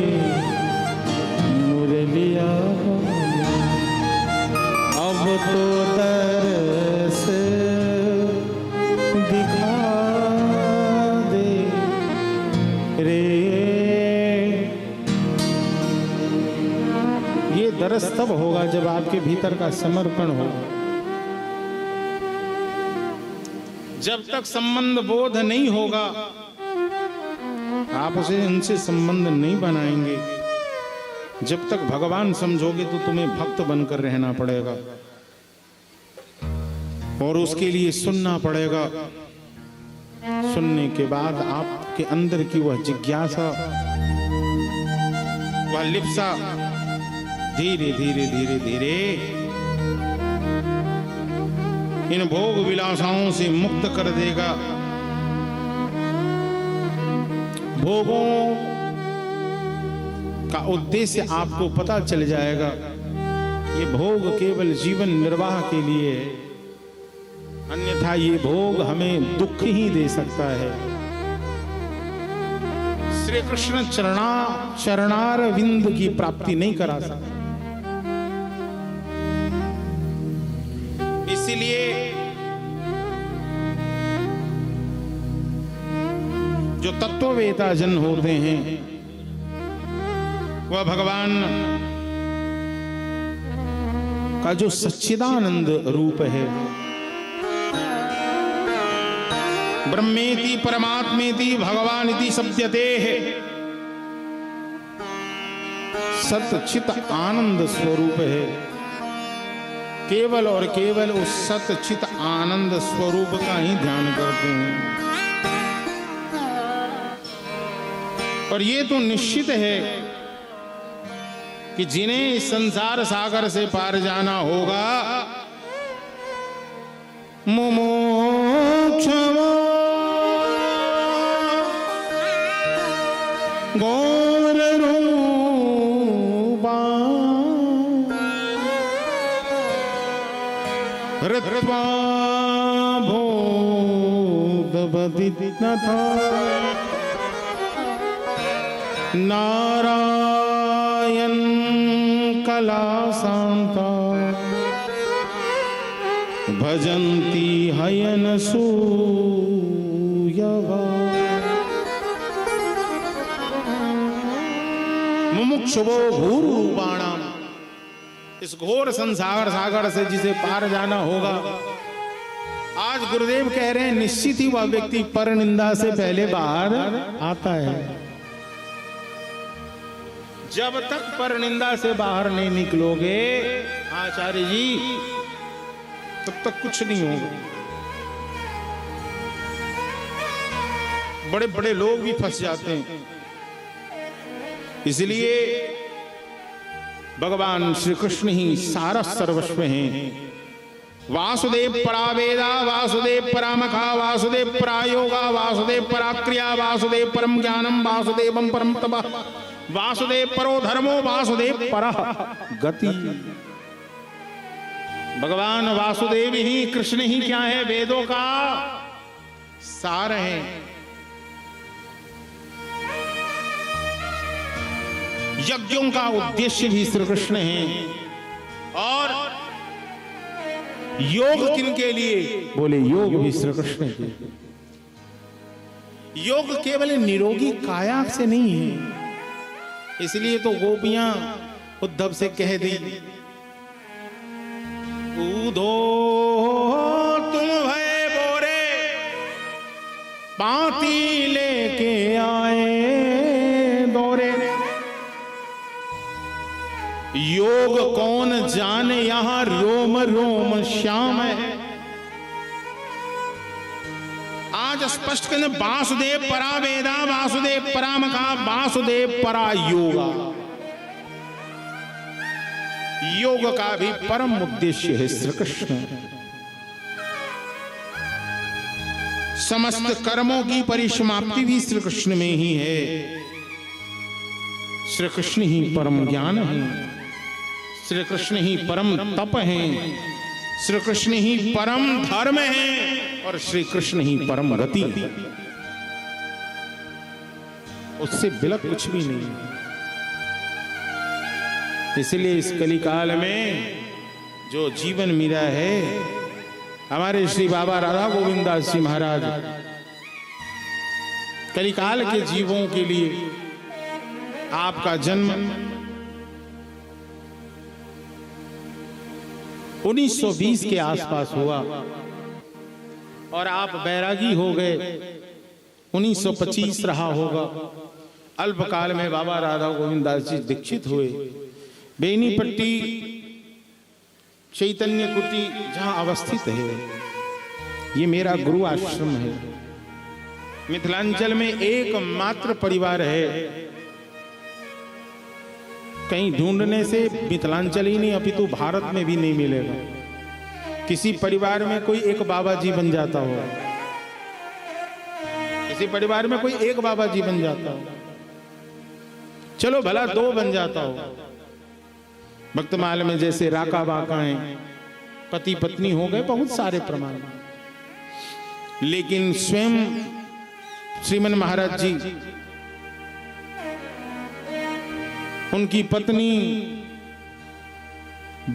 मुरलिया वाले अब तो दरस दिखा दे रे। ये दरस तब होगा जब आपके भीतर का समर्पण हो। जब तक संबंध बोध नहीं होगा आप उनसे संबंध नहीं बनाएंगे। जब तक भगवान समझोगे तो तुम्हें भक्त बनकर रहना पड़ेगा और उसके लिए सुनना पड़ेगा। सुनने के बाद आपके अंदर की वह जिज्ञासा, वह लिप्सा धीरे धीरे धीरे धीरे इन भोग विलासाओं से मुक्त कर देगा। भोगों का उद्देश्य आपको पता चल जाएगा। ये भोग केवल जीवन निर्वाह के लिए है, अन्यथा ये भोग हमें दुख ही दे सकता है। श्री कृष्ण चरणार विंद की प्राप्ति नहीं करा सकता। इसीलिए जो तत्ववेता जन होते हैं वह भगवान का जो सच्चिदानंद रूप है, ब्रह्मेति परमात्मेति भगवानिति सत्यते है, सतचित आनंद स्वरूप है। केवल और केवल उस सतचित आनंद स्वरूप का ही ध्यान करते हैं। और ये तो निश्चित है कि जिन्हें इस संसार सागर से पार जाना होगा, मुमोक्ष स्वाभूतपतित न था नारायण कला शांता भजन्ति हयन सूयवा। मुमुक्षुवो भूरूपाणाम, इस घोर संसार सागर से जिसे पार जाना होगा, आज गुरुदेव कह रहे हैं निश्चित ही वह व्यक्ति पर निंदा से पहले बाहर आता है। जब तक पर निंदा से बाहर नहीं निकलोगे आचार्य जी, तब तक कुछ नहीं होगा। बड़े बड़े लोग भी फंस जाते हैं। इसलिए भगवान श्री कृष्ण ही सारा सर्वस्व हैं। वासुदेव परा वेदा, वासुदेव परामखा, वासुदेव परा योगा, वासुदेव परा क्रिया, वासुदेव परम ज्ञानम, वासुदेवम परम तपः, वासुदेव परो धर्मो, वासुदेव परः गति। भगवान वासुदेव ही, कृष्ण ही क्या है? वेदों का सार है। यज्ञों का उद्देश्य भी श्री कृष्ण है। और योग किनके लिए? बोले योग भी श्री कृष्ण के। योग केवल निरोगी काया से नहीं है। इसलिए तो गोपियां उद्धव से कह दी, उधो तुम भय बोरे पाती लेके आए दौरे। योग कौन जाने यहां रोम रोम श्याम है। आज स्पष्ट करें, वासुदेव परा वेदा, वासुदेव परामखा, वासुदेव परा योगा। योग का भी परम उद्देश्य है श्री कृष्ण। समस्त कर्मों की परिसमाप्ति भी श्री कृष्ण में ही है। श्री कृष्ण ही परम ज्ञान है, श्री कृष्ण ही परम तप है, श्री कृष्ण ही परम धर्म है, और श्री कृष्ण ही परम गति है। उससे बिलक कुछ भी नहीं। इसलिए इस कलिकाल में जो जीवन मिला है, हमारे श्री बाबा राधा गोविंद दास जी महाराज कलिकाल के जीवों के लिए आपका जन्म 1920 के आसपास हुआ और आप बैरागी हो गए। 1925 रहा होगा। अल्पकाल में बाबा राधा गोविंद दास जी दीक्षित हुए। बेनीपट्टी चैतन्य कुटी जहां अवस्थित है, ये मेरा गुरु आश्रम है। मिथिलांचल में एकमात्र परिवार है, कहीं ढूंढने से मिथिलांचल ही नहीं अपितु भारत में भी नहीं मिलेगा, किसी परिवार में कोई एक बाबा जी बन जाता हो, किसी परिवार में कोई एक बाबा जी बन जाता हो, चलो भला दो बन जाता हो। भक्तमाल में जैसे राका बाका हैं, पति पत्नी हो गए, बहुत सारे प्रमाण। लेकिन स्वयं श्रीमन महाराज जी, उनकी पत्नी,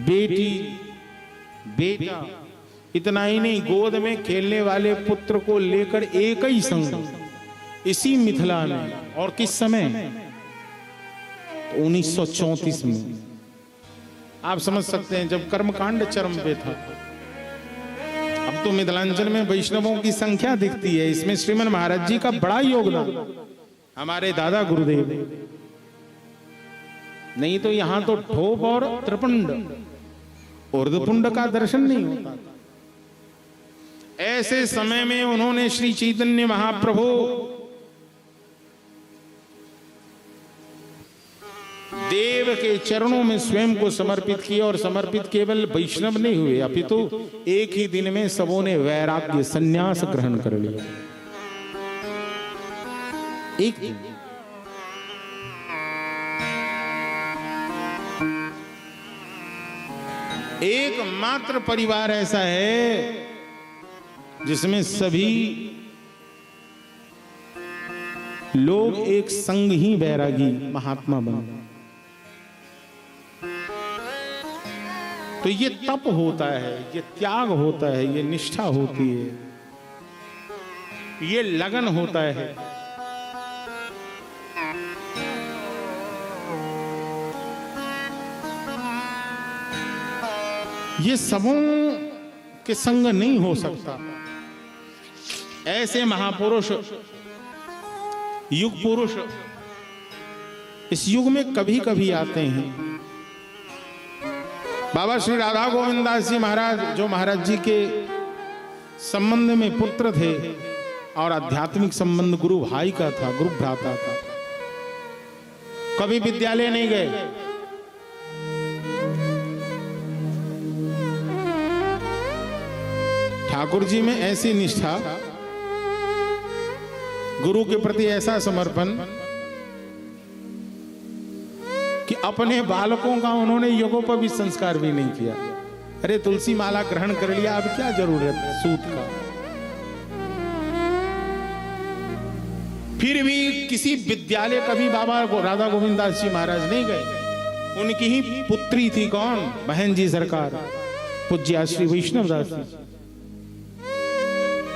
बेटी, बेटा, इतना ही नहीं, गोद में खेलने वाले पुत्र को लेकर एक ही संग इसी मिथिला में। और किस समय? तो 1934 में। आप समझ सकते हैं जब कर्मकांड चरम पे था। अब तो मिथिलांचल में वैष्णवों की संख्या दिखती है, इसमें श्रीमन महाराज जी का बड़ा योगदान, हमारे दादा गुरुदेव। नहीं तो यहां तो ठोप और त्रिपुंड, ऊर्ध्वपुंड का दर्शन नहीं होता। ऐसे समय में उन्होंने श्री चैतन्य महाप्रभु देव के चरणों में स्वयं को समर्पित किया। और समर्पित केवल वैष्णव नहीं हुए, अपितु एक ही दिन में सबों ने वैराग्य संन्यास ग्रहण कर लिया। एक दिन। एकमात्र परिवार ऐसा है जिसमें सभी लोग एक संग ही बैरागी महात्मा बने। तो ये तप होता है, ये त्याग होता है, ये निष्ठा होती है, ये लगन होता है। ये सबों के संग नहीं हो सकता। ऐसे महापुरुष, युग पुरुष इस युग में कभी कभी आते हैं। बाबा श्री राधा गोविंद दास जी महाराज, जो महाराज जी के संबंध में पुत्र थे और आध्यात्मिक संबंध गुरु भाई का था, गुरु भ्राता था, कभी विद्यालय नहीं गए। ठाकुर जी में ऐसी निष्ठा, गुरु के प्रति ऐसा समर्पण कि अपने बालकों का उन्होंने यज्ञोपवीत संस्कार भी नहीं किया। अरे तुलसी माला ग्रहण कर लिया, अब क्या जरूरत सूत का। फिर भी किसी विद्यालय कभी बाबा राधा गोविंद दास जी महाराज नहीं गए। उनकी ही पुत्री थी कौन? बहन जी सरकार, पूज्य श्री वैष्णव दास जी,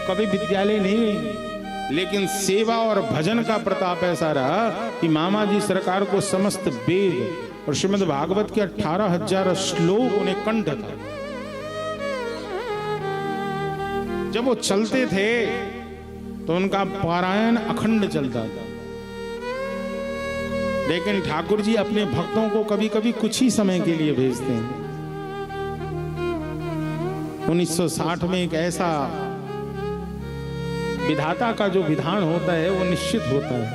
कभी विद्यालय नहीं गई। लेकिन सेवा और भजन का प्रताप ऐसा रहा कि मामा जी सरकार को समस्त वेद और श्रीमद् भागवत के 18,000 श्लोक उन्हें कंठ था। जब वो चलते थे तो उनका पारायण अखंड चलता था। लेकिन ठाकुर जी अपने भक्तों को कभी कभी कुछ ही समय के लिए भेजते हैं। 1960 में एक ऐसा विधाता का जो विधान होता है वो निश्चित होता है।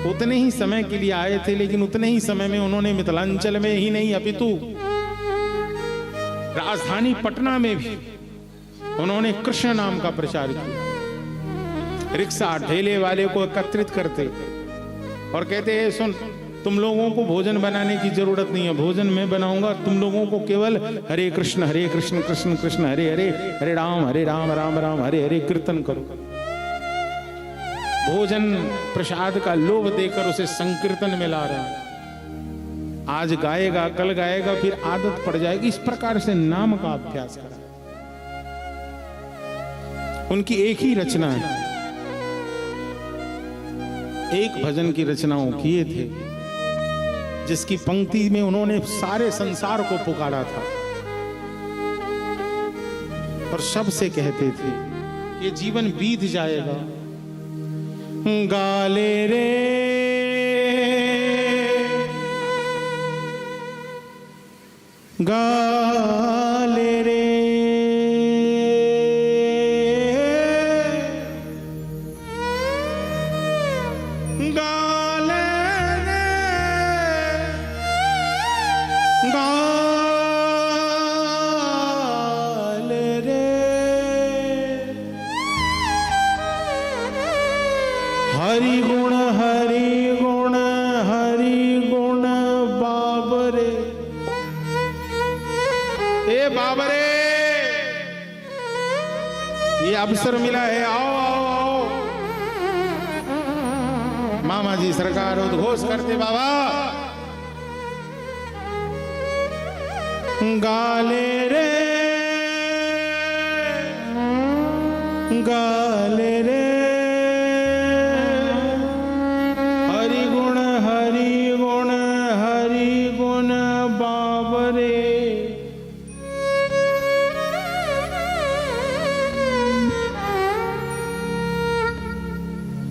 उतने ही समय के लिए आए थे, लेकिन उतने ही समय में उन्होंने मिथिलांचल में ही नहीं अपितु राजधानी पटना में भी उन्होंने कृष्ण नाम का प्रचार किया। रिक्शा ठेले वाले को एकत्रित करते और कहते हैं, सुन, तुम लोगों को भोजन बनाने की जरूरत नहीं है, भोजन मैं बनाऊंगा, तुम लोगों को केवल हरे कृष्ण कृष्ण कृष्ण हरे हरे, हरे राम राम राम हरे हरे कीर्तन करो। भोजन प्रसाद का लोभ देकर उसे संकीर्तन में ला रहे हैं। आज गाएगा, कल गाएगा, फिर आदत पड़ जाएगी। इस प्रकार से नाम का अभ्यास करा। उनकी एक ही रचना है, एक भजन की रचनाओं किए थे, जिसकी पंक्ति में उन्होंने सारे संसार को पुकारा था और सबसे कहते थे ये जीवन बीत जाएगा। गाले रे गाले रे हरि गुण बाबरे। ए बाबरे, ये अवसर मिला है, आओ आओ आओ। मामा जी सरकार उद्घोष करते, बाबा गाले रे गाले रे, हरि गुण बाबरे।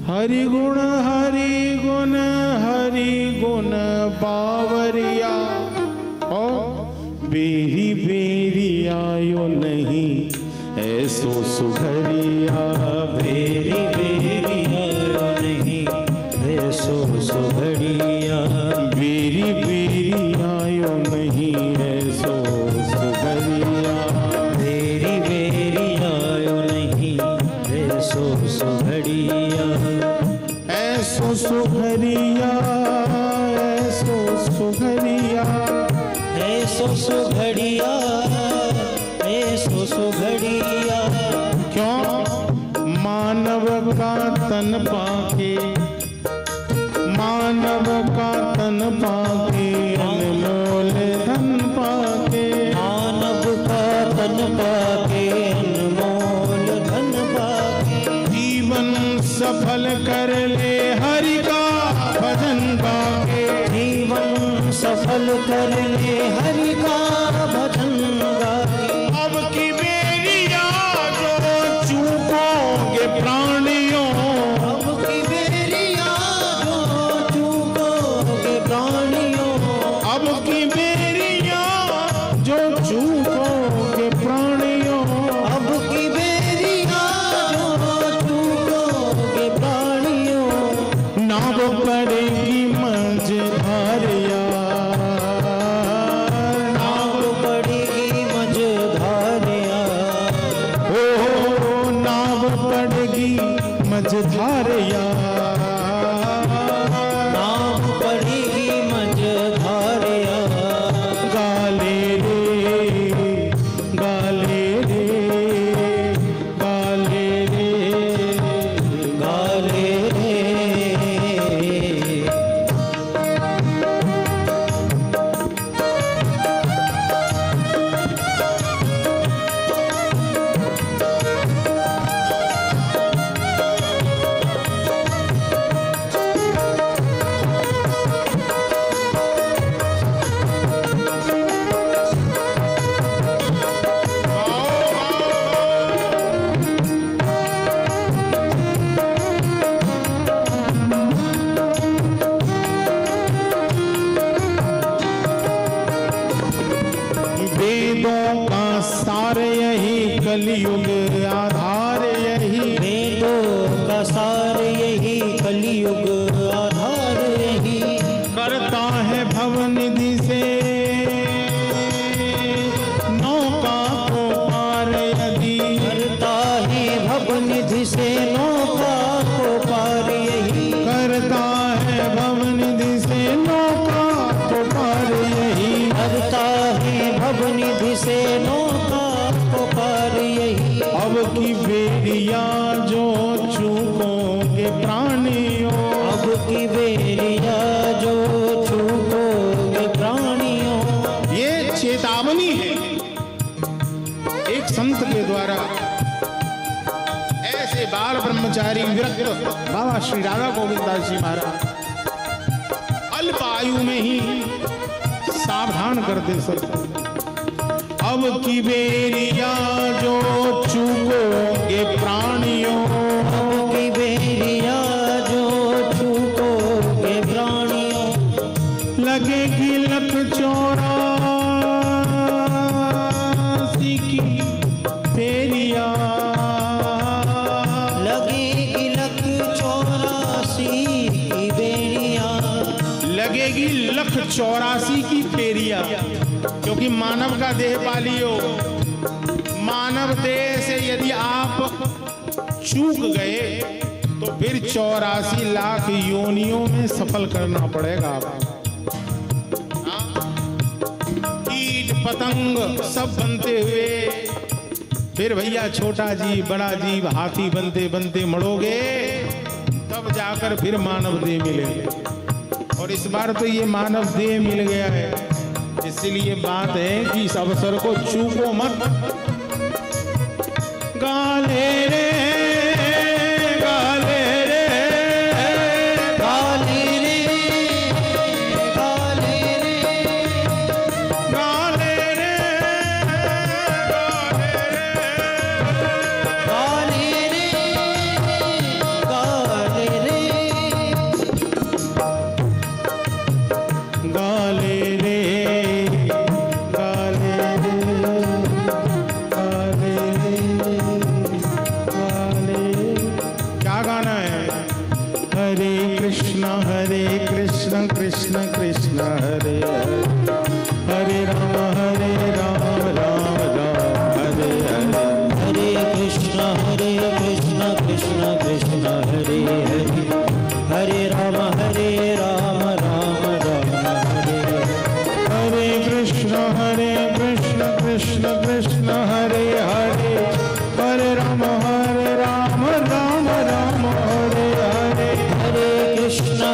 हरि गुण बावरिया। बेरी बेरी आयो नहीं ऐसो सुघरिया। बेरी बेरी आयो नहीं ऐसो सुघड़िया। बेरी बेरी आयो नहीं ऐसो सुघरिया। बेरी बेरी आयो नहीं ऐसो सुघड़िया। ऐसो सुघरिया, ऐसो सुघरिया, सो घड़िया रे सो घड़िया। क्यों मानव का तन पाके, मानव का तन पाके, अनमोल धन पाके, मानव का तन पाके, अनमोल धन पाके। जीवन सफल कर ले हरि का भजन गाके, जीवन सफल कर ले हरि का भजन गाके। अब की बेरिया जो चूकोगे प्राणियों, अब की बेरिया जो चूकोगे प्राणियों, अब की बेरिया जो चूकोगे प्राणियों, अब की बेरिया जो चूकोगे प्राणियों। नाव पड़ेगी मझधारिया, नाव पड़ेगी मझधारिया, ओ नाव पड़ेगी मझधारिया, नाव पड़ेगी मझधारिया। गाले रे गाले रे गाले रे गाले रे। वेदों का सार यही, कलयुग आधार यही, वेदों का सार यही, कलयुग आधार यही। करता है भवनिधि से नौका को पार यदि, करता है भवनिधि से नौका को पार यही। करता है भवनिधि से नौका को पार यही, करता है भवनिधि से नौका को पार यही। अब की बेरिया जो चूकोगे प्राणियों, अब की बेरिया जो चूकोगे प्राणियों। ये चेतावनी है एक संत के द्वारा ऐसे बाल ब्रह्मचारी विरक्त बाबा श्री राधा गोविंद दास जी महाराज अल्प आयु में ही सावधान कर दे सकते। अब की बेरिया जो चूकोगे प्राणियों, अब की बेरिया जो चूकोगे प्राणियों। लगेगी लख 84 की फेरिया, लगेगी लख 84 की बेरिया। लगेगी लख 84 की फेरिया, क्योंकि मानव का देह पालियो, मानव देह से यदि आप चूक गए तो फिर 84 लाख योनियों में सफल करना पड़ेगा आपको। कीट पतंग सब बनते हुए फिर भैया छोटा जीव बड़ा जीव हाथी बनते बनते मरोगे, तब जाकर फिर मानव देह मिलेगा। और इस बार तो ये मानव देह मिल गया है, इसलिए बात है कि इस अवसर को चूको मत। गाले रे गाले रे गाले रे गाले रे गाले रे गाले रे गाले रे गाले रे गाले रे गाले रे। क्या गाना है? हरे कृष्ण कृष्ण कृष्ण हरे हरे, हरे राम राम राम हरे हरे। हरे कृष्ण कृष्ण कृष्ण हरे हरे, हरे राम राम राम हरे हरे। हरे कृष्ण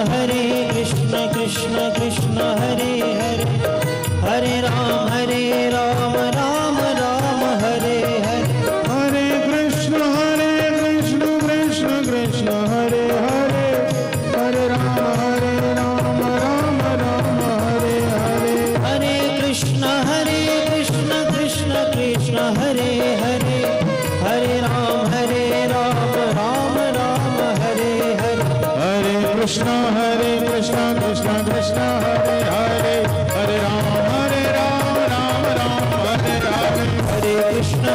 हरे कृष्ण कृष्ण कृष्ण हरे हरे हरे राम राम राम हरे हरे हरे कृष्ण कृष्ण कृष्ण हरे हरे हरे राम राम राम हरे हरे हरे कृष्ण कृष्ण कृष्ण हरे हरे हरे राम राम राम हरे हरे हरे कृष्ण कृष्ण कृष्ण हरे हरे हरे राम राम हरे हरे हरे कृष्ण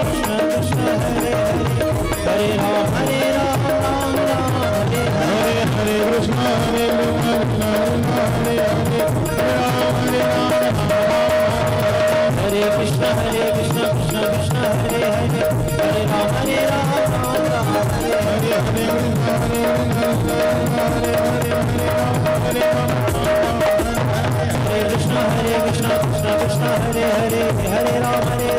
कृष्ण कृष्ण हरे हरे हरे राम राम हरे हरे हरे कृष्ण कृष्ण हरे हरे हरे कृष्ण कृष्ण कृष्ण हरे हरे हरे राम राम हरे हरे हरे कृष्ण कृष्ण कृष्ण हरे हरे हरे राम राम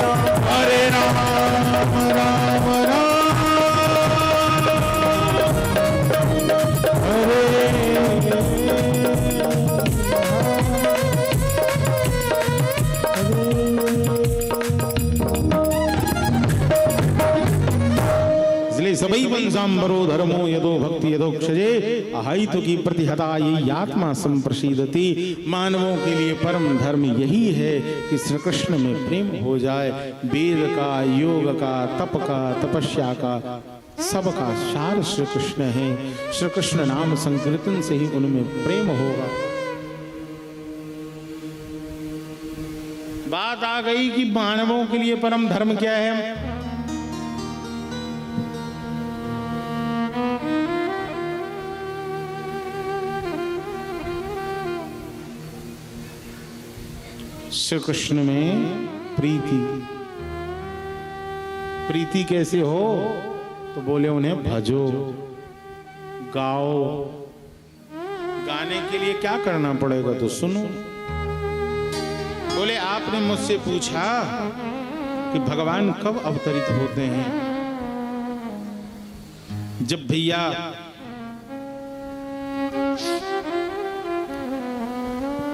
इसलिए सभी वंशांबरो धर्मो यदो भक्ति यदोक्षजे अहितु की प्रतिहता यही आत्मा संप्रसिद्धति। मानवों के लिए परम धर्म यही है कि श्री कृष्ण में प्रेम हो जाए। वेद का, योग का, तप का, तपस्या का, सबका सार श्री कृष्ण है। श्री कृष्ण नाम संकीर्तन से ही उनमें प्रेम होगा। बात आ गई कि मानवों के लिए परम धर्म क्या है। श्री कृष्ण में प्रीति। प्रीति कैसे हो तो बोले उन्हें भजो, गाओ। गाने के लिए क्या करना पड़ेगा तो सुनो। बोले आपने मुझसे पूछा कि भगवान कब अवतरित होते हैं। जब भैया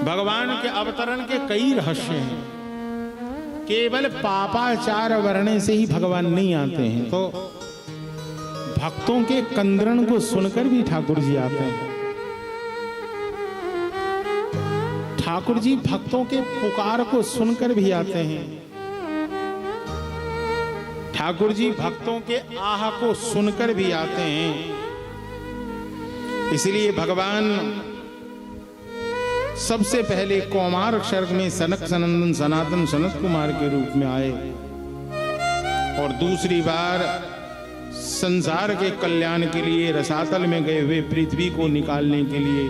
भगवान के अवतरण के कई रहस्य हैं। केवल पापाचार वरणे से ही भगवान नहीं आते हैं, तो भक्तों के कंदरण को सुनकर भी ठाकुर जी आते हैं। ठाकुर जी भक्तों के पुकार को सुनकर भी आते हैं। ठाकुर जी भक्तों के आह को सुनकर भी आते हैं। इसलिए भगवान सबसे पहले कौमार सर्ग में सनक सनंदन सनातन सनत कुमार के रूप में आए और दूसरी बार संसार के कल्याण के लिए रसातल में गए हुए पृथ्वी को निकालने के लिए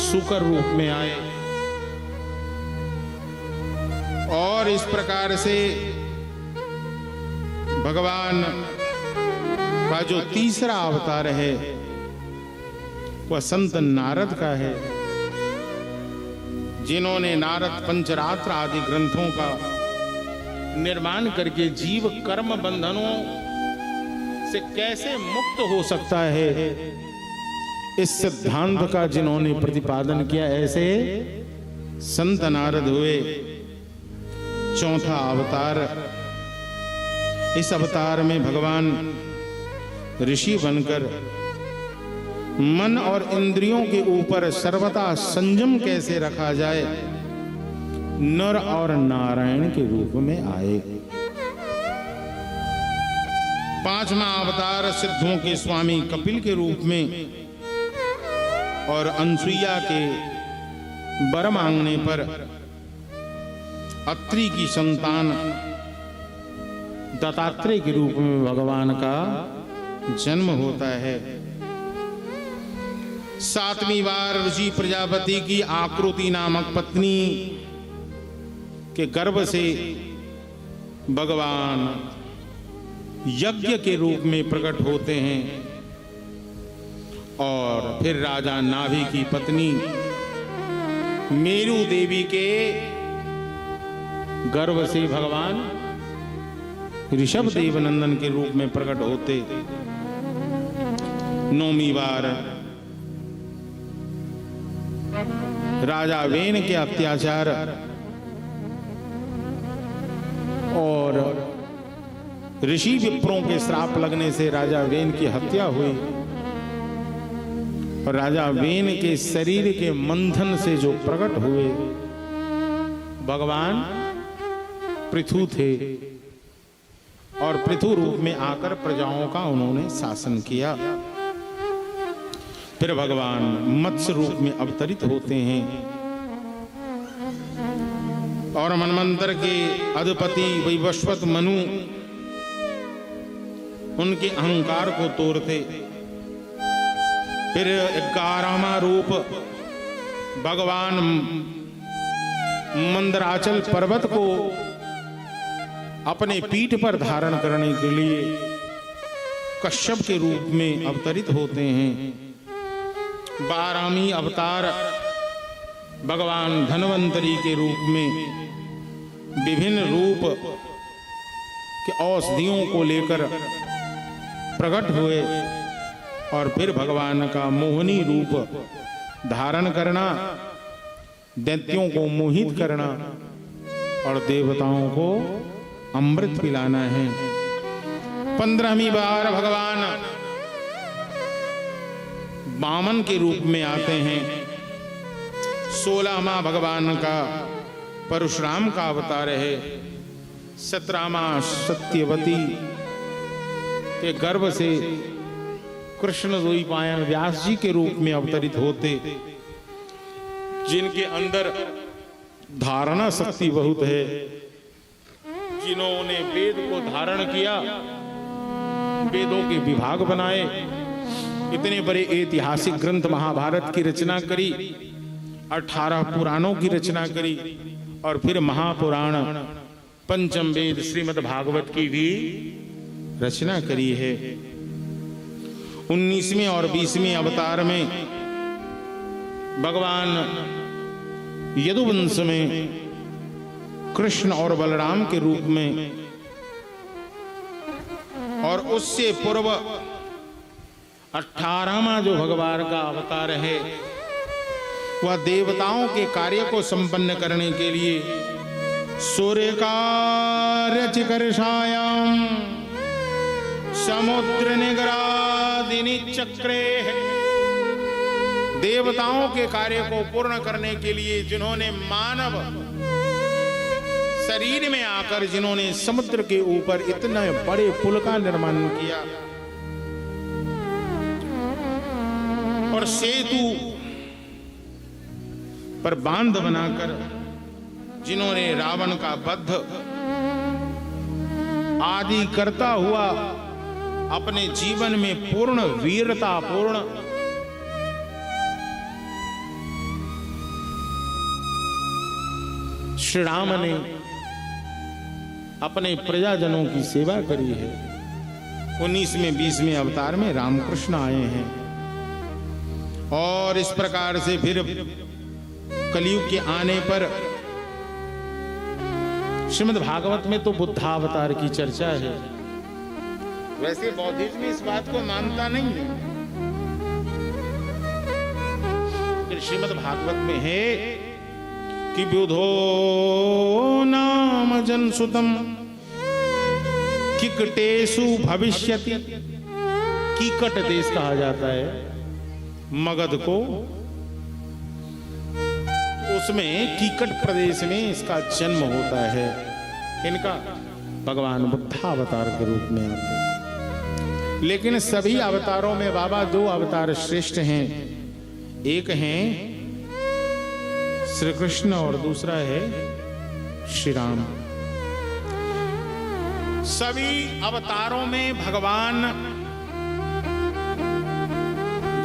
शुकर रूप में आए। और इस प्रकार से भगवान का जो तीसरा अवतार है वह संत नारद का है, जिन्होंने नारद पंचरात्र आदि ग्रंथों का निर्माण करके जीव कर्म बंधनों से कैसे मुक्त हो सकता है इस सिद्धांत का जिन्होंने प्रतिपादन किया, ऐसे संत नारद हुए। चौथा अवतार, इस अवतार में भगवान ऋषि बनकर मन और इंद्रियों के ऊपर सर्वथा संयम कैसे रखा जाए, नर और नारायण के रूप में आए। पांचवा अवतार सिद्धों के स्वामी कपिल के रूप में और अनसुईया के वर मांगने पर अत्रि की संतान दत्तात्रेय के रूप में भगवान का जन्म होता है। सातवीं बार ऋषि प्रजापति की आकृति नामक पत्नी के गर्भ से भगवान यज्ञ के रूप में प्रकट होते हैं और फिर राजा नाभि की पत्नी मेरु देवी के गर्भ से भगवान ऋषभ देव नंदन के रूप में प्रकट होते। 9वीं बार राजा वेन के अत्याचार और ऋषि विप्रों के श्राप लगने से राजा वेन की हत्या हुई और राजा वेन के शरीर के मंथन से जो प्रकट हुए भगवान पृथु थे और पृथु रूप में आकर प्रजाओं का उन्होंने शासन किया। फिर भगवान मत्स्य रूप में अवतरित होते हैं और मनमंत्र के अधिपति वैवस्वत मनु उनके अहंकार को तोड़ते। फिर 11वां रूप भगवान मंदराचल पर्वत को अपने पीठ पर धारण करने के लिए कश्यप के रूप में अवतरित होते हैं। 12वीं अवतार भगवान धन्वंतरी के रूप में विभिन्न रूप के औषधियों को लेकर प्रकट हुए और फिर भगवान का मोहिनी रूप धारण करना, दैत्यों को मोहित करना और देवताओं को अमृत पिलाना है। 15वीं बार भगवान वामन के रूप में आते हैं। 16वां भगवान का परशुराम का अवतार है। 17वां सत्यवती के गर्भ से कृष्ण द्वैपायन व्यास जी के रूप में अवतरित होते, जिनके अंदर धारणा शक्ति बहुत है, जिन्होंने वेद को धारण किया, वेदों के विभाग बनाए, इतने बड़े ऐतिहासिक ग्रंथ महाभारत की रचना करी, 18 पुराणों की रचना करी और फिर महापुराण पंचम वेद श्रीमद् भागवत की भी रचना करी है। 19वें और 20वें अवतार में भगवान यदुवंश में कृष्ण और बलराम के रूप में और उससे पूर्व 18वां जो भगवान का अवतार है वह देवताओं के कार्य को संपन्न करने के लिए सूर्यकार्य चिकर्षायाम समुद्र निगरादिनी चक्रे, देवताओं के कार्य को पूर्ण करने के लिए जिन्होंने मानव शरीर में आकर जिन्होंने समुद्र के ऊपर इतने बड़े पुल का निर्माण किया और सेतु पर बांध बनाकर जिन्होंने रावण का वध आदि करता हुआ अपने जीवन में पूर्ण वीरता पूर्ण श्री राम ने अपने प्रजाजनों की सेवा करी है। 19वें 20वें अवतार में रामकृष्ण आए हैं और इस प्रकार से फिर कलयुग के आने पर श्रीमद् भागवत में तो बुद्धावतार की चर्चा है। वैसे बौद्धिज्म इस बात को मानता नहीं है, फिर श्रीमद् भागवत में है कि बुधो नाम जनसुतम किकटेषु भविष्यति। कीकट देश कहा जाता है मगध को, उसमें कीकट प्रदेश में इसका जन्म होता है। इनका भगवान बुद्धावतार के रूप में आते हैं। लेकिन सभी अवतारों में बाबा 2 अवतार श्रेष्ठ हैं, एक हैं श्री कृष्ण और दूसरा है श्री राम। सभी अवतारों में भगवान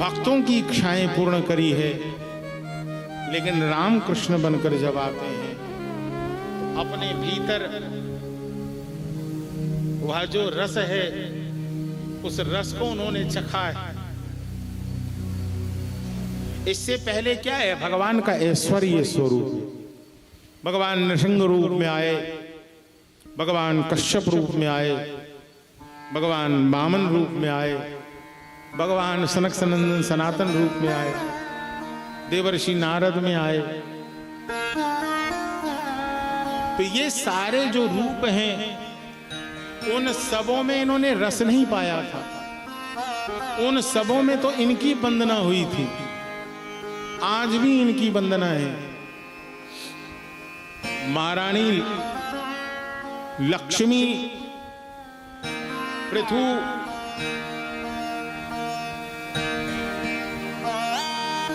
भक्तों की इच्छाएं पूर्ण करी है, लेकिन राम कृष्ण बनकर जब आते हैं तो अपने भीतर वह जो रस है उस रस को उन्होंने चखा है। इससे पहले क्या है, भगवान का ऐश्वर्य स्वरूप। भगवान नृसिंह रूप में आए, भगवान कश्यप रूप में आए, भगवान वामन रूप में आए, भगवान सनक सनंदन सनातन रूप में आए, देवर्षि नारद में आए। तो ये सारे जो रूप हैं, उन सबों में इन्होंने रस नहीं पाया था। उन सबों में तो इनकी वंदना हुई थी, आज भी इनकी वंदना है। महारानी लक्ष्मी पृथु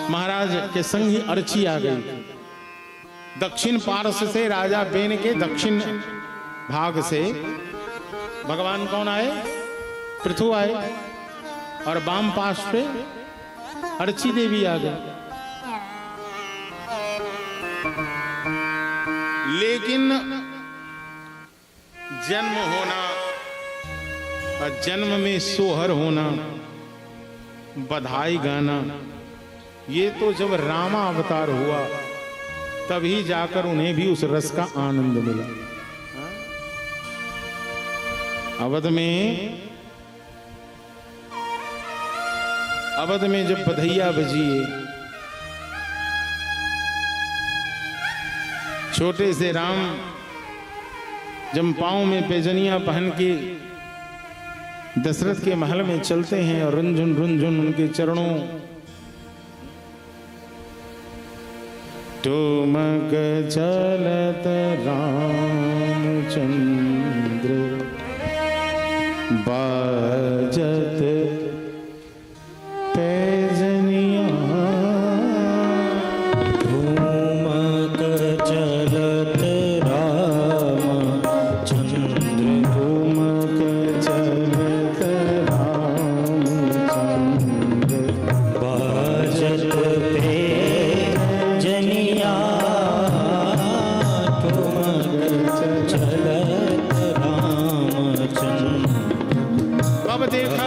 महाराज के संग ही अर्ची आ गई। दक्षिण पार्श्व से राजा बेन के दक्षिण भाग से भगवान कौन आए? पृथु आए, और वाम पार्श्व पे अर्ची देवी आ गई। लेकिन जन्म होना और जन्म में सोहर होना, बधाई गाना, ये तो जब रामा अवतार हुआ तभी जाकर उन्हें भी उस रस का आनंद मिला। अवध में जब बधैया बजी, छोटे से राम जब पांव में पैजनियां पहन के दशरथ के महल में चलते हैं और रुंझुन रुंझुन उनके चरणों ठुमक चलत रामचंद्र बाजत पैजनिया, ठुमक चलत रामचंद्र, ठुमक चलत रामचंद्र बाजत पैजनिया, ठुमक चलत रामचंद्र। अब देखा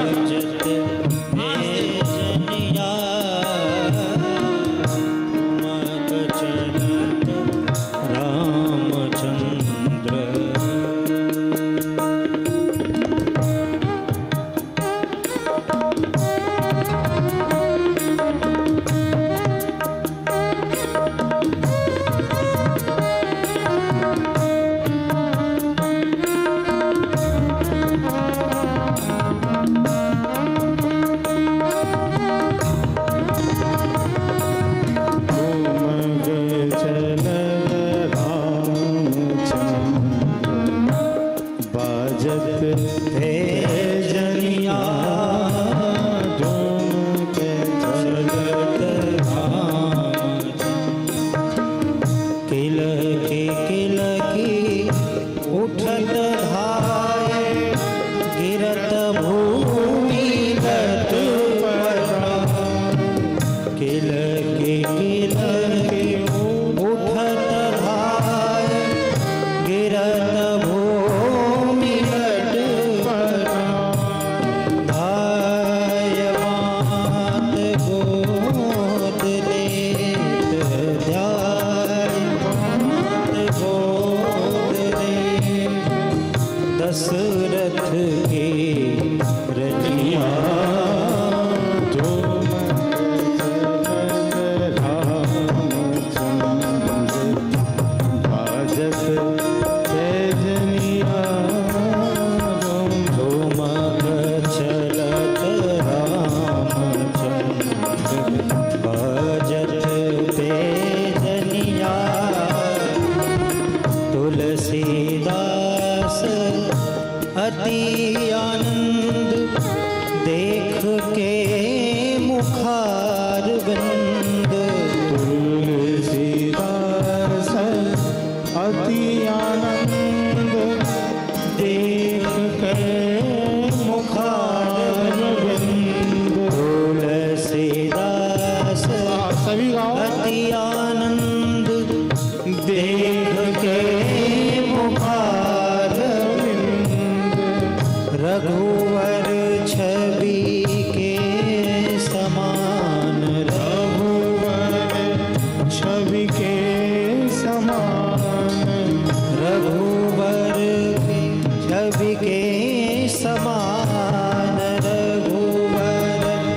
समान रघुवर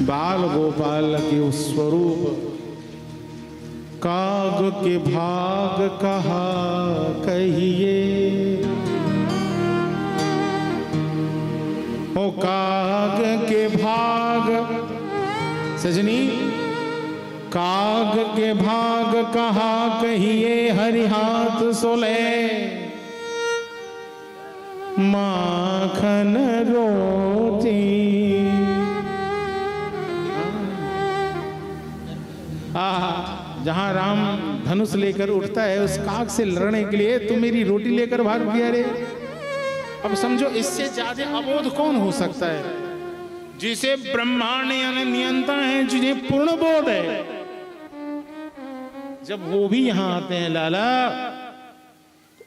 बाल गोपाल के उस स्वरूप, काग के भाग कहा कहिए, ओ काग के भाग, सजनी काग के भाग कहा कहिए, हरि हाथ सोले माखन रोटी। जहां राम धनुष लेकर उठता है उस काग से लड़ने के लिए, तू मेरी रोटी लेकर भाग गया रे। अब समझो इससे ज्यादा अबोध कौन हो सकता है, जिसे ब्रह्मांड नियंता है, जिन्हें पूर्ण बोध है। जब वो भी यहां आते हैं लाला,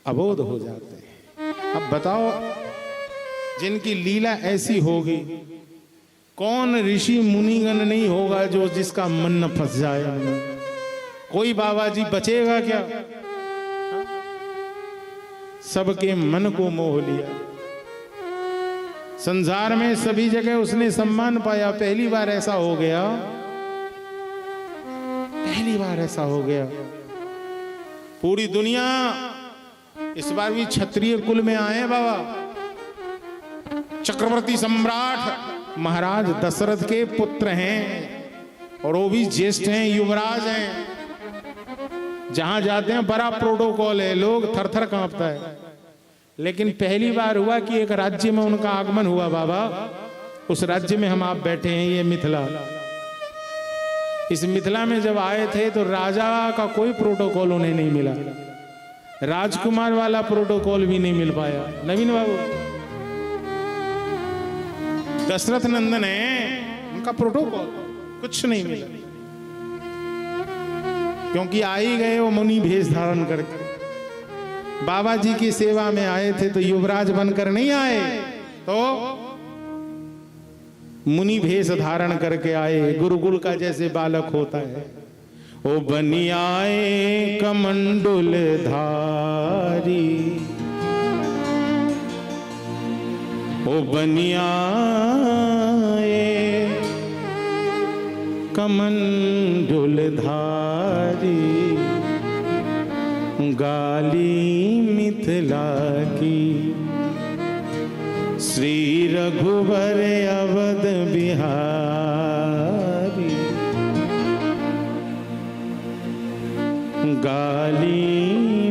अबोध हो जाते हैं। अब बताओ, जिनकी लीला ऐसी होगी, कौन ऋषि मुनिगण नहीं होगा जो जिसका मन न फंस जाए। कोई बाबा जी बचेगा क्या? सबके मन को मोह लिया। संसार में सभी जगह उसने सम्मान पाया। पहली बार ऐसा हो गया, पहली बार ऐसा हो गया। पूरी दुनिया इस बार भी क्षत्रिय कुल में आए बाबा। चक्रवर्ती सम्राट महाराज दशरथ के पुत्र हैं और वो भी ज्येष्ठ हैं, युवराज हैं। जहां जाते हैं बड़ा प्रोटोकॉल है, लोग थर थर कांपता है। लेकिन पहली बार हुआ कि एक राज्य में उनका आगमन हुआ बाबा। उस राज्य में हम आप बैठे हैं, ये मिथिला। इस मिथिला में जब आए थे तो राजा का कोई प्रोटोकॉल उन्हें नहीं मिला, राजकुमार वाला प्रोटोकॉल भी नहीं मिल पाया। नवीन बाबू, दशरथ नंदन है, उनका प्रोटोकॉल कुछ नहीं मिला, क्योंकि आ ही गए वो मुनि भेष धारण करके। बाबा जी की सेवा में आए थे तो युवराज बनकर नहीं आए, तो मुनि भेष धारण करके आए। गुरुकुल का जैसे बालक होता है, ओ बनी आए कमंडुल धारी, ओ बनी आए कमंडुल धारी, गाली मिथिला की, श्री रघुवर अवध बिहारी। गाली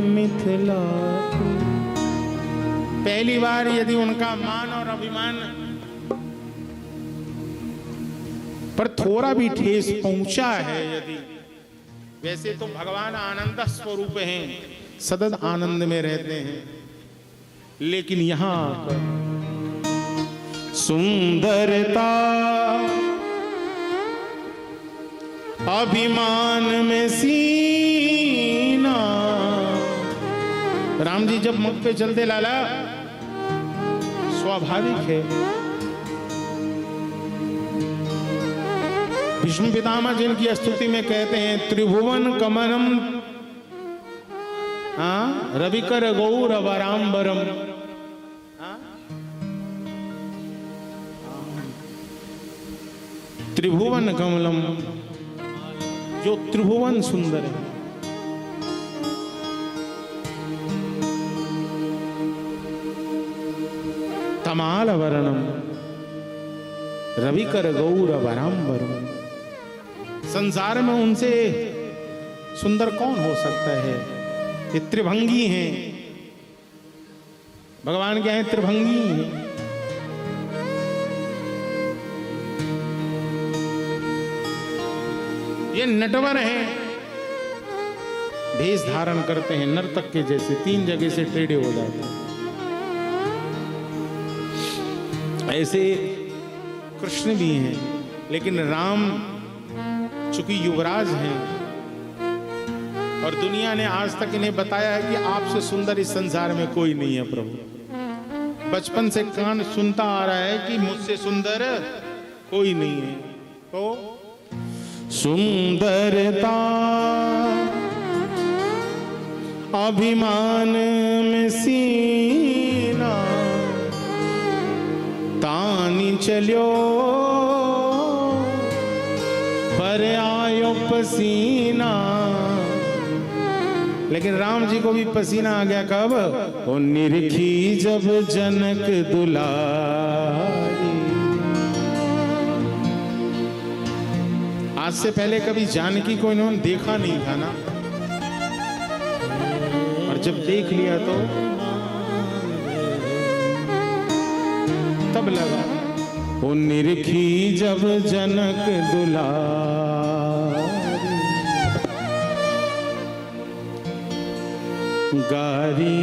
मिथिला की। पहली बार यदि उनका मान और अभिमान पर थोड़ा भी ठेस पहुंचा है, यदि, वैसे तो भगवान आनंद स्वरूप हैं, सतत आनंद में रहते हैं, लेकिन यहां सुंदरता अभिमान में सीना। राम जी जब मुख पे चलते लाला, स्वाभाविक है। विष्णु पितामह जिनकी स्तुति में कहते हैं, त्रिभुवन कमलम रविकर गौरवराम्बरम। त्रिभुवन कमलम, जो त्रिभुवन सुंदर है। तमाल वर्णम रविकर गौरवराम्बरम। संसार में उनसे सुंदर कौन हो सकता है? ये त्रिभंगी हैं। भगवान क्या है? त्रिभंगी हैं। ये नटवर हैं, भेष धारण करते हैं नर्तक के जैसे, तीन जगह से टेढ़े हो जाते हैं। ऐसे कृष्ण भी हैं, लेकिन राम चूंकि युवराज हैं और दुनिया ने आज तक इन्हें बताया है कि आपसे सुंदर इस संसार में कोई नहीं है प्रभु। बचपन से कान सुनता आ रहा है कि मुझसे सुंदर कोई नहीं है। तो सुंदरता अभिमान में सीना, तानी चलो पसीना। लेकिन राम जी को भी पसीना आ गया कब? ओ निरखी जब जनक दुलारी। आज से पहले कभी जानकी को इन्होंने देखा नहीं था ना, और जब देख लिया तो तब लगा ओ निरखी जब जनक दुलारी। गारी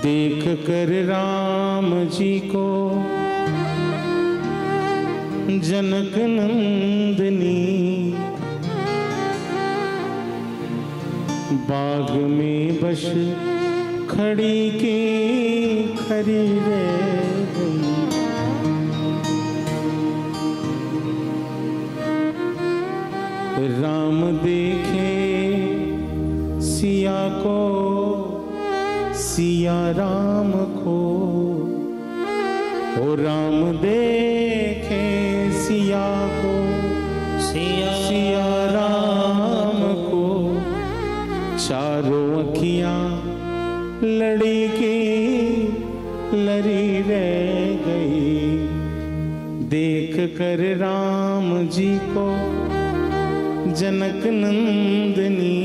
देख कर राम जी को जनक नंदनी, बाग में बस खड़ी की खरी रह गई। राम देखे सिया को, सिया राम को। ओ राम देखे सिया को, सिया राम को। चारों अखियां लड़ी की लरी रह गई। देख कर राम जी को जनक नंदनी,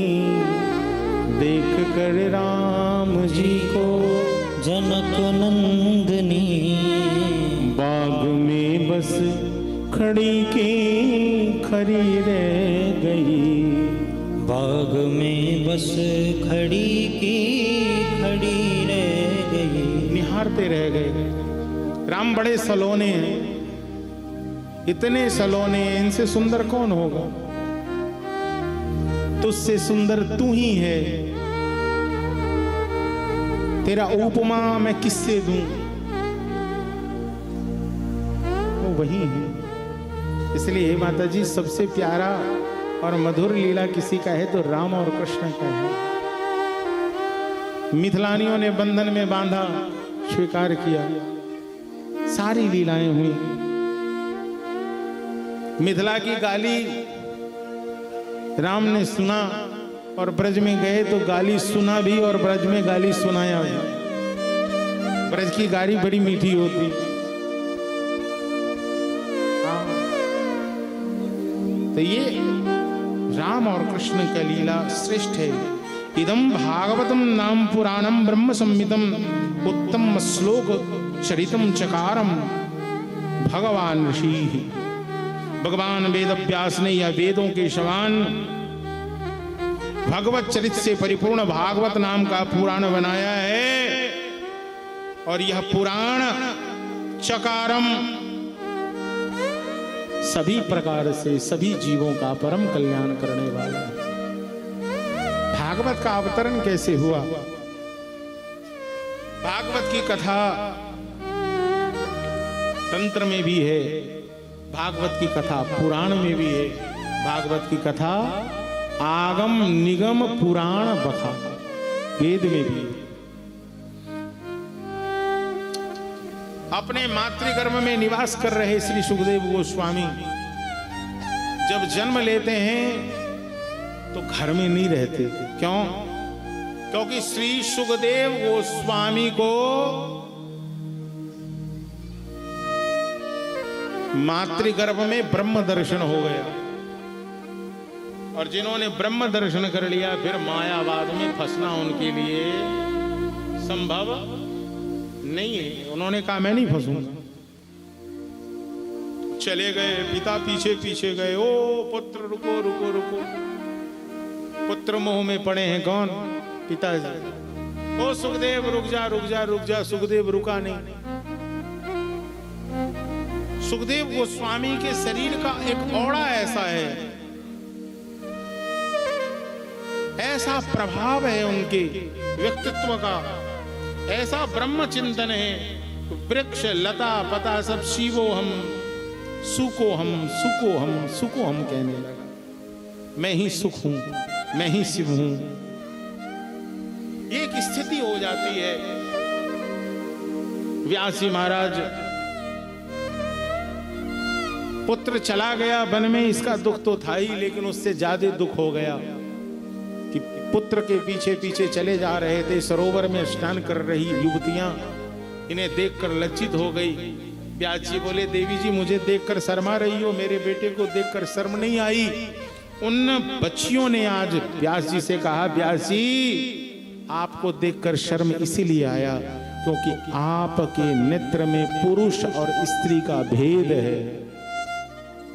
देख कर राम जी को जनक नंदनी। बाग में बस खड़ी की खरी रह गई। बाग में बस खड़ी की खड़ी रह गई। निहारते रह गए। राम बड़े सलोने हैं, इतने सलोने हैं, इनसे सुंदर कौन होगा? तुझसे सुंदर तू ही है। तेरा उपमा मैं किससे दूं? वो वही है। इसलिए माता जी सबसे प्यारा और मधुर लीला किसी का है तो राम और कृष्ण का है। मिथिलानियों ने बंधन में बांधा, स्वीकार किया, सारी लीलाएं हुई। मिथिला की गाली राम ने सुना और ब्रज में गए तो गाली सुना भी और ब्रज में गाली सुनाया भी। ब्रज की गाली बड़ी मीठी होती। तो ये राम और कृष्ण का लीला श्रेष्ठ है। इदम भागवतम नाम पुराणम ब्रह्म संहितम उत्तम श्लोक चरितम चकारम। भगवान ऋषि, भगवान वेद व्यास ने यह वेदों के समान भगवत चरित से परिपूर्ण भागवत नाम का पुराण बनाया है। और यह पुराण चकारम सभी प्रकार से सभी जीवों का परम कल्याण करने वाला है। भागवत का अवतरण कैसे हुआ? भागवत की कथा तंत्र में भी है, भागवत की कथा पुराण में भी है। भागवत की कथा आगम निगम पुराण बखा वेद में भी है। अपने मातृगर्भ में निवास कर रहे श्री सुखदेव गोस्वामी जब जन्म लेते हैं तो घर में नहीं रहते। क्यों? क्योंकि श्री सुखदेव गोस्वामी को मातृगर्भ में ब्रह्म दर्शन हो गया। और जिन्होंने ब्रह्म दर्शन कर लिया फिर मायावाद में फंसना उनके लिए संभव नहीं है। उन्होंने कहा मैं नहीं फंसूंगा। चले गए, पिता पीछे पीछे गए। ओ पुत्र रुको रुको रुको। पुत्र मोह में पड़े हैं कौन? पिताजी। ओ सुखदेव रुक जा रुक जा रुक जा। सुखदेव रुका नहीं। सुखदेव गोस्वामी के शरीर का एक औड़ा ऐसा है, ऐसा प्रभाव है उनके व्यक्तित्व का, ऐसा ब्रह्म चिंतन है। वृक्ष लता पता सब शिवो हम सुको हम सुको हम सुको हम कहने लगा। मैं ही सुख हूं, मैं ही शिव हूं। एक स्थिति हो जाती है। व्यास जी महाराज पुत्र चला गया वन में, इसका दुख तो था ही, लेकिन उससे ज्यादा दुख हो गया कि पुत्र के पीछे पीछे चले जा रहे थे। सरोवर में स्नान कर रही युवतियां इन्हें देखकर लज्जित हो गई। व्यास जी बोले, देवी जी मुझे देखकर शर्मा रही हो, मेरे बेटे को देखकर शर्म नहीं आई। उन बच्चियों ने आज व्यास जी से कहा, व्यास जी आपको देखकर शर्म इसीलिए आया क्योंकि आपके नेत्र में पुरुष और स्त्री का भेद है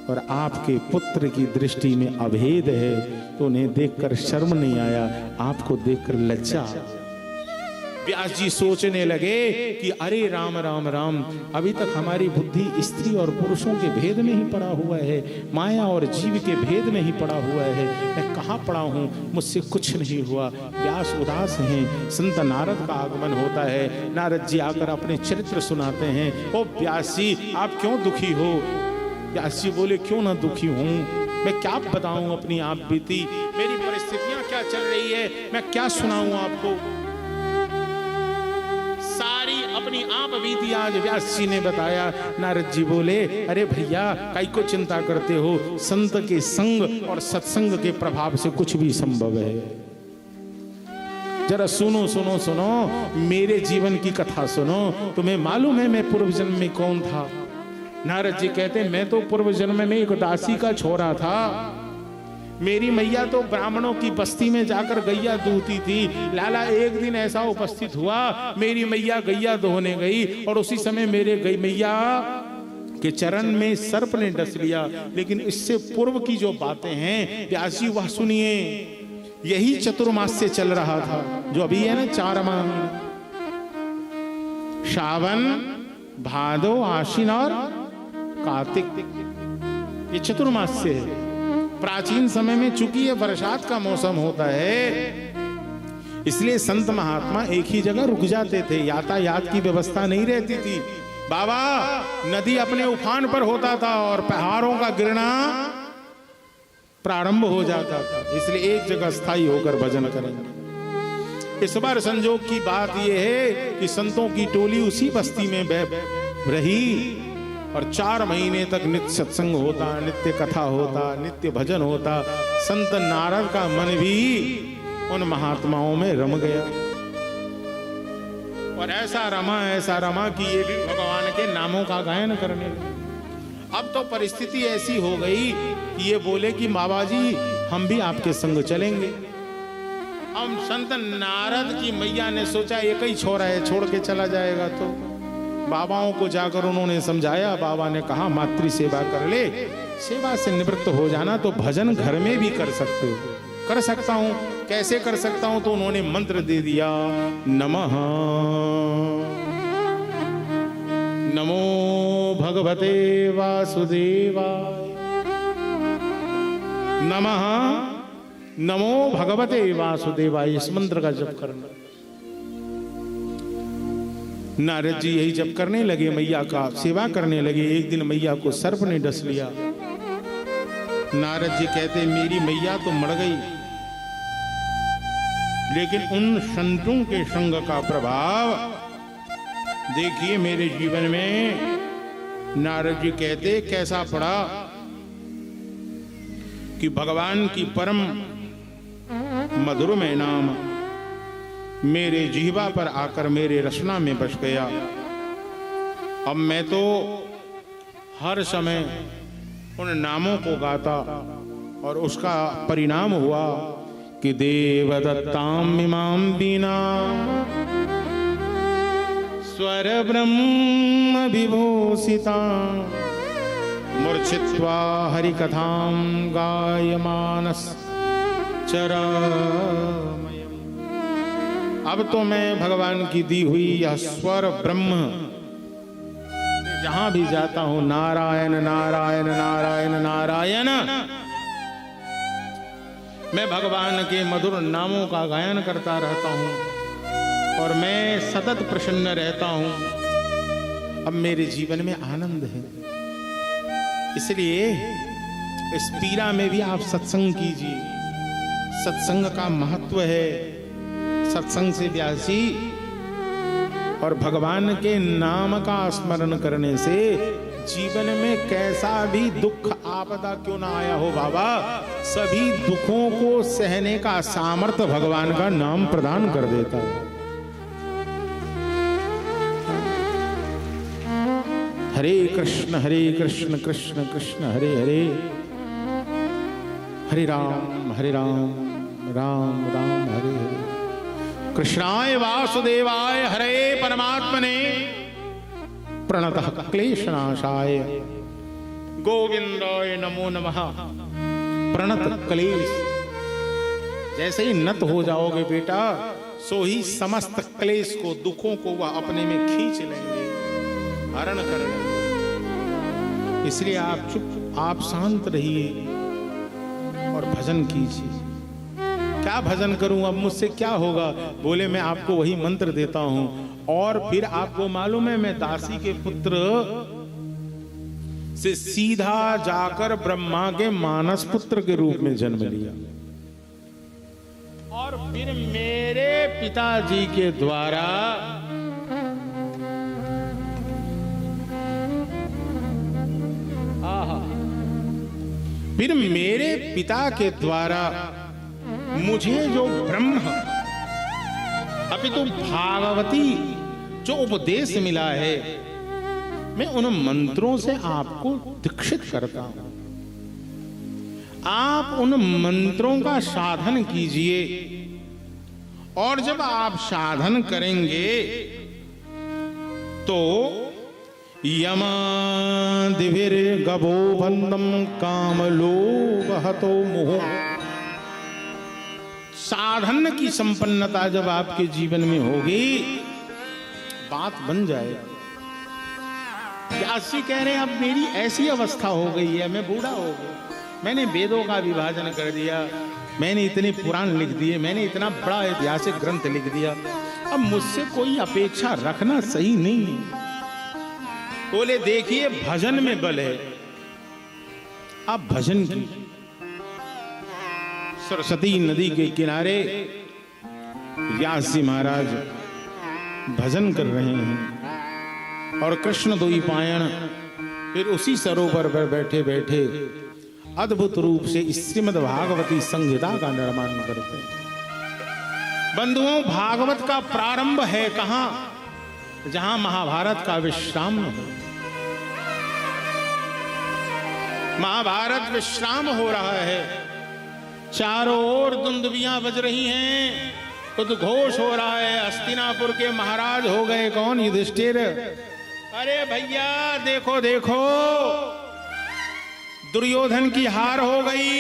और आपके पुत्र की दृष्टि में अभेद है, तो उन्हें देखकर शर्म नहीं आया, आपको देखकर लज्जा। व्यास जी सोचने लगे कि अरे राम राम राम, अभी तक हमारी बुद्धि स्त्री और पुरुषों के भेद में ही पड़ा हुआ है, माया और जीव के भेद में ही पड़ा हुआ है। मैं कहाँ पड़ा हूँ, मुझसे कुछ नहीं हुआ। व्यास उदास हैं। संत नारद का आगमन होता है। नारद जी आकर अपने चरित्र सुनाते हैं। ओ व्यास जी आप क्यों दुखी हो? व्यास जी बोले, क्यों ना दुखी हूँ, मैं क्या बताऊं अपनी आप बीती, मेरी परिस्थितियां क्या चल रही है, मैं क्या सुनाऊं आपको। सारी अपनी आप बीती आज व्यास जी ने बताया। नारद जी बोले, अरे भैया काई को चिंता करते हो, संत के संग और सत्संग के प्रभाव से कुछ भी संभव है। जरा सुनो सुनो सुनो, मेरे जीवन की कथा सुनो। तुम्हें मालूम है मैं पूर्व जन्म में कौन था? नारद जी कहते, मैं तो पूर्व जन्म में एक दासी का छोरा था। मेरी मैया तो ब्राह्मणों की बस्ती में जाकर गैया दूहती थी। लाला एक दिन ऐसा उपस्थित हुआ, मेरी मैया गैया दोहने गई और उसी समय मेरे गई मैया के चरण में सर्प ने डस लिया। लेकिन इससे पूर्व की जो बातें हैं व्यास जी वह सुनिए। यही चतुर्मास से चल रहा था जो अभी है ना, 4 महीने, सावन भादो आश्विन और कार्तिक, ये चतुर्मास से है। प्राचीन समय में चूंकि ये बरसात का मौसम होता है, इसलिए संत महात्मा एक ही जगह रुक जाते थे, यातायात की व्यवस्था नहीं रहती थी। बाबा नदी अपने उफान पर होता था और पहाड़ों का गिरना प्रारंभ हो जाता था, इसलिए एक जगह स्थायी होकर भजन करेंगे। इस बार संजोग की बात यह है कि संतों की टोली उसी बस्ती में रही और 4 महीने तक नित्य सत्संग होता, नित्य कथा होता, नित्य भजन होता। संत नारद का मन भी उन महात्माओं में रम गया और ऐसा रमा कि ये भी भगवान के नामों का गायन करने लगे। अब तो परिस्थिति ऐसी हो गई कि ये बोले कि बाबा जी हम भी आपके संग चलेंगे। अब संत नारद की मैया ने सोचा एक ही छोरा है, छोड़ के चला जाएगा। तो बाबाओं को जाकर उन्होंने समझाया। बाबा ने कहा मातृ सेवा कर ले, सेवा से निवृत्त हो जाना तो भजन घर में भी कर सकते हो। कर सकता हूं, कैसे कर सकता हूं? तो उन्होंने मंत्र दे दिया, नमः नमो भगवते वासुदेवाय, नमः नमो भगवते वासुदेवाय। इस मंत्र का जप करना। नारद जी यही जप करने लगे, मैया का सेवा करने लगे। एक दिन मैया को सर्प ने डस लिया। नारद जी कहते मेरी मैया तो मर गई, लेकिन उन संतों के संग का प्रभाव देखिए मेरे जीवन में। नारद जी कहते कैसा पड़ा कि भगवान की परम मधुरमय नाम मेरे जिह्वा पर आकर मेरे रचना में बस गया। अब मैं तो हर समय उन नामों को गाता और उसका परिणाम हुआ कि देवदत्ताम इमाम बीना स्वर ब्रह्म विभूषिता मूर्छित्वा हरिकथां गायमानस चरामयम्। अब तो मैं भगवान की दी हुई यह स्वर ब्रह्म जहां भी जाता हूं नारायण नारायण नारायण नारायण, मैं भगवान के मधुर नामों का गायन करता रहता हूं और मैं सतत प्रसन्न रहता हूं। अब मेरे जीवन में आनंद है, इसलिए इस पीड़ा में भी आप सत्संग कीजिए। सत्संग का महत्व है। सत्संग से व्यास जी और भगवान के नाम का स्मरण करने से जीवन में कैसा भी दुख आपदा क्यों ना आया हो बाबा, सभी दुखों को सहने का सामर्थ्य भगवान का नाम प्रदान कर देता है। हरे कृष्ण कृष्ण कृष्ण हरे हरे, हरे राम राम राम हरे हरे। कृष्णाय वासुदेवाय हरे परमात्मने प्रणतः क्लेशनाशाय गोविंदाय नमो नमः। प्रणत क्लेश, जैसे ही नत हो जाओगे बेटा, सो ही समस्त क्लेश को, दुखों को वह अपने में खींच लेंगे, हरण कर लेंगे। इसलिए आप चुप, आप शांत रहिए और भजन कीजिए। क्या भजन करूं, अब मुझसे क्या होगा? बोले मैं आपको वही मंत्र देता हूं। और फिर आपको मालूम है, मैं दासी के पुत्र से सीधा जाकर ब्रह्मा के मानस पुत्र के रूप में जन्म लिया, और फिर मेरे पिताजी के द्वारा फिर मेरे पिता के द्वारा मुझे जो ब्रह्म अपितु भागवती जो उपदेश मिला है, मैं उन मंत्रों से आपको दीक्षित करता हूं। आप उन मंत्रों का साधन कीजिए, और जब आप साधन करेंगे तो यमादिभिर्गभो बंदम कामलोभहतो मोह। साधन की संपन्नता जब आपके जीवन में होगी, बात बन जाएगी। व्यास जी कह रहे हैं अब मेरी ऐसी अवस्था हो गई है, मैं बूढ़ा हो गया, मैंने वेदों का विभाजन कर दिया, मैंने इतने पुराण लिख दिए, मैंने इतना बड़ा ऐतिहासिक ग्रंथ लिख दिया, अब मुझसे कोई अपेक्षा रखना सही नहीं है। बोले देखिए भजन में बल है, आप भजन कीजिए। सरस्वती नदी के किनारे व्यास जी महाराज भजन कर रहे हैं, और कृष्ण द्वैपायन फिर उसी सरोवर पर बैठे बैठे अद्भुत रूप से श्रीमद् भागवती संहिता का निर्माण करते हैं। बंधुओं, भागवत का प्रारंभ है कहां? जहां महाभारत का विश्राम है। महाभारत विश्राम हो रहा है, चारों ओर दुंदुभियां बज रही हैं, उद्घोष हो रहा है। हस्तिनापुर के महाराज हो गए कौन? युधिष्ठिर। अरे भैया देखो देखो, दुर्योधन की हार हो गई।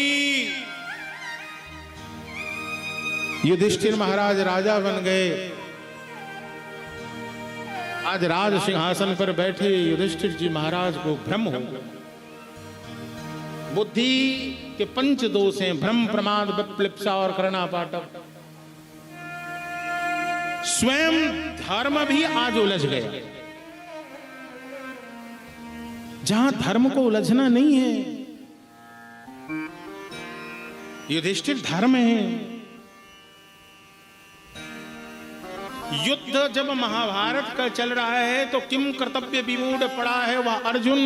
युधिष्ठिर महाराज राजा बन गए। आज राज सिंहासन पर बैठे युधिष्ठिर जी महाराज को भ्रम हो गया। बुद्धि के पंच दोष हैं, भ्रम, प्रमाद, विप्लिप्सा और करणापाटक। स्वयं धर्म भी आज उलझ गया, जहां धर्म को उलझना नहीं है। युधिष्ठिर धर्म है। युद्ध जब महाभारत का चल रहा है तो किम कर्तव्य विमूढ़ पड़ा है वह अर्जुन।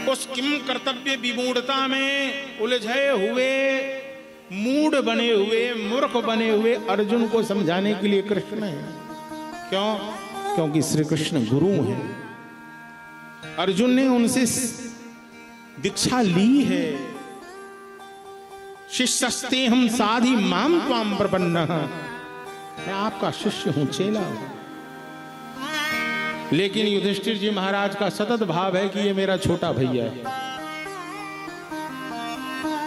उस किम कर्तव्य विमूढ़ता में उलझे हुए, मूढ़ बने हुए, मूर्ख बने हुए अर्जुन को समझाने के लिए कृष्ण है। क्यों? क्योंकि श्री कृष्ण गुरु हैं। अर्जुन ने उनसे दीक्षा ली है। शिष्यस्ते हम साधि माम त्वाम प्रपन्नः, मैं आपका शिष्य हूं, चेला हूं। लेकिन युधिष्ठिर जी महाराज का सतत भाव है कि ये मेरा छोटा भैया है,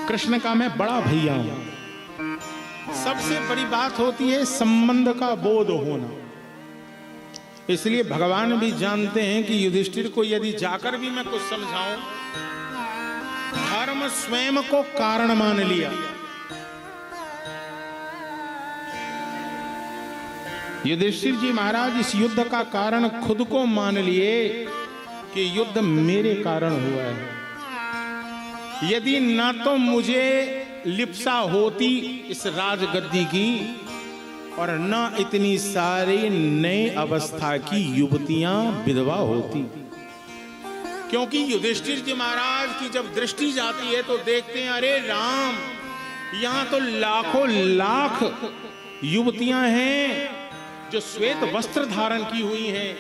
कृष्ण का मैं बड़ा भैया हूं। सबसे बड़ी बात होती है संबंध का बोध होना। इसलिए भगवान भी जानते हैं कि युधिष्ठिर को यदि जाकर भी मैं कुछ समझाऊं, धर्म स्वयं को कारण मान लिया। युधिष्ठिर जी महाराज इस युद्ध का कारण खुद को मान लिए कि युद्ध मेरे कारण हुआ है। यदि ना तो मुझे लिप्सा होती इस राजगद्दी की, और न इतनी सारी नई अवस्था की युवतियां विधवा होती। क्योंकि युधिष्ठिर जी महाराज की जब दृष्टि जाती है तो देखते हैं अरे राम, यहां तो लाखों लाख युवतियां हैं जो श्वेत वस्त्र धारण की हुई हैं,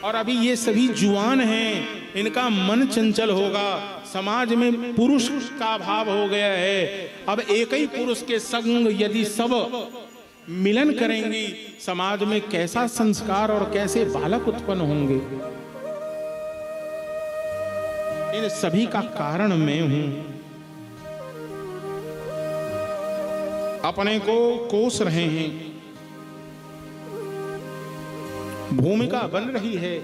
और अभी ये सभी जुआन हैं, इनका मन चंचल होगा, समाज में पुरुष का भाव हो गया है। अब एक ही पुरुष के संग यदि सब मिलन करेंगी, समाज में कैसा संस्कार और कैसे बालक उत्पन्न होंगे। इन सभी का कारण मैं हूं। अपने को कोस रहे हैं, भूमिका बन रही है।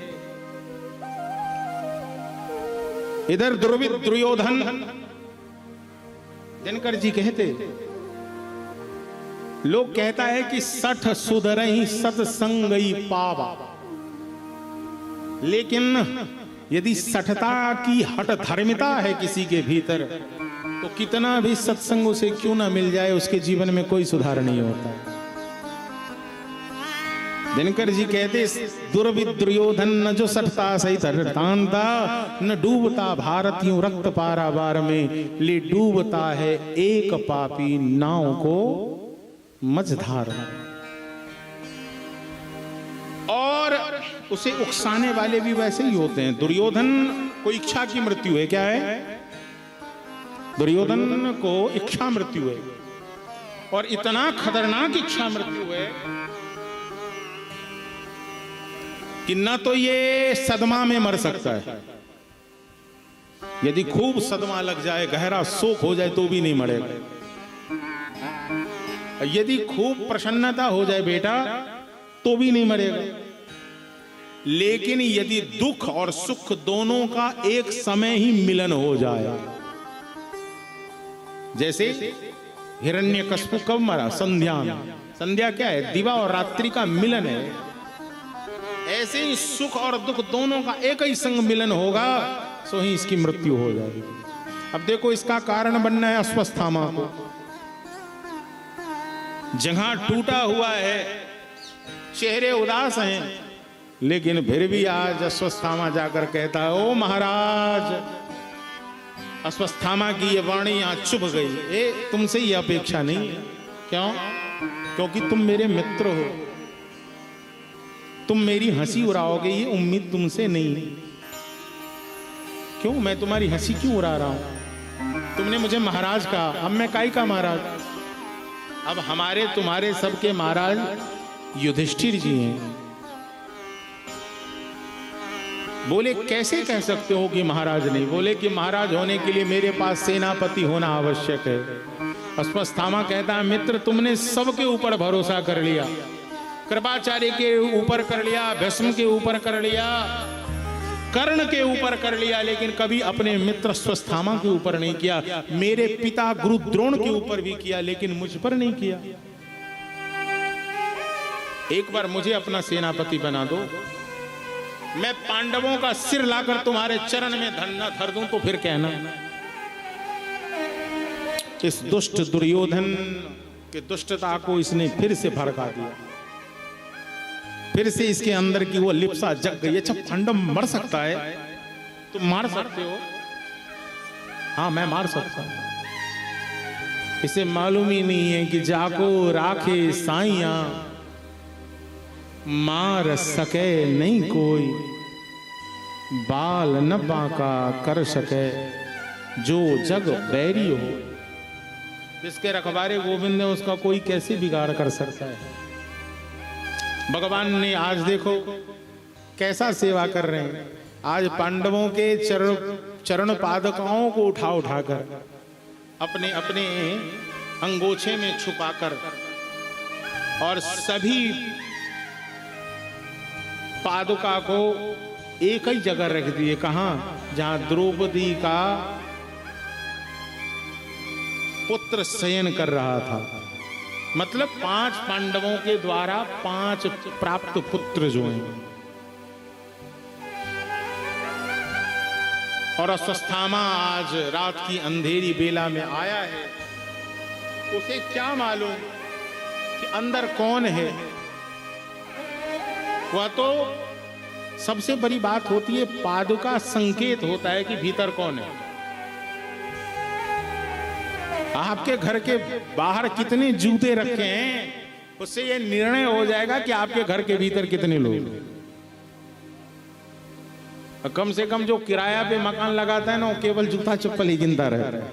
इधर दुर्योधन, दिनकर जी कहते, लोग कहता है कि 60 सुधरहि सत्संगई पावा, लेकिन यदि सठता की हट धर्मिता है किसी के भीतर, तो कितना भी सत्संग उसे क्यों ना मिल जाए, उसके जीवन में कोई सुधार नहीं होता। दिनकर जी कहते, दुर्योधन न जो सठता सही तरतांता, न डूबता भारतीयों रक्त पारावार में, ले डूबता है एक पापी नाव को मझधार। और उसे उकसाने वाले भी वैसे ही होते हैं। दुर्योधन को इच्छा की मृत्यु है। क्या है? दुर्योधन को इच्छा मृत्यु है, और इतना खतरनाक इच्छा मृत्यु है कि न तो ये सदमा में मर सकता है, यदि खूब सदमा लग जाए, गहरा शोक हो जाए तो भी नहीं मरेगा। यदि खूब प्रसन्नता हो जाए बेटा तो भी नहीं मरेगा। लेकिन यदि दुख और सुख दोनों का एक समय ही मिलन हो जाए, जैसे हिरण्यकश्यप कब मरा? संध्या में। संध्या क्या है? दिवा और रात्रि का मिलन है। ऐसे ही सुख और दुख दोनों का एक ही संग मिलन होगा, सो ही इसकी मृत्यु हो जाएगी। अब देखो, इसका कारण बनना है अश्वत्थामा को। जहां टूटा हुआ है, चेहरे उदास हैं, लेकिन फिर भी आज अश्वत्थामा जाकर कहता है, ओ महाराज, अश्वत्थामा की ये वाणी यहां चुभ गई। तुमसे ये अपेक्षा नहीं है। क्यों? क्योंकि तुम मेरे मित्र हो, तुम मेरी हंसी उड़ाओगे, ये उम्मीद तुमसे नहीं। क्यों? मैं तुम्हारी हंसी क्यों उड़ा रहा हूं? तुमने मुझे महाराज कहा, अब मैं काई का महाराज? अब हमारे तुम्हारे सबके महाराज युधिष्ठिर जी हैं। बोले कैसे कह सकते हो कि महाराज नहीं? बोले कि महाराज होने के लिए मेरे पास सेनापति होना आवश्यक है। अश्वत्थामा कहता है, मित्र, तुमने सबके ऊपर भरोसा कर लिया, कृपाचार्य के ऊपर कर लिया, भीष्म के ऊपर कर लिया, कर्ण के ऊपर कर लिया, लेकिन कभी अपने मित्र अश्वत्थामा के ऊपर नहीं किया। मेरे पिता गुरु द्रोण के ऊपर भी किया, लेकिन मुझ पर नहीं किया। एक बार मुझे अपना सेनापति बना दो, मैं पांडवों का सिर लाकर तुम्हारे चरण में धरना धर दूं, तो फिर कहना। इस दुष्ट दुर्योधन के दुष्टता को इसने फिर से भड़का दिया। फिर से इसके अंदर की वो लिप्सा जग गई। अच्छा, पांडव मर सकता है? तुम मार सकते हो? हाँ, मैं मार सकता हूं। इसे मालूम ही नहीं है कि जाको राखे साइया, मार सके नहीं कोई, बाल न बांका कर सके, जो जग बैरी हो। जिसके रखवारे गोविंद है, उसका कोई कैसे बिगाड़ कर सकता है? भगवान ने आज देखो कैसा सेवा कर रहे हैं। आज पांडवों के चरण पादुकाओं को उठा उठाकर अपने अपने अंगोछे में छुपाकर, और सभी पादुका को एक ही जगह रख दिए। कहां? जहां द्रौपदी का पुत्र शयन कर रहा था। मतलब 5 पांडवों के द्वारा 5 प्राप्त पुत्र जो हैं। और अश्वत्थामा आज रात की अंधेरी बेला में आया है। उसे क्या मालूम कि अंदर कौन है। वह तो सबसे बड़ी बात होती है, पादुका संकेत होता है कि भीतर कौन है। आपके घर के बाहर कितने जूते रखे हैं, उससे यह निर्णय हो जाएगा कि आपके घर के भीतर कितने लोग। कम से कम जो किराया पे मकान लगाता है ना, वो केवल जूता चप्पल ही गिनता रहता है।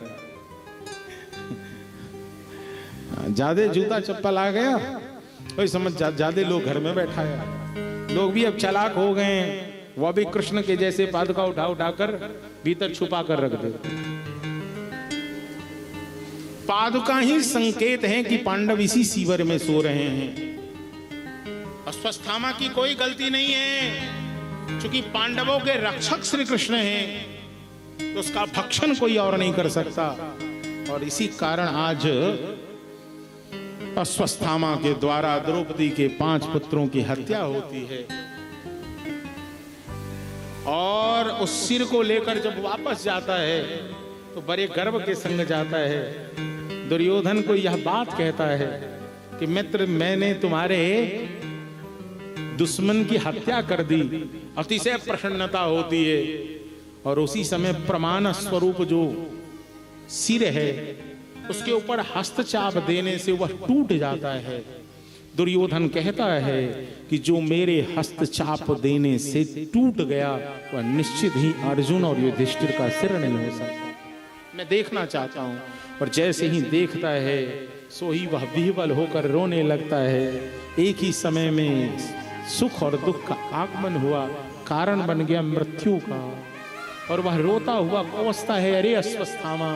ज्यादा जूता चप्पल आ गया कोई समझ ज्यादा लोग घर में बैठा है। लोग भी अब चालाक हो गए हैं, वह भी कृष्ण के जैसे पादुका उठा उठाकर भीतर छुपा कर रख दे। पादुका ही संकेत हैं कि पांडव इसी सीवर में सो रहे हैं। अश्वत्थामा की कोई गलती नहीं है, क्योंकि पांडवों के रक्षक श्री कृष्ण हैं, तो उसका भक्षण कोई और नहीं कर सकता। और इसी कारण आज अश्वत्थामा के द्वारा द्रौपदी के 5 पुत्रों की हत्या होती है। और उस सिर को लेकर जब वापस जाता है तो बड़े गर्व के संग जाता है। दुर्योधन को यह बात कहता है कि मित्र, मैंने तुम्हारे दुश्मन की हत्या कर दी। अतिशय प्रसन्नता होती है। और उसी समय प्रमाण स्वरूप जो सिर है उसके ऊपर हस्तचाप देने से वह टूट जाता है। दुर्योधन कहता है कि जो मेरे हस्तचाप देने से टूट गया वह निश्चित ही अर्जुन और युधिष्ठिर का सिर नहीं हो सकता। मैं देखना चाहता हूं। और जैसे ही देखता है सो ही वह विह्वल होकर रोने लगता है। एक ही समय में सुख और दुख का आगमन हुआ, कारण बन गया मृत्यु का। और वह रोता हुआ कोसता है, अरे अश्वत्थामा,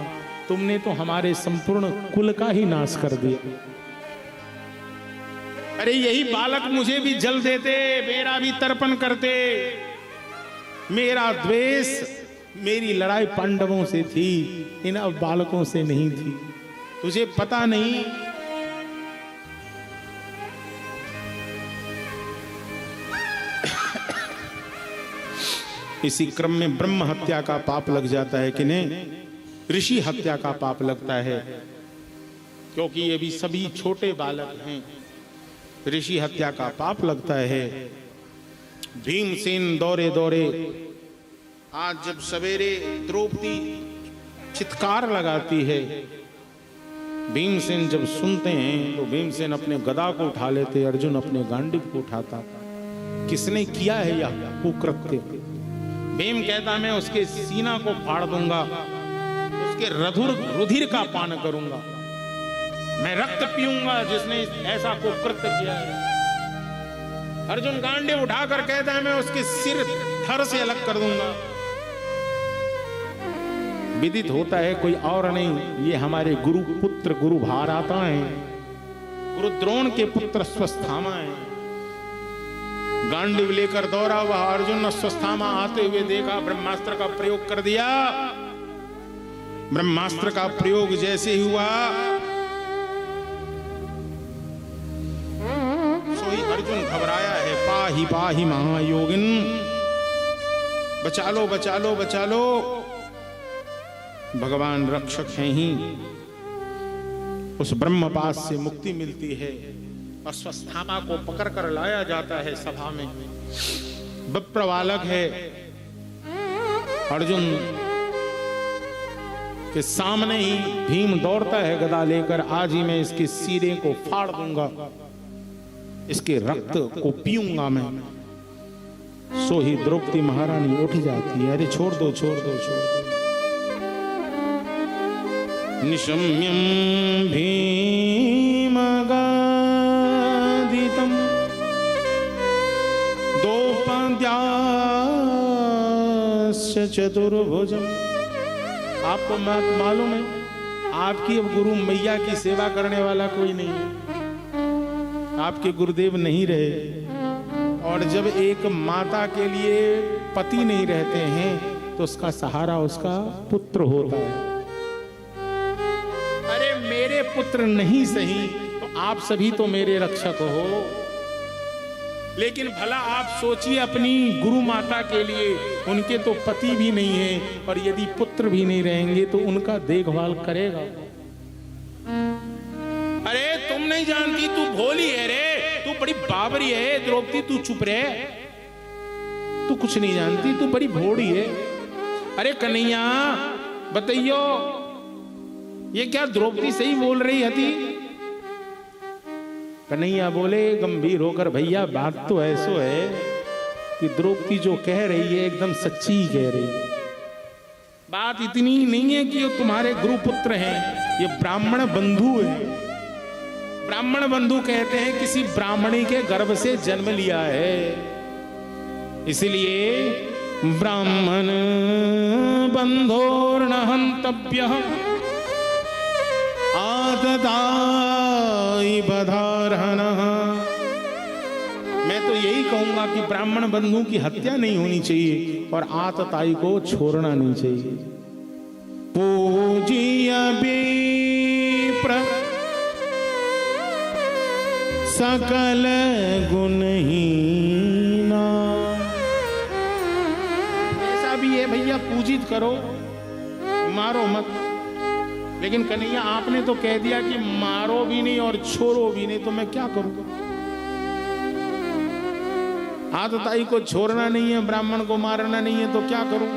तुमने तो हमारे संपूर्ण कुल का ही नाश कर दिया। अरे यही बालक मुझे भी जल देते, मेरा भी तर्पण करते। मेरा द्वेष, मेरी लड़ाई पांडवों से थी, इन अब बालकों से नहीं थी। तुझे पता नहीं इसी क्रम में ब्रह्म हत्या का पाप लग जाता है कि नहीं, ऋषि हत्या का पाप लगता है, क्योंकि ये भी सभी छोटे बालक हैं। ऋषि हत्या का पाप लगता है। भीमसेन दौड़े दौड़े आज जब सवेरे द्रौपदी चित्कार लगाती है, भीमसेन जब सुनते हैं तो भीमसेन अपने गदा को उठा लेते, अर्जुन अपने गांडीव को उठाता। किसने किया है यह कुकृत्य? भीम कहता, मैं उसके सीना को फाड़ दूंगा, उसके रुधिर का पान करूंगा, मैं रक्त पीऊंगा जिसने ऐसा कुकृत्य किया है। अर्जुन गांडीव उठाकर कहता है, मैं उसके सिर धड़ से अलग कर दूंगा। विदित होता है कोई और नहीं, ये हमारे गुरु पुत्र गुरु भारता हैं, गुरु द्रोण के पुत्र अश्वत्थामा हैं। गांडीव लेकर दौड़ा हुआ अर्जुन अश्वत्थामा आते हुए देखा, ब्रह्मास्त्र का प्रयोग कर दिया। ब्रह्मास्त्र का प्रयोग जैसे हुआ सोई अर्जुन घबराया है। पाही पाही महायोगिन, बचा लो बचा लो बचा लो। भगवान रक्षक हैं ही, उस ब्रह्मपाश से मुक्ति मिलती है। अश्वत्थामा को पकड़ कर लाया जाता है सभा में। विप्र बालक है, अर्जुन के सामने ही भीम दौड़ता है गदा लेकर, आज ही मैं इसके सीने को फाड़ दूंगा, इसके रक्त को पीऊंगा मैं। सो ही द्रौपदी महारानी उठ जाती है, अरे छोड़ दो छोड़ दो छोड़ दो। निशम्यं भीमगादितं दोपद्याश्च चतुर्भुजम्। आपको मालूम है, आपकी अब गुरु मैया की सेवा करने वाला कोई नहीं है, आपके गुरुदेव नहीं रहे। और जब एक माता के लिए पति नहीं रहते हैं तो उसका सहारा उसका पुत्र होता है। अरे मेरे पुत्र नहीं सही तो आप सभी तो मेरे रक्षक हो, लेकिन भला आप सोचिए अपनी गुरु माता के लिए, उनके तो पति भी नहीं है, और यदि पुत्र भी नहीं रहेंगे तो उनका देखभाल करेगा। अरे तुमने नहीं जानती, तू भोली है रे, तू बड़ी बाबरी है। द्रौपदी तू चुप रहे, तू कुछ नहीं जानती, तू बड़ी भोड़ी है। अरे कन्हैया बताइयो, ये क्या द्रौपदी सही बोल रही हती? कन्हैया बोले गंभीर होकर, भैया बात तो ऐसो है कि द्रौपदी जो कह रही है एकदम सच्ची ही कह रही है। बात इतनी नहीं है कि ये तुम्हारे गुरुपुत्र हैं, ये ब्राह्मण बंधु है। ब्राह्मण बंधु कहते हैं किसी ब्राह्मणी के गर्भ से जन्म लिया है, इसलिए ब्राह्मण बंधोर्न हंतव्यः आतताई बधारहनः। मैं तो यही कहूंगा कि ब्राह्मण बंधु की हत्या नहीं होनी चाहिए और आतताई को छोड़ना नहीं चाहिए। पूजिय विप्र सकल गुणहीना। ऐसा भी है भैया, पूजित करो, मारो मत। लेकिन कन्हैया आपने तो कह दिया कि मारो भी नहीं और छोड़ो भी नहीं, तो मैं क्या करूं? आतताई को छोड़ना नहीं है, ब्राह्मण को मारना नहीं है, तो क्या करूं?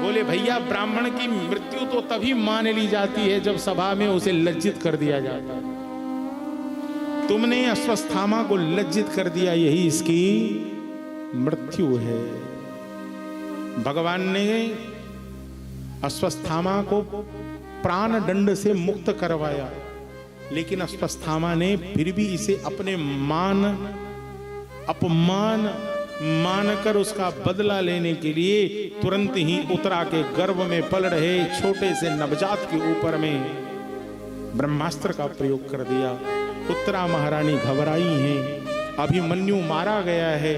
बोले भैया ब्राह्मण की मृत्यु तो तभी मान ली जाती है जब सभा में उसे लज्जित कर दिया जाता है। तुमने अश्वत्थामा को लज्जित कर दिया, यही इसकी मृत्यु है। भगवान ने अश्वत्थामा को प्राण दंड से मुक्त करवाया, लेकिन अश्वत्थामा ने फिर भी इसे अपने अपमान मानकर उसका बदला लेने के लिए तुरंत ही उत्तरा के गर्भ में पल रहे छोटे से नवजात के ऊपर में ब्रह्मास्त्र का प्रयोग कर दिया। उत्तरा महारानी घबराई हैं, अभिमन्यु मारा गया है।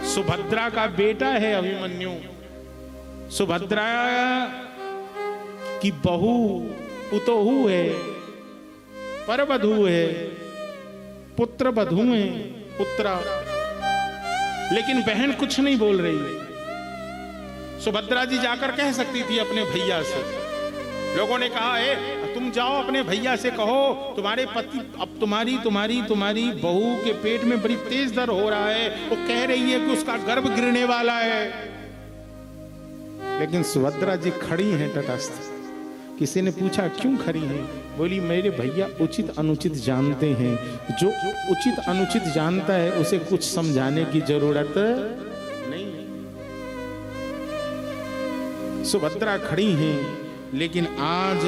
सुभद्रा का बेटा है अभिमन्यु, सुभद्रा की बहू पुतोहू है, परवधू है, पुत्र वधू है उत्तरा, लेकिन बहन कुछ नहीं बोल रही। सुभद्रा जी जाकर कह सकती थी अपने भैया से, लोगों ने कहा है तुम जाओ अपने भैया से कहो तुम्हारे पति, अब तुम्हारी बहू के पेट में बड़ी तेज दर्द हो रहा है, वो कह रही है कि उसका गर्भ गिरने वाला है। लेकिन सुभद्रा जी खड़ी हैं तटस्थ। किसी ने पूछा क्यों खड़ी हैं? बोली मेरे भैया उचित अनुचित जानते हैं, जो उचित अनुचित जानता है उसे कुछ समझाने की जरूरत नहीं। सुभद्रा खड़ी हैं, लेकिन आज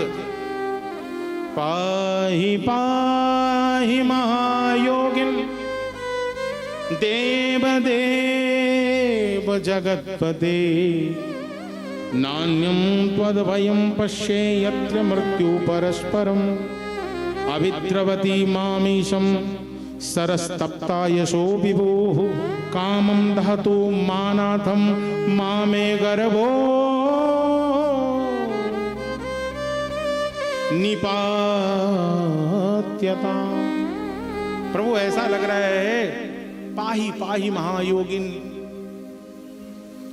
पाहि पाहि महायोगिन देव देव जगत्पते नान्यं त्वद्भयं पश्ये यत्र मृत्यु परस्परम् अभिद्रवती मामीशं सरस्तप्ता यशो विभुः कामं दहतु मानाथं मामे गर्भो निपात्यता। प्रभु ऐसा लग रहा है पाही पाही महायोगिन,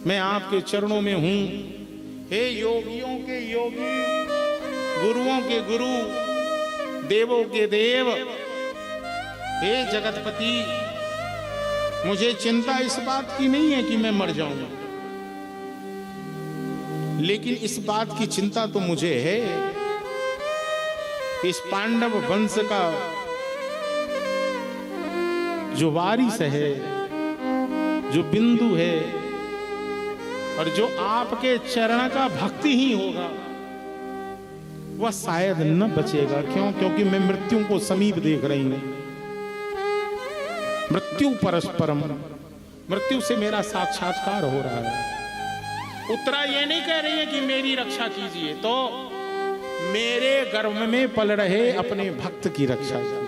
मैं आपके चरणों में हूं। हे योगियों के योगी, गुरुओं के गुरु, देवों के देव, हे जगतपति, मुझे चिंता इस बात की नहीं है कि मैं मर जाऊंगा, लेकिन इस बात की चिंता तो मुझे है इस पांडव वंश का जो वारिस है, जो बिंदु है और जो आपके चरण का भक्ति ही होगा, वह शायद न बचेगा। क्यों? क्योंकि मैं मृत्यु को समीप देख रही हूं। मृत्यु परस्परम, मृत्यु से मेरा साक्षात्कार हो रहा है। उत्तरा ये नहीं कह रही है कि मेरी रक्षा कीजिए, तो मेरे गर्भ में पल रहे अपने भक्त की रक्षा कीजिए।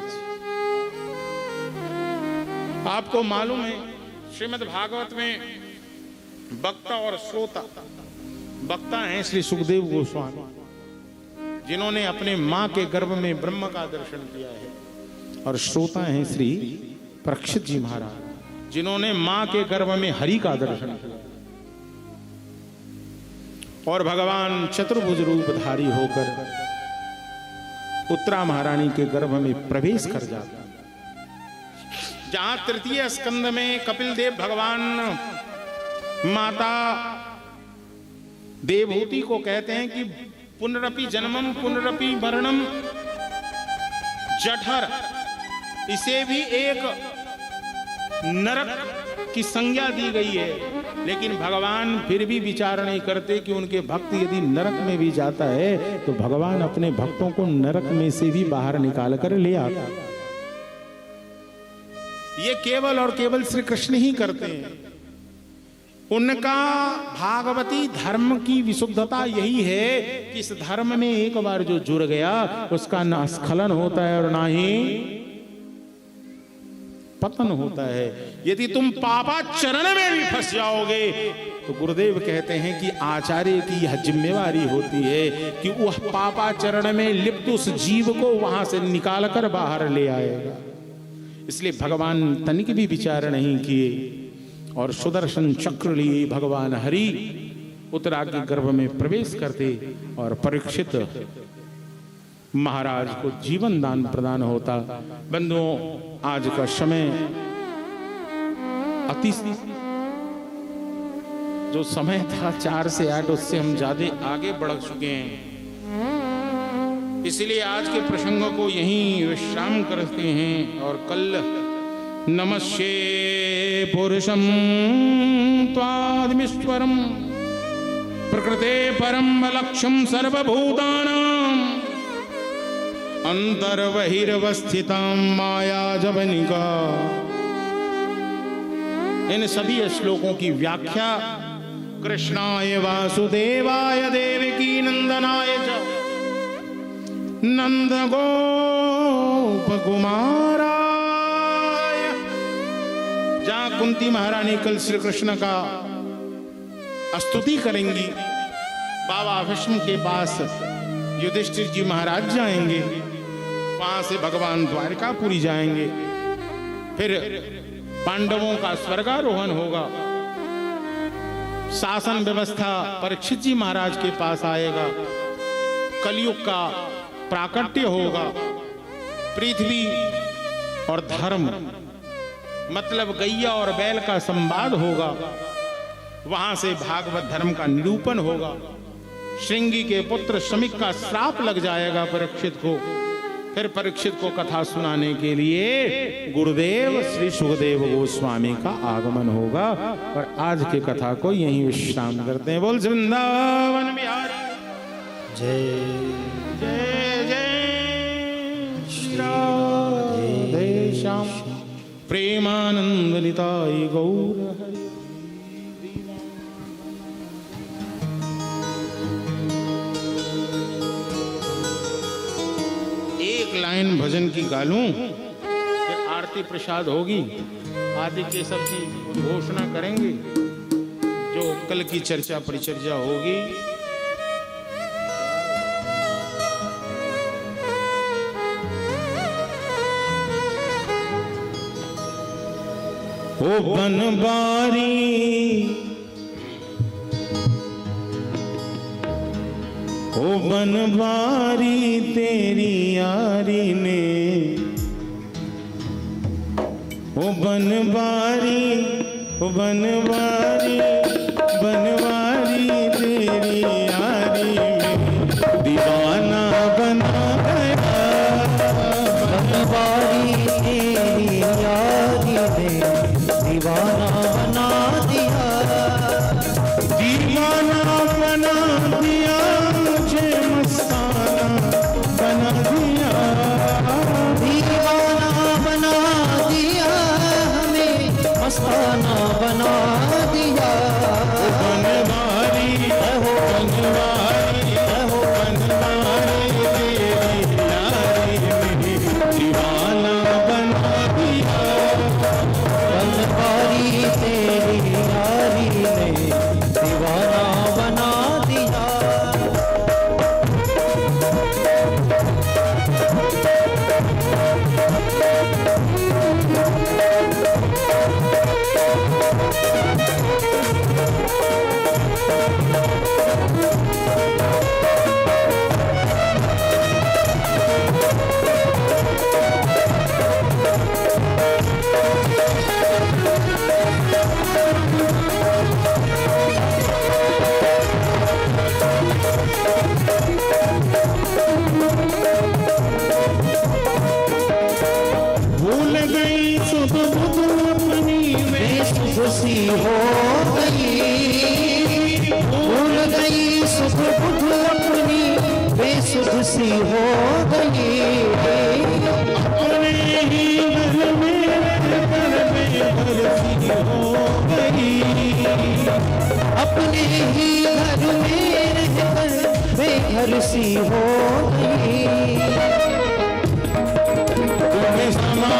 आपको मालूम है श्रीमद् भागवत में वक्ता और श्रोता, वक्ता हैं श्री सुखदेव गोस्वामी, जिन्होंने अपने मां के गर्भ में ब्रह्म का दर्शन किया है, और श्रोता हैं श्री परीक्षित जी महाराज, जिन्होंने मां के गर्भ में हरि का दर्शन किया, और भगवान चतुर्भुज रूपधारी होकर उत्तरा महारानी के गर्भ में प्रवेश कर जाता है। जहां तृतीय स्कंद में कपिल देव भगवान माता देवहूति को कहते हैं कि पुनरपि जन्मम पुनरपि मरणम जठर, इसे भी एक नरक की संज्ञा दी गई है, लेकिन भगवान फिर भी विचार नहीं करते कि उनके भक्त यदि नरक में भी जाता है तो भगवान अपने भक्तों को नरक में से भी बाहर निकाल कर ले आता। ये केवल और केवल श्री कृष्ण ही करते हैं। उनका भागवती धर्म की विशुद्धता यही है कि इस धर्म में एक बार जो जुड़ गया उसका ना स्खलन होता है और ना ही पतन होता है। यदि तुम पापाचरण में भी फंस जाओगे तो गुरुदेव कहते हैं कि आचार्य की यह जिम्मेवारी होती है कि वह पापाचरण में लिप्त उस जीव को वहां से निकाल कर बाहर ले आएगा। इसलिए भगवान तनिक भी विचार नहीं किए और सुदर्शन चक्र लिए भगवान हरि उत्तरा के गर्भ में प्रवेश करते और परीक्षित महाराज को जीवन दान प्रदान होता। बंधुओं, आज का समय अति जो समय था 4 से 8, उससे हम ज्यादा आगे बढ़ चुके हैं। इसलिए आज के प्रसंग को यहीं विश्राम करते हैं और कल नमस्ये पुरुषं त्वादिमीश्वरं प्रकृते परम लक्ष्यं सर्वभूतानां अंतर्बहिर्वस्थितां माया जवनिका। इन सभी श्लोकों की व्याख्या कृष्णाय वासुदेवाय देवकी नंदनाय च नंद गोप कुमाराय। जहां कुंती महारानी कल श्री कृष्ण का स्तुति करेंगी, बाबा विष्णु के पास युधिष्ठिर जी महाराज जाएंगे, वहां से भगवान द्वारकापुरी जाएंगे, फिर पांडवों का स्वर्गारोहण होगा, शासन व्यवस्था परीक्षित जी महाराज के पास आएगा, कलयुग का प्राकट्य होगा, पृथ्वी और धर्म मतलब गैया और बैल का संवाद होगा, वहां से भागवत धर्म का निरूपण होगा, श्रृंगी के पुत्र शमिक का श्राप लग जाएगा परीक्षित को, फिर परीक्षित को कथा सुनाने के लिए गुरुदेव श्री सुखदेव गोस्वामी का आगमन होगा। और आज की कथा को यहीं विश्राम करते हैं। बोल वृंदावन बिहारी जय जय जय श्री राधे श्याम प्रेमानंद निताय गौर हरि। एक लाइन भजन की गा लूं, फिर आरती प्रसाद होगी, आदि के सब की घोषणा करेंगे, जो कल की चर्चा परिचर्चा होगी। ओ बनबारी ओ बनबारी तेरी यारी ने, ओ बनबारी ओ बनबारी बनबारी तेरी यारी में दीवाना बना गया। बनवारी तेरी यारी ने दीवाना बना दिया, दीवाना बना दिया मुझे, मस्ताना बना दिया, दीवाना बना दिया हमें, मस्ताना बना दिया। बनवारी हो बनवारी हो बनवारी खुद सी हो गई। अपने ही घर में रहकर बेघर सी हो गई। अपने ही घर में रहकर बेघर सी हो गई। तुम्हें समा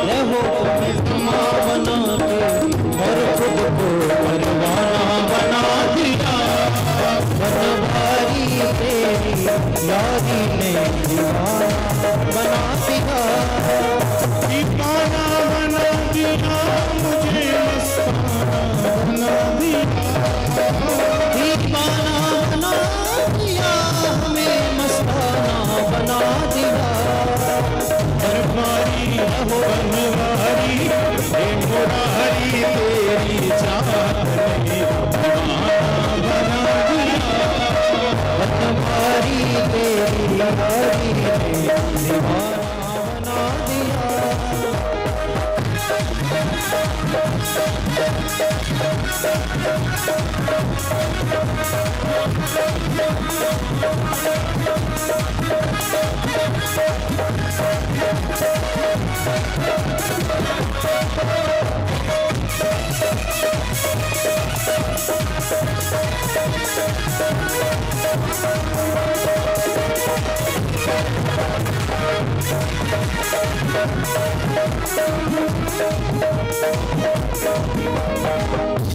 रहो समा बना के और खुद को परवाना बना दिया। बनवारी तेरी यारी ने दीवाना बना दिया। दीवाना बना दिया मुझे मस्ताना बना दिया। दीवाना बना दिया हमें मस्ताना बना दिया। बनवारी हो बनवारी हे मुरारी तेरी चाहत ने दीवाना बना दिया। बनवारी तेरी यारी ने दीवाना बना दिया।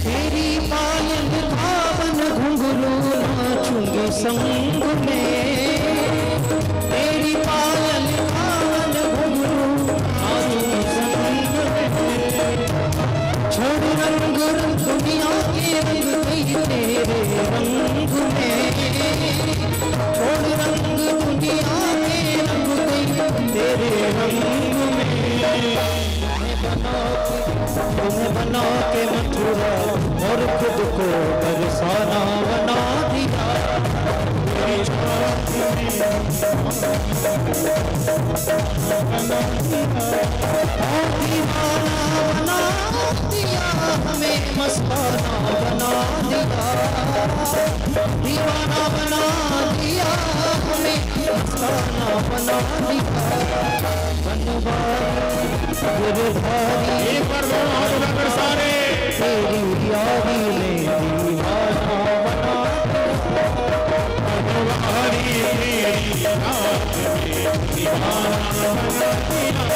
तेरी पायल धावन घुंघरू नाचूंगी संग में। तेरी पायल धावन घुंघरू नाचूंगी संग में। छोड़ रंग रंग दुनिया के रंग गई तेरे रंग में। छोड़ रंग दुनिया के रंग गई तेरे रंग में। तुम्हें बना के मथुरा और खुद को बरसाना बना दिया। दीवाना बना दिया हमें मस्ताना बना दिया। दीवाना बना दिया हमें मस्ताना बना दिया। बनवारी गिरधारी एक बार दोनों हाथ उठाकर सारे तेरी यारी ने दीवाना बना बनवारी तेरी चाहत ने दीवाना बना दिया।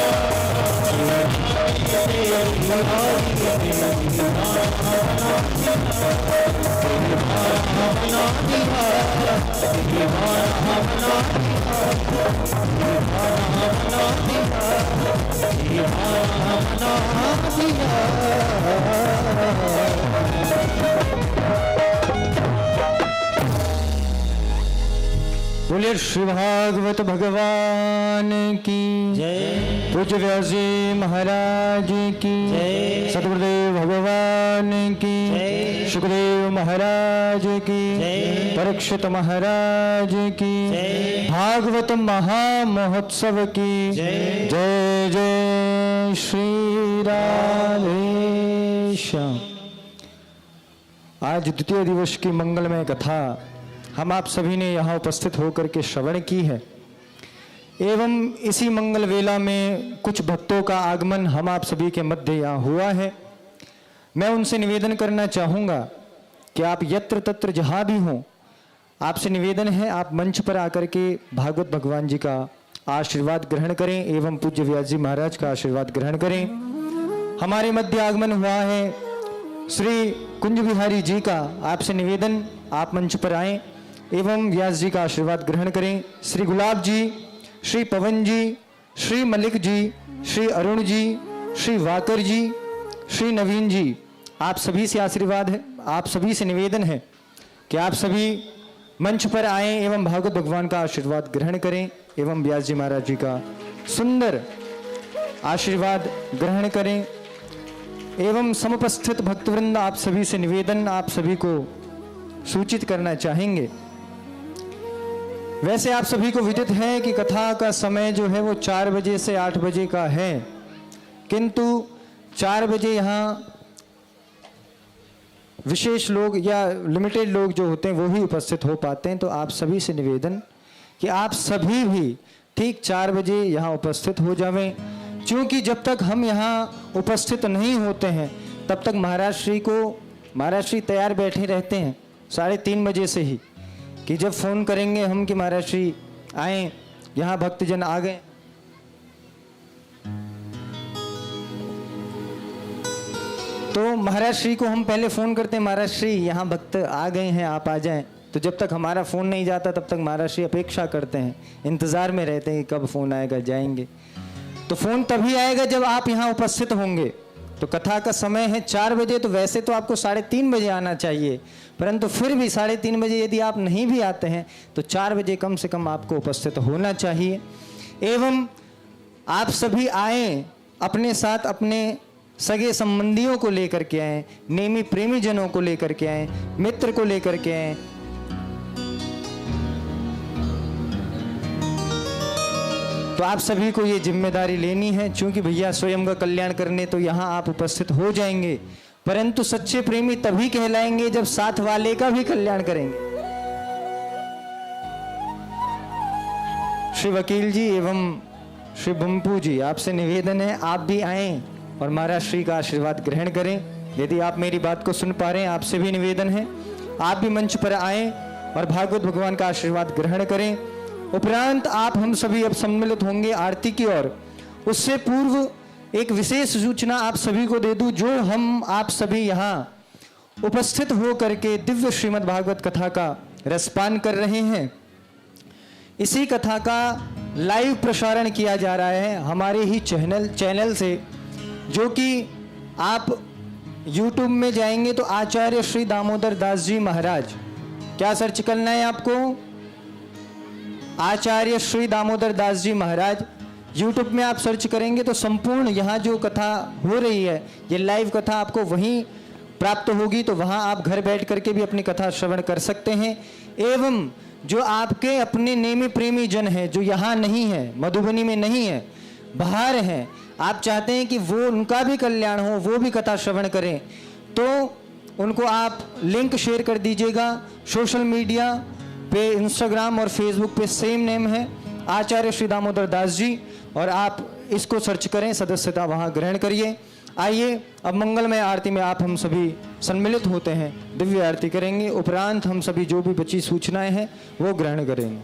बोलिए श्री भागवत भगवान की जय। पूज्य व्यास जी महाराज की जय। सतगुरुदेव भगवान की जय। सुखदेव महाराज की जय। परीक्षित महाराज की जय। भागवत महामहोत्सव की जय। जय जय श्री राधे श्याम। आज द्वितीय दिवस की मंगलमय कथा हम आप सभी ने यहाँ उपस्थित होकर के श्रवण की है एवं इसी मंगल वेला में कुछ भक्तों का आगमन हम आप सभी के मध्य यहाँ हुआ है। मैं उनसे निवेदन करना चाहूँगा कि आप यत्र तत्र जहाँ भी हों, आपसे निवेदन है आप मंच पर आकर के भागवत भगवान जी का आशीर्वाद ग्रहण करें एवं पूज्य व्यास जी महाराज का आशीर्वाद ग्रहण करें। हमारे मध्य आगमन हुआ है श्री कुंज बिहारी जी का। आपसे निवेदन आप मंच पर आएं एवं व्यास जी का आशीर्वाद ग्रहण करें। श्री गुलाब जी, श्री पवन जी, श्री मलिक जी, श्री अरुण जी, श्री वाकर जी, श्री नवीन जी, आप सभी से आशीर्वाद है, आप सभी से निवेदन है कि आप सभी मंच पर आएं एवं भागवत भगवान का आशीर्वाद ग्रहण करें एवं व्यास जी महाराज जी का सुंदर आशीर्वाद ग्रहण करें। एवं समुपस्थित भक्तवृंद आप सभी से निवेदन, आप सभी को सूचित करना चाहेंगे। वैसे आप सभी को विदित है कि कथा का समय जो है वो 4 बजे से 8 बजे का है, किंतु 4 बजे यहाँ विशेष लोग या लिमिटेड लोग जो होते हैं वो ही उपस्थित हो पाते हैं। तो आप सभी से निवेदन कि आप सभी भी ठीक 4 बजे यहाँ उपस्थित हो जावें, क्योंकि जब तक हम यहाँ उपस्थित नहीं होते हैं तब तक महाराज श्री तैयार बैठे रहते हैं 3:30 बजे से ही, कि जब फ़ोन करेंगे हम कि महाराज श्री आएँ, यहाँ भक्तजन आ गए। तो महाराज श्री को हम पहले फ़ोन करते हैं, महाराज श्री यहाँ भक्त आ गए हैं, आप आ जाएं। तो जब तक हमारा फ़ोन नहीं जाता तब तक महाराज श्री अपेक्षा करते हैं, इंतज़ार में रहते हैं कि कब फ़ोन आएगा, जाएंगे। तो फ़ोन तभी आएगा जब आप यहाँ उपस्थित होंगे। तो कथा का समय है 4 बजे, तो वैसे तो आपको 3:30 बजे आना चाहिए, परंतु फिर भी 3:30 बजे यदि आप नहीं भी आते हैं तो 4 बजे कम से कम आपको उपस्थित होना चाहिए। एवं आप सभी आएँ, अपने साथ अपने सगे संबंधियों को लेकर के आएँ, नेमी प्रेमी जनों को लेकर के आएँ, मित्र को लेकर के आएँ। तो आप सभी को ये जिम्मेदारी लेनी है, क्योंकि भैया स्वयं का कल्याण करने तो यहाँ आप उपस्थित हो जाएंगे, परंतु सच्चे प्रेमी तभी कहलाएंगे जब साथ वाले का भी कल्याण करेंगे। श्री वकील जी एवं श्री बम्पू जी, आपसे निवेदन है आप भी आएं और महाराज श्री का आशीर्वाद ग्रहण करें। यदि आप मेरी बात को सुन पा रहे हैं, आपसे भी निवेदन है आप भी मंच पर आएं और भागवत भगवान का आशीर्वाद ग्रहण करें। उपरांत आप हम सभी अब सम्मिलित होंगे आरती की ओर। उससे पूर्व एक विशेष सूचना आप सभी को दे दूं, जो हम आप सभी यहाँ उपस्थित हो करके दिव्य श्रीमद् भागवत कथा का रसपान कर रहे हैं, इसी कथा का लाइव प्रसारण किया जा रहा है हमारे ही चैनल से, जो कि आप YouTube में जाएंगे तो आचार्य श्री दामोदर दास जी महाराज, क्या सर्च करना है आपको? आचार्य श्री दामोदर दास जी महाराज YouTube में आप सर्च करेंगे तो संपूर्ण यहाँ जो कथा हो रही है, ये लाइव कथा आपको वहीं प्राप्त होगी। तो वहाँ आप घर बैठ करके भी अपनी कथा श्रवण कर सकते हैं। एवं जो आपके अपने नेमी प्रेमी जन हैं, जो यहाँ नहीं है, मधुबनी में नहीं है, बाहर हैं, आप चाहते हैं कि वो उनका भी कल्याण हो, वो भी कथा श्रवण करें, तो उनको आप लिंक शेयर कर दीजिएगा। सोशल मीडिया पे इंस्टाग्राम और फेसबुक पे सेम नेम है आचार्य श्री दामोदर दास जी, और आप इसको सर्च करें, सदस्यता वहाँ ग्रहण करिए। आइए अब मंगलमय आरती में आप हम सभी सम्मिलित होते हैं, दिव्य आरती करेंगे। उपरांत हम सभी जो भी बची सूचनाएं हैं वो ग्रहण करेंगे।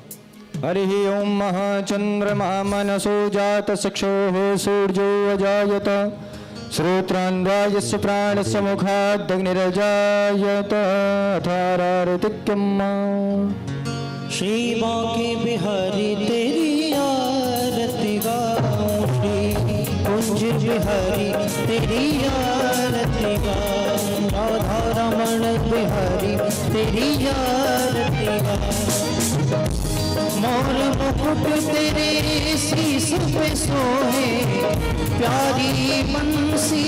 हरि ओम महाचंद्रमा मनसो जात चक्षुः सूर्यो अजायत श्रोत्रान्वायस्य प्राणस्य मुखादग्निरजायत अथारारतिक्यम्। श्री बांके बिहारी तेरी आरती गाऊं, श्री कुंज बिहारी तेरी आरती गाऊं, राधा रमण बिहारी तेरी आरती गाऊं। मोर मुकुट तेरे शीश पे सोहे, प्यारी बंसी